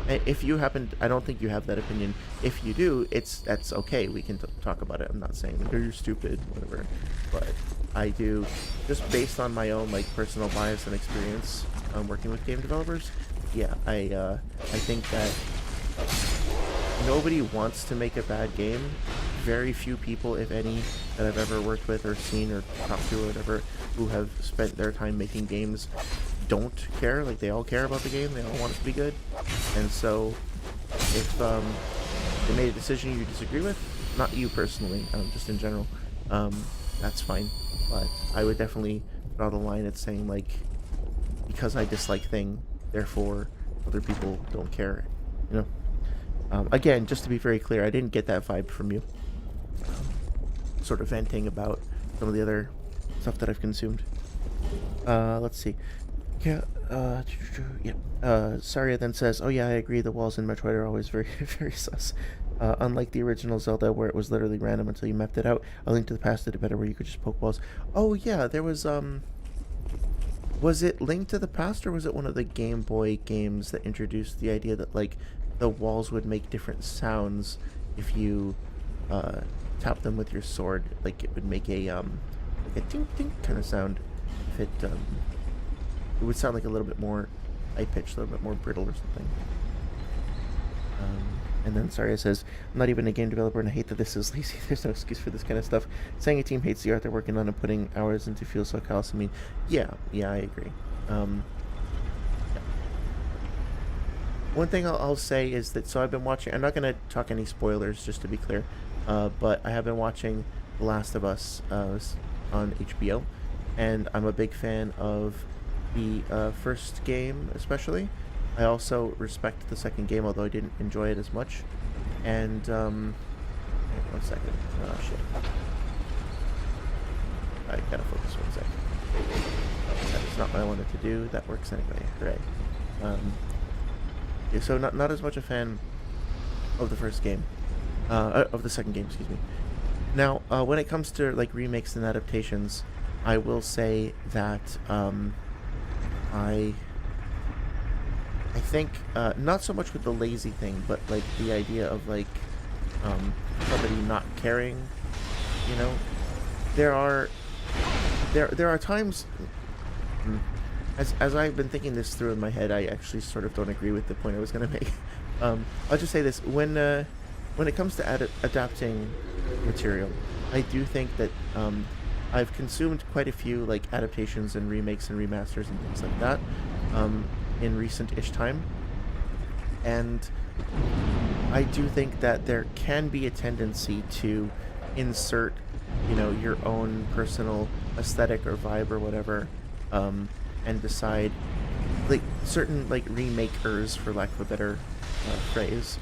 If you happen, I don't think you have that opinion. If you do, that's okay. We can talk about it. I'm not saying like, oh, you're stupid, whatever. But I do, just based on my own like personal bias and experience working with game developers. Yeah, I think that nobody wants to make a bad game. Very few people, if any, that I've ever worked with or seen or talked to or whatever, who have spent their time making games don't care. Like, they all care about the game. They all want it to be good. And so if they made a decision you disagree with, not you personally, just in general, that's fine. But I would definitely draw the line at saying, like, because I dislike thing, therefore other people don't care, you know? Again, just to be very clear, I didn't get that vibe from you. Sort of venting about some of the other stuff that I've consumed. Let's see. Yeah, Saria then says, oh yeah, I agree, the walls in Metroid are always very, very sus. Unlike the original Zelda, where it was literally random until you mapped it out, A Link to the Past did it better, where you could just poke walls. Oh yeah, there was it Link to the Past, or was it one of the Game Boy games that introduced the idea that, like, the walls would make different sounds if you tap them with your sword? Like, it would make a tink tink kind of sound if it would sound like a little bit more high-pitched, a little bit more brittle or something. And then Saria says, I'm not even a game developer and I hate that this is lazy. There's no excuse for this kind of stuff. Saying a team hates the art they're working on and putting hours into feels so callous. I mean, yeah, I agree. Yeah. One thing I'll say is that, so I've been watching, I'm not going to talk any spoilers, just to be clear, but I have been watching The Last of Us on HBO, and I'm a big fan of the first game especially. I also respect the second game, although I didn't enjoy it as much. And, one second. Oh, shit. I gotta focus 1 second. That is not what I wanted to do. That works anyway. Hooray. Yeah, so not as much a fan of the first game. Of the second game, excuse me. Now, when it comes to, like, remakes and adaptations, I will say that, I think not so much with the lazy thing, but like the idea of like somebody not caring. You know, there are times. As I've been thinking this through in my head, I actually sort of don't agree with the point I was going to make. I'll just say this: when it comes to adapting material, I do think that I've consumed quite a few like adaptations and remakes and remasters and things like that in recent-ish time, and I do think that there can be a tendency to insert, you know, your own personal aesthetic or vibe or whatever, and decide, like, certain like remakers, for lack of a better phrase,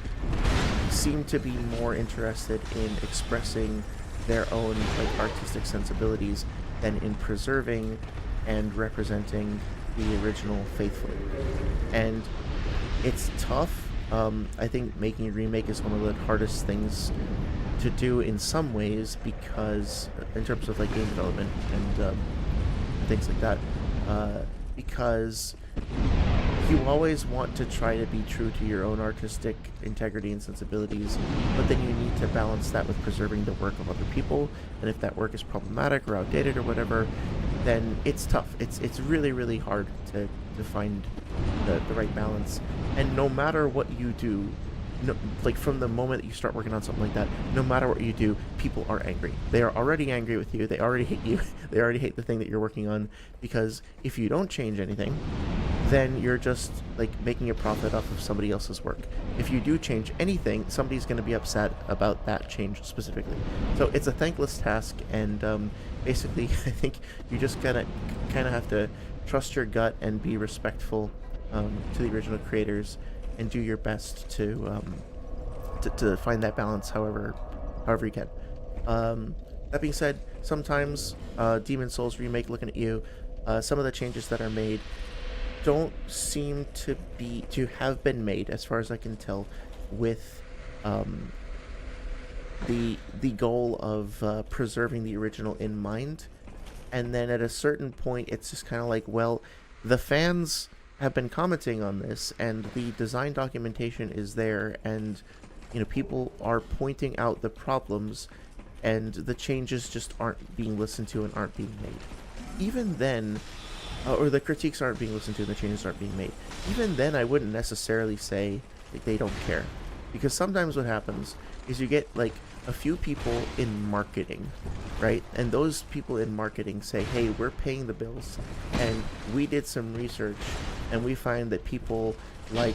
seem to be more interested in expressing their own like artistic sensibilities than in preserving and representing the original faithfully. And it's tough. I think making a remake is one of the hardest things to do in some ways, because in terms of like game development and things like that, because you always want to try to be true to your own artistic integrity and sensibilities, but then you need to balance that with preserving the work of other people. And if that work is problematic or outdated or whatever, then it's tough. It's really, really hard to find the right balance. And no matter what you do, no, like from the moment that you start working on something like that, no matter what you do, people are angry. They are already angry with you. They already hate you. They already hate the thing that you're working on, because if you don't change anything, then you're just like making a profit off of somebody else's work. If you do change anything, somebody's going to be upset about that change specifically. So it's a thankless task, and basically I think you just kind of have to trust your gut and be respectful to the original creators, and do your best to find that balance however you can. That being said, sometimes Demon Souls remake, looking at you, some of the changes that are made don't seem to have been made, as far as I can tell, with the goal of preserving the original in mind. And then at a certain point, it's just kind of like, well, the fans have been commenting on this, and the design documentation is there, and you know, people are pointing out the problems, and the changes just aren't being listened to and aren't being made. Even then, or the critiques aren't being listened to and the changes aren't being made. Even then, I wouldn't necessarily say like they don't care, because sometimes what happens is you get like a few people in marketing, right? And those people in marketing say, hey, we're paying the bills, and we did some research, and we find that people like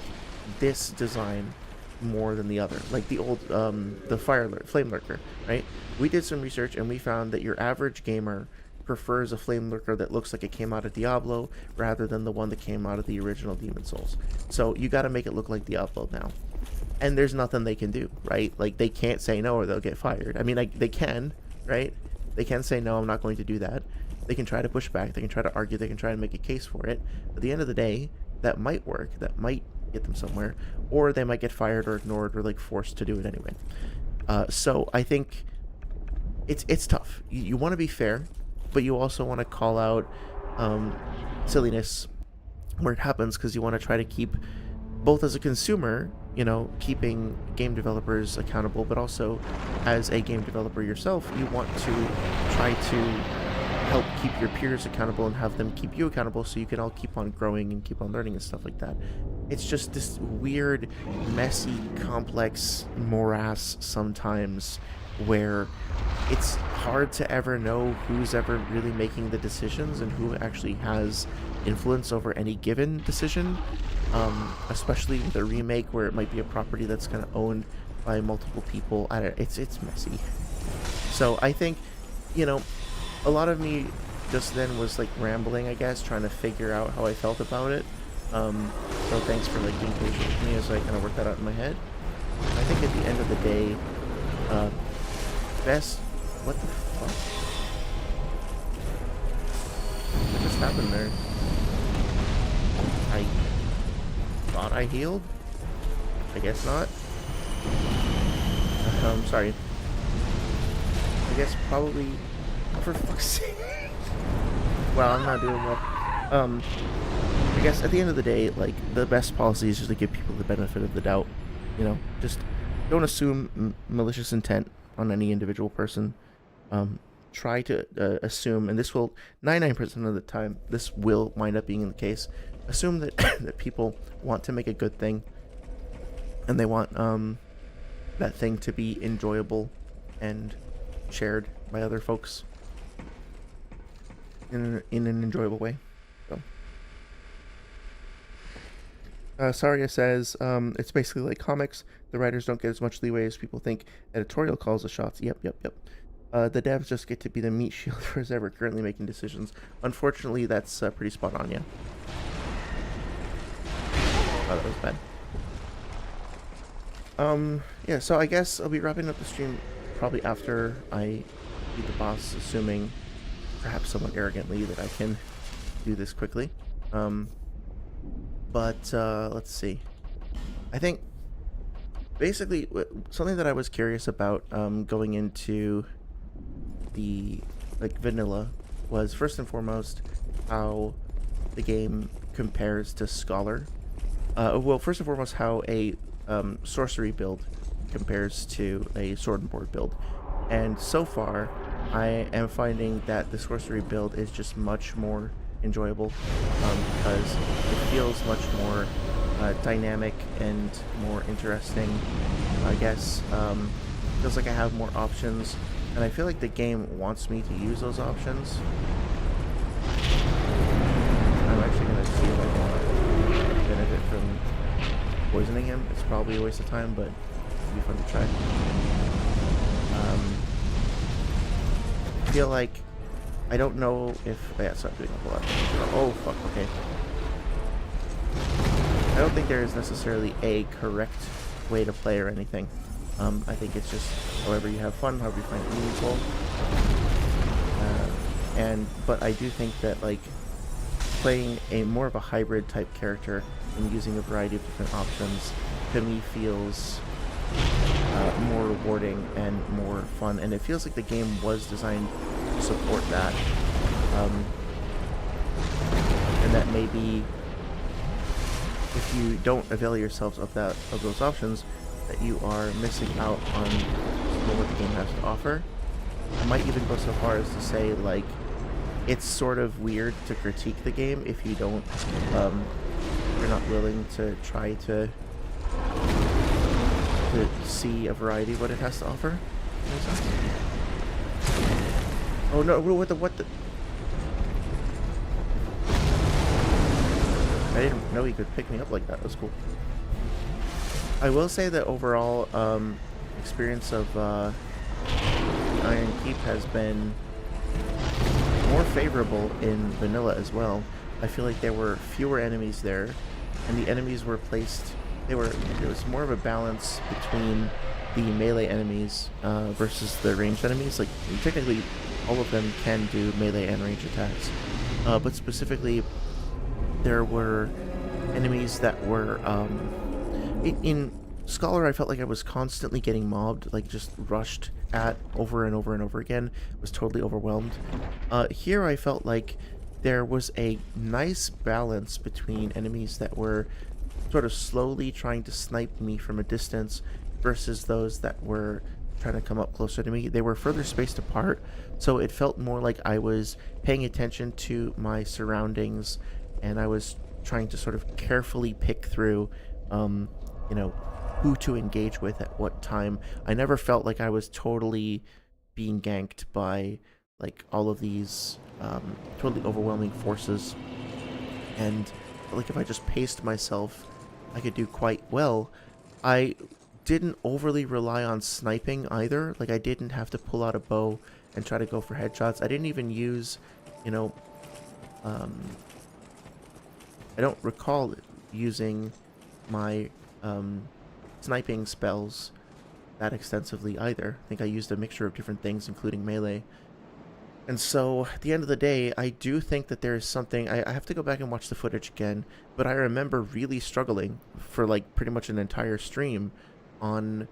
this design more than the other. Like the old, the Flame Lurker, right? We did some research, and we found that your average gamer prefers a Flame Lurker that looks like it came out of Diablo rather than the one that came out of the original Demon Souls. So you got to make it look like Diablo now. And there's nothing they can do, right? Like, they can't say no or they'll get fired. I mean, they can, right? They can say, no, I'm not going to do that. They can try to push back. They can try to argue. They can try to make a case for it. But at the end of the day, that might work. That might get them somewhere. Or they might get fired or ignored or, like, forced to do it anyway. So I think it's tough. You want to be fair, but you also want to call out silliness where it happens, because you want to try to keep, both as a consumer, you know, keeping game developers accountable, but also as a game developer yourself, you want to try to help keep your peers accountable and have them keep you accountable, so you can all keep on growing and keep on learning and stuff like that. It's just this weird, messy, complex morass sometimes, where it's hard to ever know who's ever really making the decisions and who actually has influence over any given decision, especially with a remake where it might be a property that's kind of owned by multiple people. It's messy. So I think, you know, a lot of me just then was like rambling, I guess, trying to figure out how I felt about it. So thanks for like being patient with me as I kind of work that out in my head. I think at the end of the day, what the fuck? What just happened there? I thought I healed? I guess not. Sorry. I guess probably, for fuck's sake. Well, I'm not doing well. I guess at the end of the day, like, the best policy is just to give people the benefit of the doubt. You know, just don't assume malicious intent on any individual person. Try to assume, and this will 99% of the time, this will wind up being the case. Assume that that people want to make a good thing, and they want that thing to be enjoyable and shared by other folks in an enjoyable way. So. Saria says, it's basically like comics. The writers don't get as much leeway as people think. Editorial calls the shots. Yep. The devs just get to be the meat shield for whoever currently making decisions. Unfortunately, that's pretty spot on, yeah. Oh, that was bad. Yeah, so I guess I'll be wrapping up the stream probably after I beat the boss, assuming perhaps somewhat arrogantly that I can do this quickly. But let's see. I think basically something that I was curious about going into the vanilla was first and foremost how the game compares to Scholar. Well, first and foremost how a sorcery build compares to a sword and board build. And so far, I am finding that the sorcery build is just much more enjoyable because it feels much more dynamic and more interesting. I guess feels like I have more options, and I feel like the game wants me to use those options. I'm actually going to see if I can benefit from poisoning him. It's probably a waste of time, but it'd be fun to try. I feel like I don't know if... yeah, so I'm doing a whole lot. Oh, fuck, okay. I don't think there is necessarily a correct way to play or anything. I think it's just however you have fun, however you find it meaningful. But I do think that, like, playing a more of a hybrid type character and using a variety of different options, to me, feels more rewarding and more fun. And it feels like the game was designed to support that. And that maybe if you don't avail yourselves of those options, that you are missing out on what the game has to offer. I might even go so far as to say, like, it's sort of weird to critique the game if you don't, you're not willing to try to see a variety of what it has to offer. Oh no! What the? I didn't know he could pick me up like that. That was cool. I will say that overall, experience of Iron Keep has been more favorable in vanilla as well. I feel like there were fewer enemies there, and the enemies were placed. There was more of a balance between the melee enemies versus the ranged enemies. Like, technically, all of them can do melee and range attacks, but specifically, there were enemies that were in Scholar. I felt like I was constantly getting mobbed, like just rushed at over and over and over again. Was totally overwhelmed. Here I felt like there was a nice balance between enemies that were sort of slowly trying to snipe me from a distance versus those that were trying to come up closer to me. They were further spaced apart, so it felt more like I was paying attention to my surroundings, and I was trying to sort of carefully pick through, who to engage with at what time. I never felt like I was totally being ganked by, like, all of these totally overwhelming forces. And like, if I just paced myself, I could do quite well. I didn't overly rely on sniping either. Like, I didn't have to pull out a bow and try to go for headshots. I didn't even use, I don't recall using my sniping spells that extensively either. I think I used a mixture of different things, including melee. And so, at the end of the day, I do think that there is something... I have to go back and watch the footage again, but I remember really struggling for, like, pretty much an entire stream on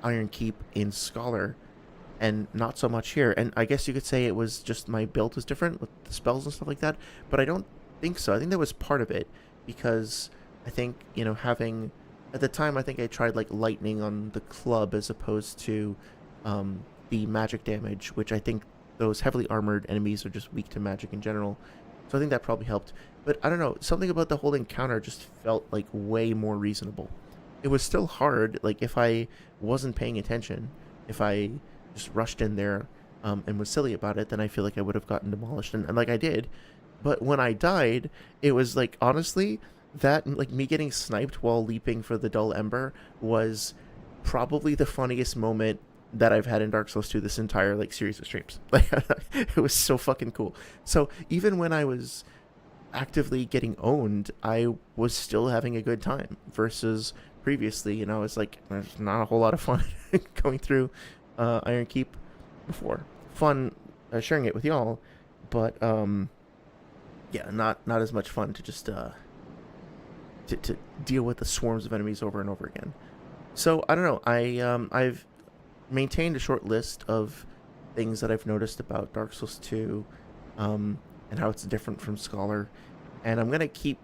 Iron Keep in Scholar, and not so much here. And I guess you could say it was just my build was different with the spells and stuff like that, but I don't think so. I think that was part of it, because I think, having, at the time, I think I tried like lightning on the club as opposed to the magic damage, which I think those heavily armored enemies are just weak to magic in general. So I think that probably helped. But I don't know, something about the whole encounter just felt like way more reasonable. It was still hard, like if I wasn't paying attention, if I just rushed in there and was silly about it, then I feel like I would have gotten demolished, and like I did. But when I died, it was like, honestly, that, like, me getting sniped while leaping for the dull ember was probably the funniest moment that I've had in Dark Souls 2 this entire, like, series of streams. Like, it was so fucking cool. So even when I was actively getting owned, I was still having a good time, versus previously, it's like, there's not a whole lot of fun going through Iron Keep before. Fun sharing it with y'all, but yeah, not as much fun to just to deal with the swarms of enemies over and over again. So I don't know. I've maintained a short list of things that I've noticed about Dark Souls 2, and how it's different from Scholar, and I'm gonna keep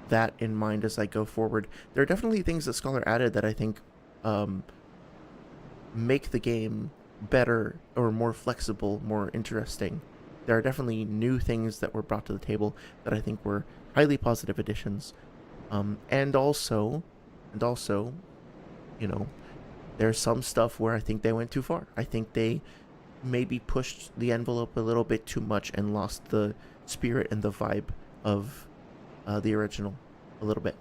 that in mind as I go forward. There are definitely things that Scholar added that I think make the game better or more flexible, more interesting. There are definitely new things that were brought to the table that I think were highly positive additions. And also, there's some stuff where I think they went too far. I think they maybe pushed the envelope a little bit too much and lost the spirit and the vibe of the original a little bit.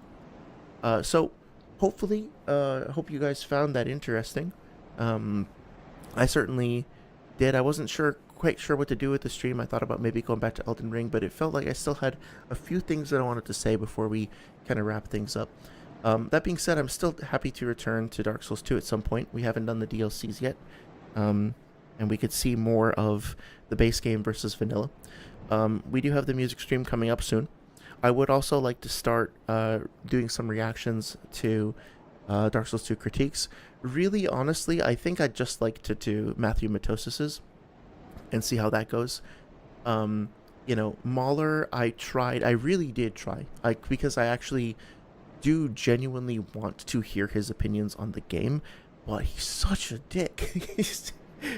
So hopefully, hope you guys found that interesting. I certainly did. I wasn't quite sure what to do with the stream. I thought about maybe going back to Elden Ring, but it felt like I still had a few things that I wanted to say before we kind of wrap things up. That being said, I'm still happy to return to Dark Souls 2 at some point. We haven't done the DLCs yet, and we could see more of the base game versus vanilla. We do have the music stream coming up soon. I would also like to start doing some reactions to Dark Souls 2 critiques. Really, honestly, I think I'd just like to do Matthew Matosis's and see how that goes. Mahler, I really did try, because I actually do genuinely want to hear his opinions on the game, but he's such a dick.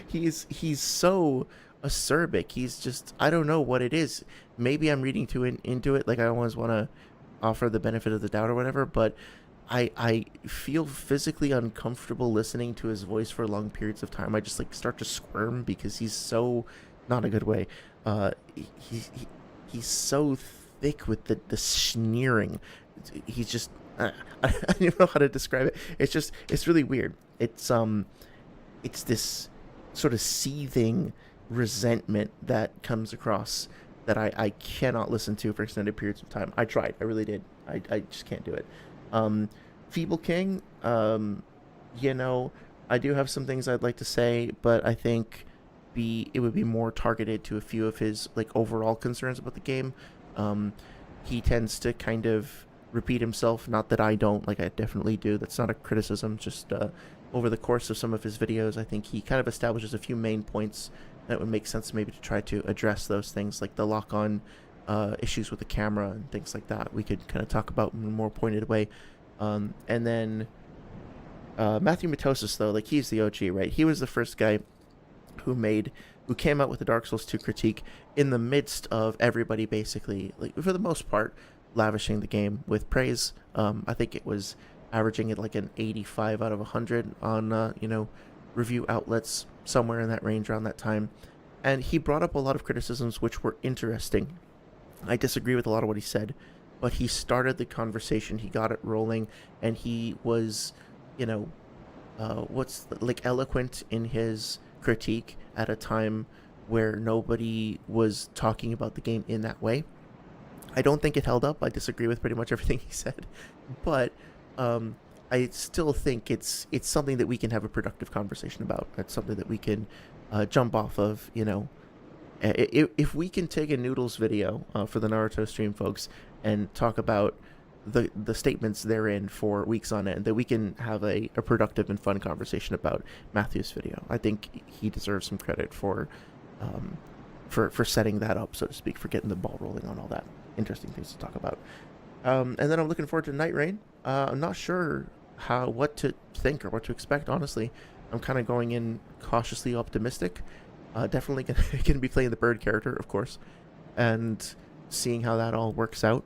he's so acerbic. He's just, I don't know what it is. Maybe I'm reading too into it. Like, I always want to offer the benefit of the doubt or whatever, but I feel physically uncomfortable listening to his voice for long periods of time. I just like start to squirm because he's so, not a good way. He's so thick with the sneering. He's just I don't even know how to describe it. It's really weird. It's this sort of seething resentment that comes across that I cannot listen to for extended periods of time. I tried. I really did. I just can't do it. Feeble King, I do have some things I'd like to say, but I think it would be more targeted to a few of his like overall concerns about the game. He tends to kind of repeat himself, not that I don't, like I definitely do. That's not a criticism, just over the course of some of his videos, I think he kind of establishes a few main points that would make sense maybe to try to address those things, like the lock-on issues with the camera and things like that. We could kind of talk about in a more pointed way. And then Matthew Matosis, though, like he's the OG, right? He was the first guy who came out with the Dark Souls 2 critique in the midst of everybody basically, like for the most part, lavishing the game with praise. I think it was averaging at like an 85 out of 100 on review outlets, somewhere in that range around that time. And he brought up a lot of criticisms which were interesting. I disagree with a lot of what he said, but he started the conversation, he got it rolling, and he was, eloquent in his critique at a time where nobody was talking about the game in that way. I don't think it held up. I disagree with pretty much everything he said, but I still think it's something that we can have a productive conversation about. It's something that we can jump off of, If we can take a Noodles video for the Naruto stream, folks, and talk about the statements therein for weeks on end, that we can have a productive and fun conversation about Matthew's video. I think he deserves some credit for for setting that up, so to speak, for getting the ball rolling on all that. Interesting things to talk about. And then I'm looking forward to NightReign. I'm not sure what to think or what to expect, honestly. I'm kind of going in cautiously optimistic. Definitely gonna be playing the bird character, of course, and seeing how that all works out.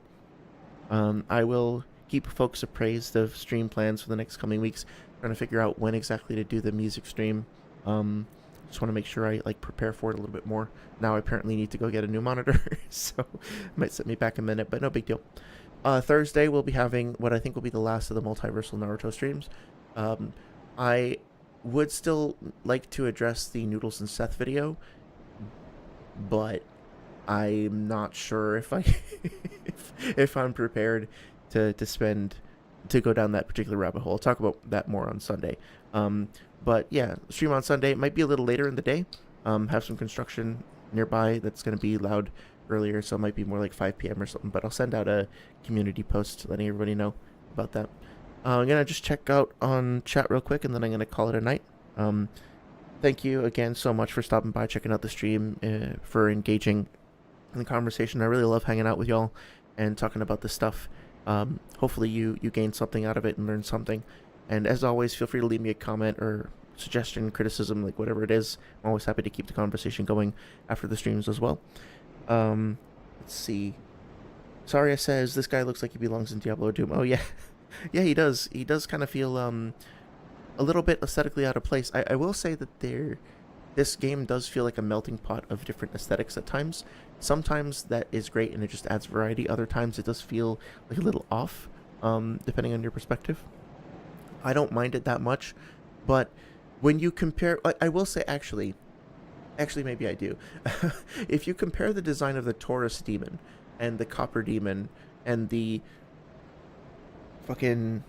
I will keep folks appraised of stream plans for the next coming weeks, trying to figure out when exactly to do the music stream. Just want to make sure I prepare for it a little bit more. Now I apparently need to go get a new monitor, so it might set me back a minute, but no big deal. Thursday we'll be having what I think will be the last of the multiversal Naruto streams. I would still like to address the Noodles and Seth video, but I'm not sure if I if I'm prepared to go down that particular rabbit hole. I'll talk about that more on Sunday. But yeah, stream on Sunday. It might be a little later in the day. Have some construction nearby that's going to be loud earlier, so it might be more like 5 p.m. or something. But I'll send out a community post letting everybody know about that. I'm going to just check out on chat real quick, and then I'm going to call it a night. Thank you again so much for stopping by, checking out the stream, for engaging in the conversation. I really love hanging out with y'all and talking about this stuff. Hopefully you gain something out of it and learn something. And as always, feel free to leave me a comment or suggestion, criticism, like whatever it is. I'm always happy to keep the conversation going after the streams as well. Let's see. Saria says, this guy looks like he belongs in Diablo or Doom. Oh, yeah. Yeah, he does. He does kind of feel a little bit aesthetically out of place. I will say that this game does feel like a melting pot of different aesthetics at times. Sometimes that is great and it just adds variety. Other times it does feel like a little off, depending on your perspective. I don't mind it that much, but when you compare, I will say actually maybe I do. If you compare the design of the Taurus demon and the Copper demon and the fucking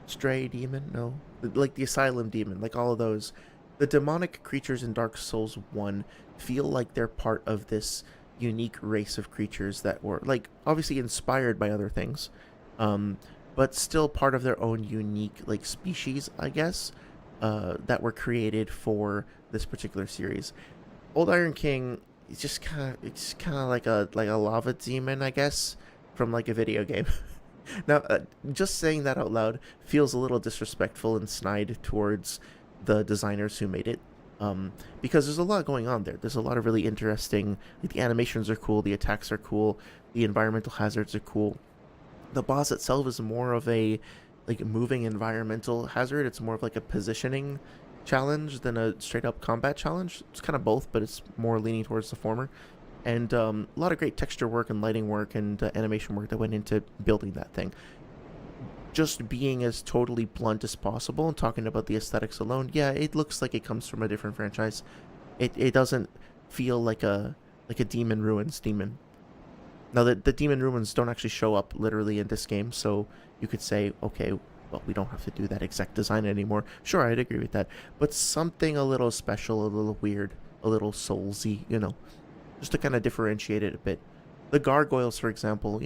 Stray demon, no, like the Asylum demon, like all of those, the demonic creatures in Dark Souls 1 feel like they're part of this unique race of creatures that were like obviously inspired by other things, but still part of their own unique like species, I guess, that were created for this particular series. Old Iron King is just kind of like a lava demon, I guess, from like a video game. Now, just saying that out loud feels a little disrespectful and snide towards the designers who made it, because there's a lot going on there. There's a lot of really interesting, like the animations are cool, the attacks are cool, the environmental hazards are cool. The boss itself is more of a like moving environmental hazard. It's more of like a positioning challenge than a straight up combat challenge. It's kind of both, but it's more leaning towards the former. And a lot of great texture work and lighting work and animation work that went into building that thing. Just being as totally blunt as possible and talking about the aesthetics alone, yeah, it looks like it comes from a different franchise. It doesn't feel like a Demon Ruins demon. Now, the Demon Ruins don't actually show up literally in this game, so you could say, okay, well, we don't have to do that exact design anymore. Sure, I'd agree with that. But something a little special, a little weird, a little soulsy, just to kind of differentiate it a bit. The gargoyles, for example,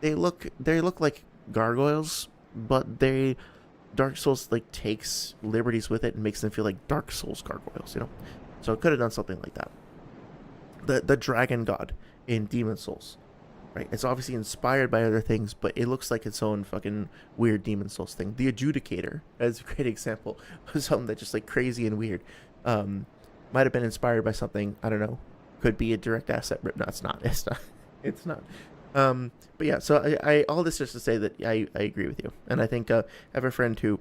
they look like gargoyles, but Dark Souls like takes liberties with it and makes them feel like Dark Souls gargoyles, So it could have done something like that. The dragon god in Demon Souls, right? It's obviously inspired by other things, but it looks like its own fucking weird Demon Souls thing. The Adjudicator, as a great example, was something that's just like crazy and weird. Might have been inspired by something, I don't know. Could be a direct asset, but no, it's not. It's not. But yeah, so I all this just to say that I agree with you, and I think I have a friend who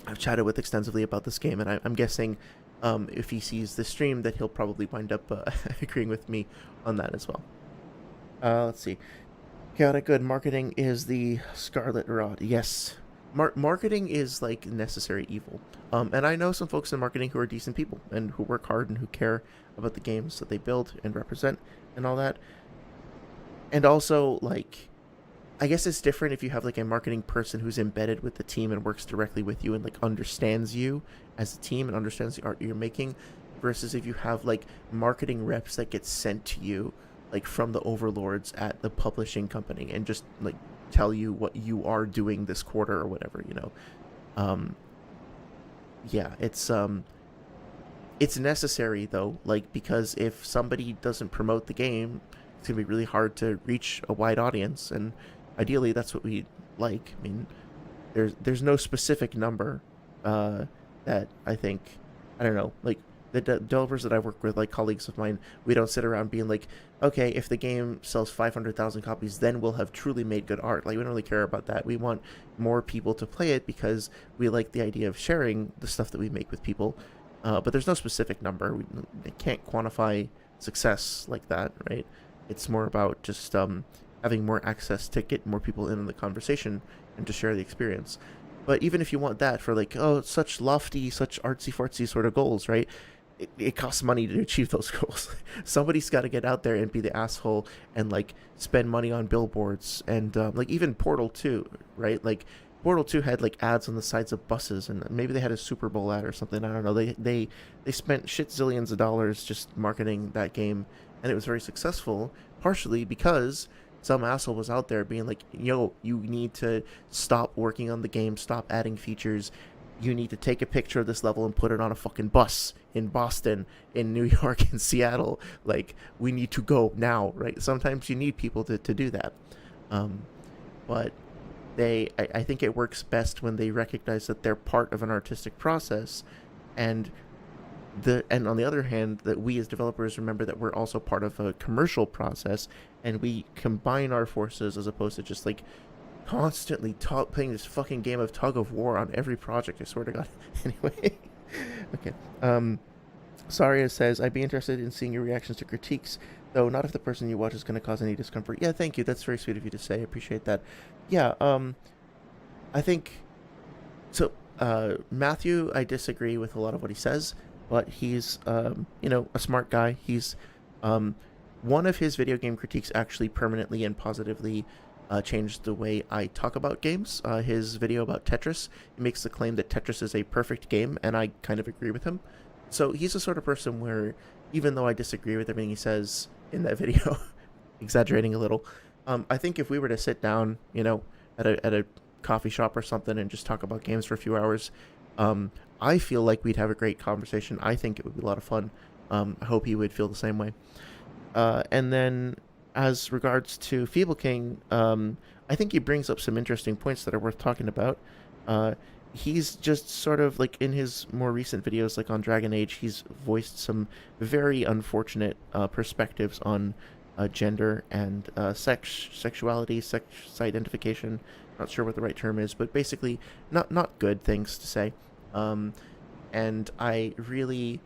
I've chatted with extensively about this game, and I'm guessing if he sees this stream that he'll probably wind up agreeing with me on that as well. Let's see. Chaotic good marketing is the Scarlet Rod. Yes, marketing is like necessary evil. And I know some folks in marketing who are decent people and who work hard and who care about the games that they build and represent and all that. And also, like, I guess it's different if you have like a marketing person who's embedded with the team and works directly with you and like understands you as a team and understands the art you're making, versus if you have like marketing reps that get sent to you like from the overlords at the publishing company and just like tell you what you are doing this quarter or whatever, Yeah, it's it's necessary though, like, because if somebody doesn't promote the game, it's gonna be really hard to reach a wide audience, and ideally that's what we like. I mean, there's no specific number that I think, I don't know, like the developers that I work with, like colleagues of mine, we don't sit around being like, okay, if the game sells 500,000 copies, then we'll have truly made good art. Like, we don't really care about that. We want more people to play it because we like the idea of sharing the stuff that we make with people. But there's no specific number. We can't quantify success like that, right? It's more about just having more access to get more people in on the conversation and to share the experience. But even if you want that for like, oh, such lofty, such artsy-fartsy sort of goals, right? It costs money to achieve those goals. Somebody's got to get out there and be the asshole and like spend money on billboards and like even Portal 2, right? Like Portal 2 had like ads on the sides of buses, and maybe they had a Super Bowl ad or something. I don't know. They spent shit zillions of dollars just marketing that game, and it was very successful, partially because some asshole was out there being like, yo, you need to stop working on the game, stop adding features. You need to take a picture of this level and put it on a fucking bus in Boston, in New York, in Seattle. Like, we need to go now, right? Sometimes you need people to do that. But I think it works best when they recognize that they're part of an artistic process, and on the other hand, that we as developers remember that we're also part of a commercial process, and we combine our forces as opposed to just like constantly playing this fucking game of tug of war on every project. I swear to God. Anyway, okay. Saria says, I'd be interested in seeing your reactions to critiques, though not if the person you watch is going to cause any discomfort. Yeah, thank you. That's very sweet of you to say. I appreciate that. Yeah, I think so. Matthew, I disagree with a lot of what he says, but he's a smart guy. He's one of his video game critiques actually permanently and positively changed the way I talk about games. His video about Tetris, he makes the claim that Tetris is a perfect game, and I kind of agree with him. So he's the sort of person where, even though I disagree with everything he says in that video, exaggerating a little, I think if we were to sit down, at a coffee shop or something and just talk about games for a few hours, I feel like we'd have a great conversation. I think it would be a lot of fun. I hope he would feel the same way. And then, as regards to Feeble King, I think he brings up some interesting points that are worth talking about. He's just sort of like in his more recent videos, like on Dragon Age, he's voiced some very unfortunate perspectives on gender and sexuality, sex identification. Not sure what the right term is, but basically not good things to say. And I really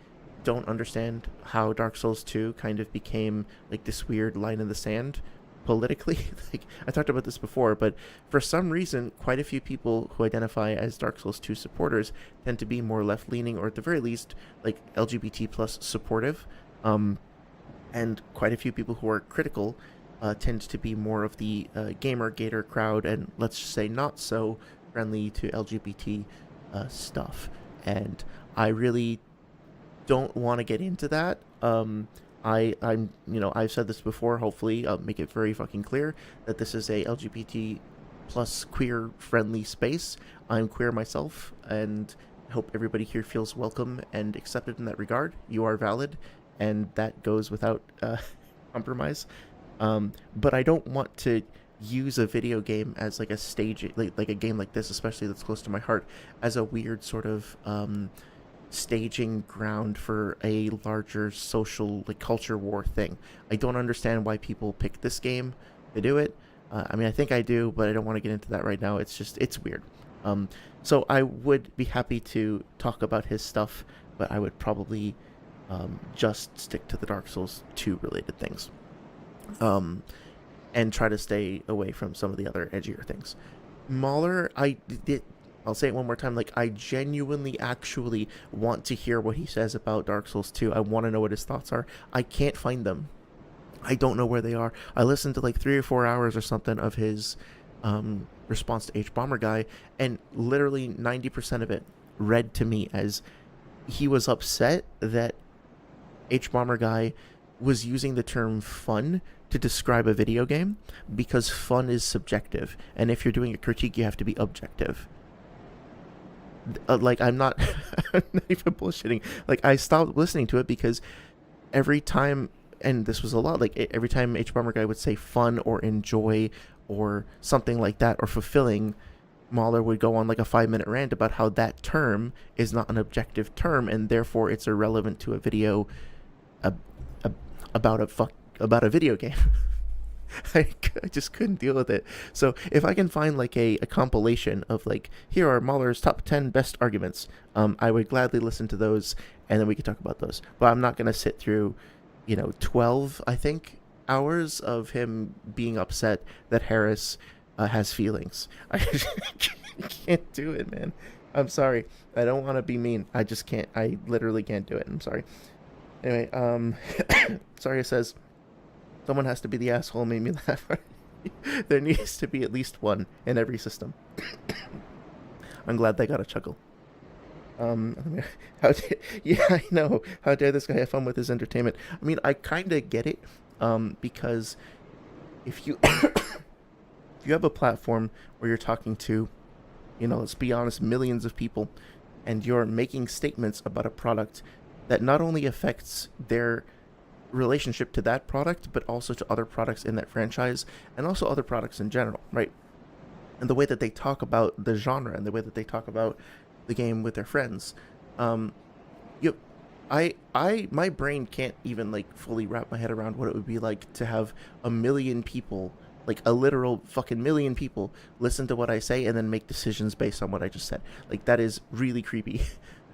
don't understand how Dark Souls 2 kind of became like this weird line in the sand politically. Like, I talked about this before, but for some reason, quite a few people who identify as Dark Souls 2 supporters tend to be more left-leaning, or at the very least, like LGBT plus supportive. And quite a few people who are critical tend to be more of the gamer-gator crowd, and let's just say not so friendly to LGBT stuff. And I really don't want to get into that. I've said this before, hopefully I'll make it very fucking clear that this is a LGBT plus queer friendly space. I'm queer myself, and I hope everybody here feels welcome and accepted in that regard. You are valid, and that goes without compromise. But I don't want to use a video game as like a stage, like a game like this, especially that's close to my heart, as a weird sort of staging ground for a larger social, like, culture war thing. I don't understand why people pick this game to do it. I mean, I think I do, but I don't want to get into that right now. It's weird. So I would be happy to talk about his stuff, but I would probably just stick to the Dark Souls 2 related things. And try to stay away from some of the other edgier things. Mahler, I'll say it one more time, like, I genuinely actually want to hear what he says about Dark Souls 2. I want to know what his thoughts are. I can't find them. I don't know where they are. I listened to like 3 or 4 hours or something of his response to H-Bomber Guy, and literally 90% of it read to me as he was upset that H-Bomber Guy was using the term fun to describe a video game, because fun is subjective, and if you're doing a critique, you have to be objective. like I'm not, I'm not even bullshitting. Like I stopped listening to it because every time, and this was a lot, like every time H Bomber Guy would say fun or enjoy or something like that or fulfilling, Mahler would go on like a 5-minute rant about how that term is not an objective term and therefore it's irrelevant to a video about a video game. I just couldn't deal with it. So if I can find like a compilation of like, here are Mahler's top 10 best arguments, I would gladly listen to those and then we could talk about those. But I'm not going to sit through, 12, I think, hours of him being upset that Harris has feelings. I can't do it, man. I'm sorry. I don't want to be mean. I just can't. I literally can't do it. I'm sorry. Anyway, Saria says, someone has to be the asshole, made me laugh. There needs to be at least one in every system. I'm glad they got a chuckle. Yeah, I know. How dare this guy have fun with his entertainment? I mean, I kind of get it, because if you if you have a platform where you're talking to, let's be honest, millions of people, and you're making statements about a product that not only affects their relationship to that product, but also to other products in that franchise, and also other products in general, right? And the way that they talk about the genre, and the way that they talk about the game with their friends, my brain can't even like fully wrap my head around what it would be like to have a million people, like a literal fucking million people, listen to what I say and then make decisions based on what I just said. Like that is really creepy.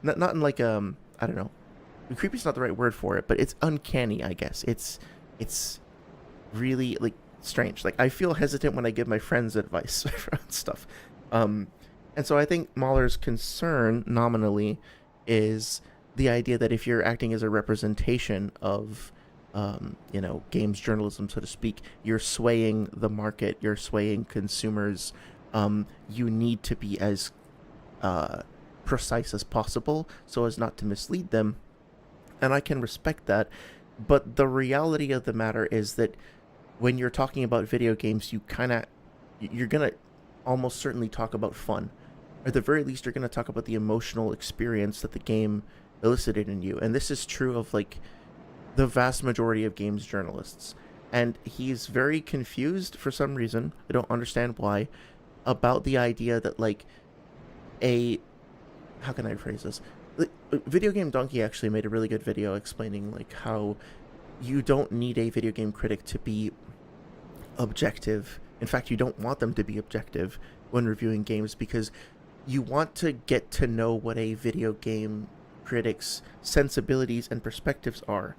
not in like I don't know. Creepy's not the right word for it, but it's uncanny, I guess. It's really like strange. Like I feel hesitant when I give my friends advice around stuff. And so I think Mahler's concern nominally is the idea that if you're acting as a representation of games journalism, so to speak, you're swaying the market, you're swaying consumers. You need to be as precise as possible so as not to mislead them. And I can respect that, but the reality of the matter is that when you're talking about video games, you're gonna almost certainly talk about fun. Or at the very least, you're gonna talk about the emotional experience that the game elicited in you. And this is true of like the vast majority of games journalists. And he's very confused for some reason, I don't understand why, about the idea that like how can I phrase this? Video Game Donkey actually made a really good video explaining like how you don't need a video game critic to be objective. In fact, you don't want them to be objective when reviewing games because you want to get to know what a video game critic's sensibilities and perspectives are.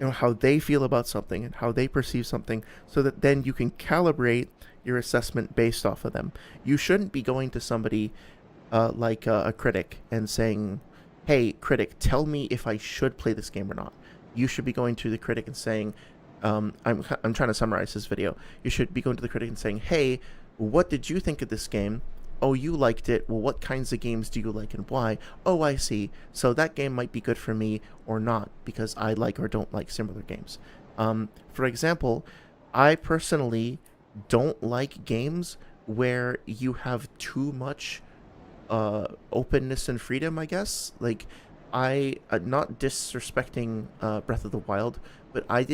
How they feel about something and how they perceive something, so that then you can calibrate your assessment based off of them. You shouldn't be going to somebody like a critic and saying, hey, critic, tell me if I should play this game or not. You should be going to the critic and saying, I'm trying to summarize this video. You should be going to the critic and saying, hey, what did you think of this game? Oh, you liked it. Well, what kinds of games do you like and why? Oh, I see. So that game might be good for me or not because I like or don't like similar games. For example, I personally don't like games where you have too much openness and freedom, I guess. Like, not disrespecting Breath of the Wild, but not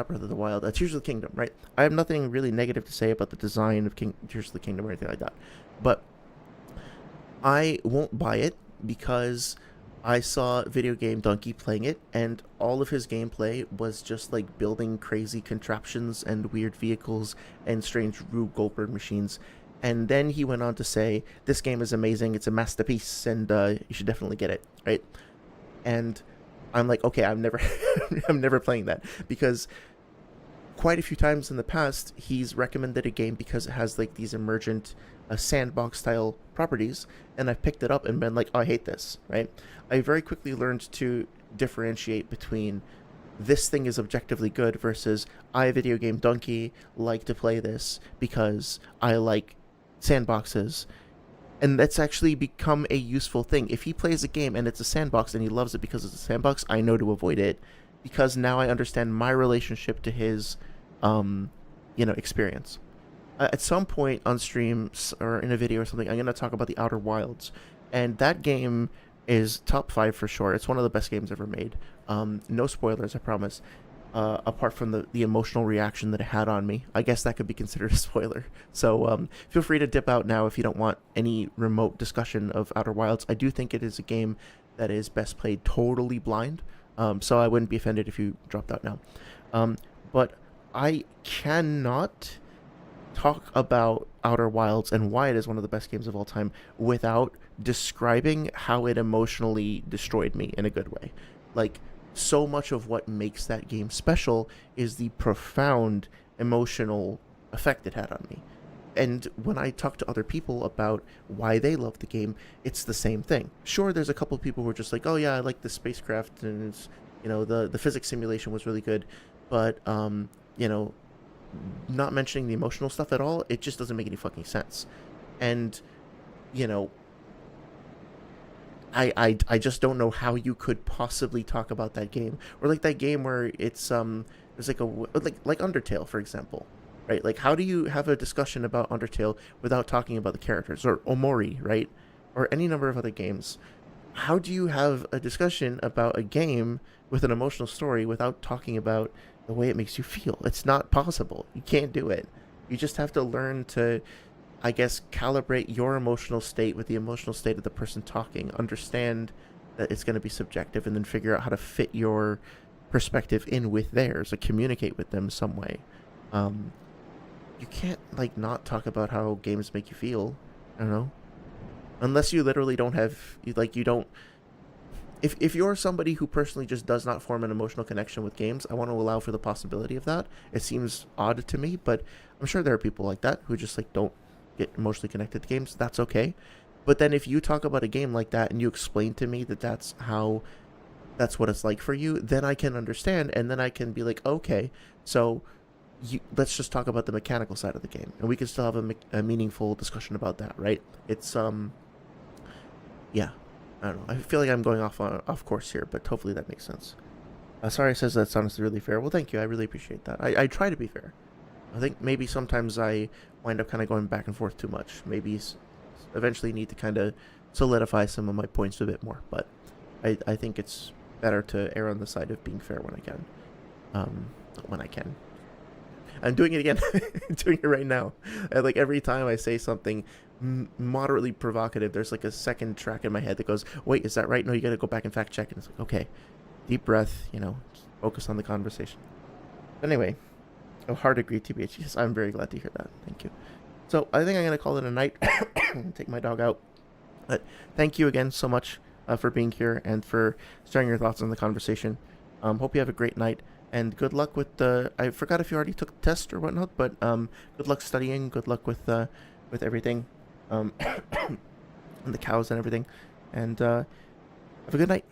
Breath of the Wild, Tears of the Kingdom, right? I have nothing really negative to say about the design of Tears of the Kingdom or anything like that. But I won't buy it because I saw Video Game Donkey playing it, and all of his gameplay was just like building crazy contraptions and weird vehicles and strange Rube Goldberg machines. And then he went on to say, this game is amazing, it's a masterpiece, and you should definitely get it, right? And I'm like, okay, I'm never playing that, because quite a few times in the past, he's recommended a game because it has like these emergent sandbox style properties, and I've picked it up and been like, oh, I hate this, right? I very quickly learned to differentiate between this thing is objectively good versus I, Video Game Donkey, like to play this because I like sandboxes. And that's actually become a useful thing. If he plays a game and it's a sandbox and he loves it because it's a sandbox, I know to avoid it because now I understand my relationship to his, experience. At some point on streams or in a video or something, I'm going to talk about the Outer Wilds. And that game is top 5 for sure. It's one of the best games ever made. No spoilers, I promise. Apart from the emotional reaction that it had on me. I guess that could be considered a spoiler. So feel free to dip out now if you don't want any remote discussion of Outer Wilds. I do think it is a game that is best played totally blind. So I wouldn't be offended if you dropped out now. But I cannot talk about Outer Wilds and why it is one of the best games of all time without describing how it emotionally destroyed me in a good way. Like, so much of what makes that game special is the profound emotional effect it had on me. And when I talk to other people about why they love the game, it's the same thing. Sure, there's a couple of people who are just like, oh yeah, I like the spacecraft and it's, the physics simulation was really good, but not mentioning the emotional stuff at all, it just doesn't make any fucking sense. And I just don't know how you could possibly talk about that game, or like that game where it's there's like Undertale, for example, right? Like, how do you have a discussion about Undertale without talking about the characters, or Omori, right? Or any number of other games? How do you have a discussion about a game with an emotional story without talking about the way it makes you feel? It's not possible. You can't do it. You just have to learn to, I guess, calibrate your emotional state with the emotional state of the person talking. Understand that it's going to be subjective, and then figure out how to fit your perspective in with theirs, or communicate with them some way. You can't, not talk about how games make you feel. I don't know. Unless you literally don't have, you don't... If you're somebody who personally just does not form an emotional connection with games, I want to allow for the possibility of that. It seems odd to me, but I'm sure there are people like that who just, don't get emotionally connected to games. That's okay. But then if you talk about a game like that and you explain to me that that's what it's like for you, then I can understand, and then I can be like, okay, so let's just talk about the mechanical side of the game, and we can still have a meaningful discussion about that, right? It's yeah, I don't know. I feel like I'm going off course here, but hopefully that makes sense. Sorry, says that's honestly really fair. Well, thank you. I really appreciate that. I try to be fair. I think maybe sometimes I wind up kind of going back and forth too much. Maybe eventually need to kind of solidify some of my points a bit more. But I think it's better to err on the side of being fair when I can. When I can. I'm doing it again. I'm doing it right now. Every time I say something moderately provocative, there's a second track in my head that goes, wait, is that right? No, you got to go back and fact check. And it's like, okay, deep breath, focus on the conversation. But anyway, hard agreed, TBH. Yes, I'm very glad to hear that. Thank you. So I think I'm going to call it a night. Take my dog out. But thank you again so much for being here and for sharing your thoughts on the conversation. Hope you have a great night. And good luck with the... I forgot if you already took the test or whatnot, but good luck studying. Good luck with everything. And the cows and everything. And have a good night.